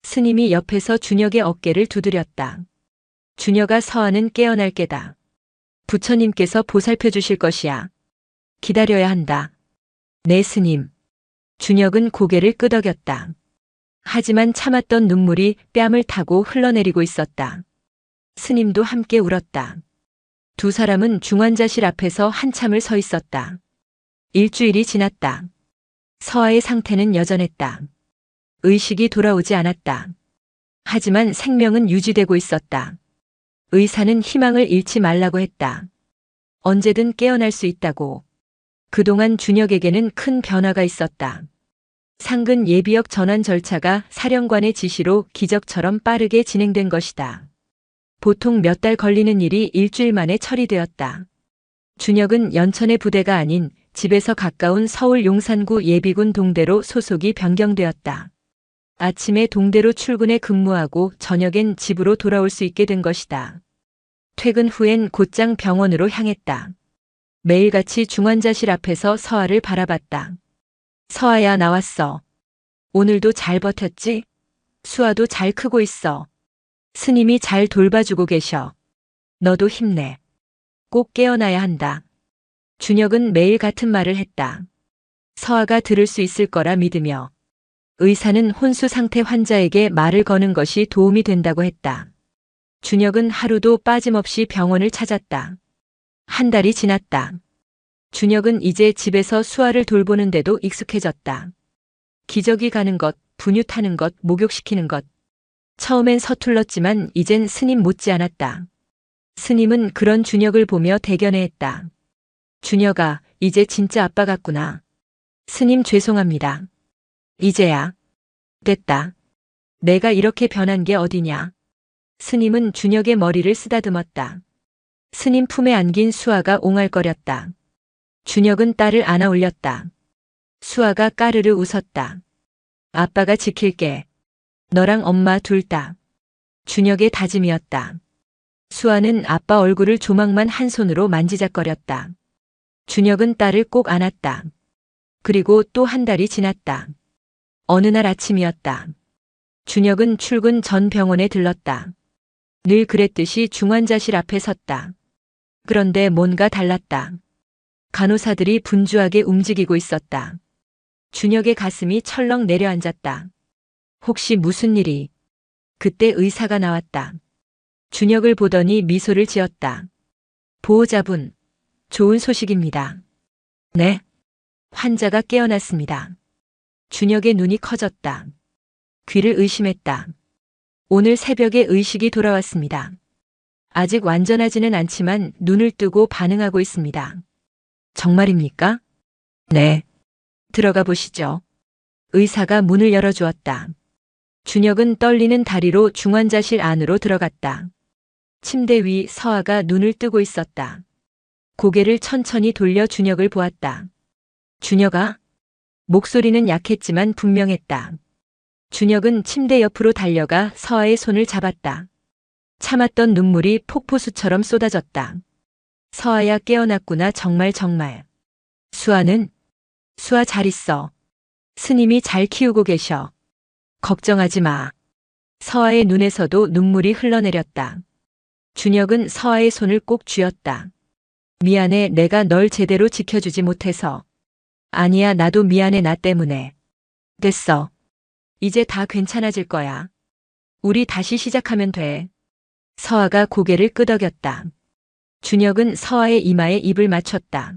스님이 옆에서 준혁의 어깨를 두드렸다. 준혁아, 서아는 깨어날 게다. 부처님께서 보살펴 주실 것이야. 기다려야 한다. 네, 스님. 준혁은 고개를 끄덕였다. 하지만 참았던 눈물이 뺨을 타고 흘러내리고 있었다. 스님도 함께 울었다. 두 사람은 중환자실 앞에서 한참을 서 있었다. 일주일이 지났다. 서아의 상태는 여전했다. 의식이 돌아오지 않았다. 하지만 생명은 유지되고 있었다. 의사는 희망을 잃지 말라고 했다. 언제든 깨어날 수 있다고. 그동안 준혁에게는 큰 변화가 있었다. 상근 예비역 전환 절차가 사령관의 지시로 기적처럼 빠르게 진행된 것이다. 보통 몇 달 걸리는 일이 일주일 만에 처리되었다. 준혁은 연천의 부대가 아닌 집에서 가까운 서울 용산구 예비군 동대로 소속이 변경되었다. 아침에 동대로 출근해 근무하고 저녁엔 집으로 돌아올 수 있게 된 것이다. 퇴근 후엔 곧장 병원으로 향했다. 매일같이 중환자실 앞에서 서아를 바라봤다. 서아야, 나왔어. 오늘도 잘 버텼지? 수아도 잘 크고 있어. 스님이 잘 돌봐주고 계셔. 너도 힘내. 꼭 깨어나야 한다. 준혁은 매일 같은 말을 했다. 서아가 들을 수 있을 거라 믿으며. 의사는 혼수 상태 환자에게 말을 거는 것이 도움이 된다고 했다. 준혁은 하루도 빠짐없이 병원을 찾았다. 한 달이 지났다. 준혁은 이제 집에서 수아를 돌보는데도 익숙해졌다. 기저귀 가는 것, 분유 타는 것, 목욕시키는 것. 처음엔 서툴렀지만 이젠 스님 못지않았다. 스님은 그런 준혁을 보며 대견해했다. 준혁아, 이제 진짜 아빠 같구나. 스님 죄송합니다. 이제야. 됐다. 내가 이렇게 변한 게 어디냐. 스님은 준혁의 머리를 쓰다듬었다. 스님 품에 안긴 수아가 옹알거렸다. 준혁은 딸을 안아 올렸다. 수아가 까르르 웃었다. 아빠가 지킬게. 너랑 엄마 둘 다. 준혁의 다짐이었다. 수아는 아빠 얼굴을 조망만 한 손으로 만지작거렸다. 준혁은 딸을 꼭 안았다. 그리고 또 한 달이 지났다. 어느 날 아침이었다. 준혁은 출근 전 병원에 들렀다. 늘 그랬듯이 중환자실 앞에 섰다. 그런데 뭔가 달랐다. 간호사들이 분주하게 움직이고 있었다. 준혁의 가슴이 철렁 내려앉았다. 혹시 무슨 일이? 그때 의사가 나왔다. 준혁을 보더니 미소를 지었다. 보호자분, 좋은 소식입니다. 네. 환자가 깨어났습니다. 준혁의 눈이 커졌다. 귀를 의심했다. 오늘 새벽에 의식이 돌아왔습니다. 아직 완전하지는 않지만 눈을 뜨고 반응하고 있습니다. 정말입니까? 네. 들어가 보시죠. 의사가 문을 열어주었다. 준혁은 떨리는 다리로 중환자실 안으로 들어갔다. 침대 위 서아가 눈을 뜨고 있었다. 고개를 천천히 돌려 준혁을 보았다. 준혁아? 목소리는 약했지만 분명했다. 준혁은 침대 옆으로 달려가 서아의 손을 잡았다. 참았던 눈물이 폭포수처럼 쏟아졌다. 서아야 깨어났구나 정말. 수아는? 수아 잘 있어. 스님이 잘 키우고 계셔. 걱정하지 마. 서아의 눈에서도 눈물이 흘러내렸다. 준혁은 서아의 손을 꼭 쥐었다. 미안해 내가 널 제대로 지켜주지 못해서. 아니야 나도 미안해 나 때문에. 됐어. 이제 다 괜찮아질 거야. 우리 다시 시작하면 돼. 서아가 고개를 끄덕였다. 준혁은 서아의 이마에 입을 맞췄다.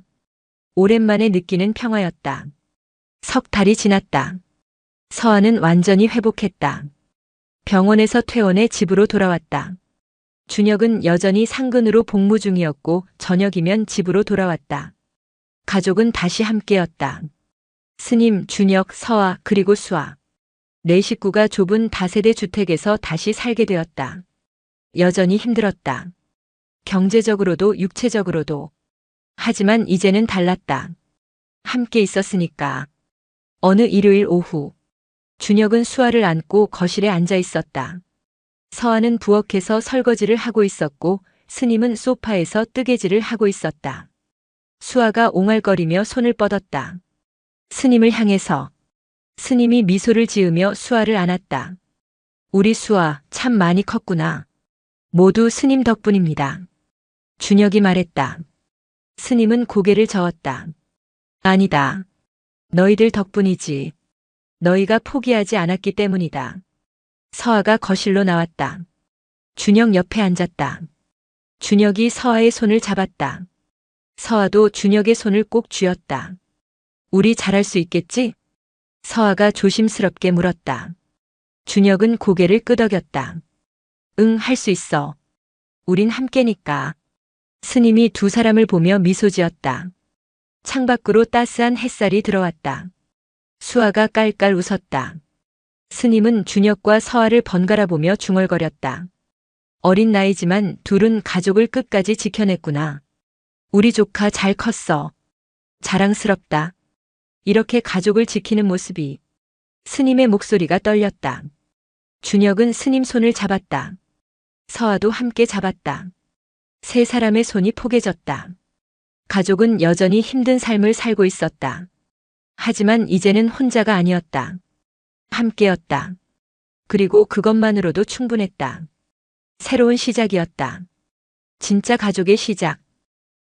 오랜만에 느끼는 평화였다. 석 달이 지났다. 서아는 완전히 회복했다. 병원에서 퇴원해 집으로 돌아왔다. 준혁은 여전히 상근으로 복무 중이었고 저녁이면 집으로 돌아왔다. 가족은 다시 함께였다. 스님, 준혁, 서아 그리고 수아. 네 식구가 좁은 다세대 주택에서 다시 살게 되었다. 여전히 힘들었다. 경제적으로도 육체적으로도. 하지만 이제는 달랐다. 함께 있었으니까. 어느 일요일 오후. 준혁은 수아를 안고 거실에 앉아 있었다. 서아는 부엌에서 설거지를 하고 있었고 스님은 소파에서 뜨개질을 하고 있었다. 수아가 옹알거리며 손을 뻗었다. 스님을 향해서. 스님이 미소를 지으며 수아를 안았다. 우리 수아 참 많이 컸구나. 모두 스님 덕분입니다. 준혁이 말했다. 스님은 고개를 저었다. 아니다. 너희들 덕분이지. 너희가 포기하지 않았기 때문이다. 서아가 거실로 나왔다. 준혁 옆에 앉았다. 준혁이 서아의 손을 잡았다. 서아도 준혁의 손을 꼭 쥐었다. 우리 잘할 수 있겠지? 서아가 조심스럽게 물었다. 준혁은 고개를 끄덕였다. 응, 할 수 있어. 우린 함께니까. 스님이 두 사람을 보며 미소 지었다. 창밖으로 따스한 햇살이 들어왔다. 수아가 깔깔 웃었다. 스님은 준혁과 서아를 번갈아 보며 중얼거렸다. 어린 나이지만 둘은 가족을 끝까지 지켜냈구나. 우리 조카 잘 컸어. 자랑스럽다. 이렇게 가족을 지키는 모습이. 스님의 목소리가 떨렸다. 준혁은 스님 손을 잡았다. 서아도 함께 잡았다. 세 사람의 손이 포개졌다. 가족은 여전히 힘든 삶을 살고 있었다. 하지만 이제는 혼자가 아니었다. 함께였다. 그리고 그것만으로도 충분했다. 새로운 시작이었다. 진짜 가족의 시작.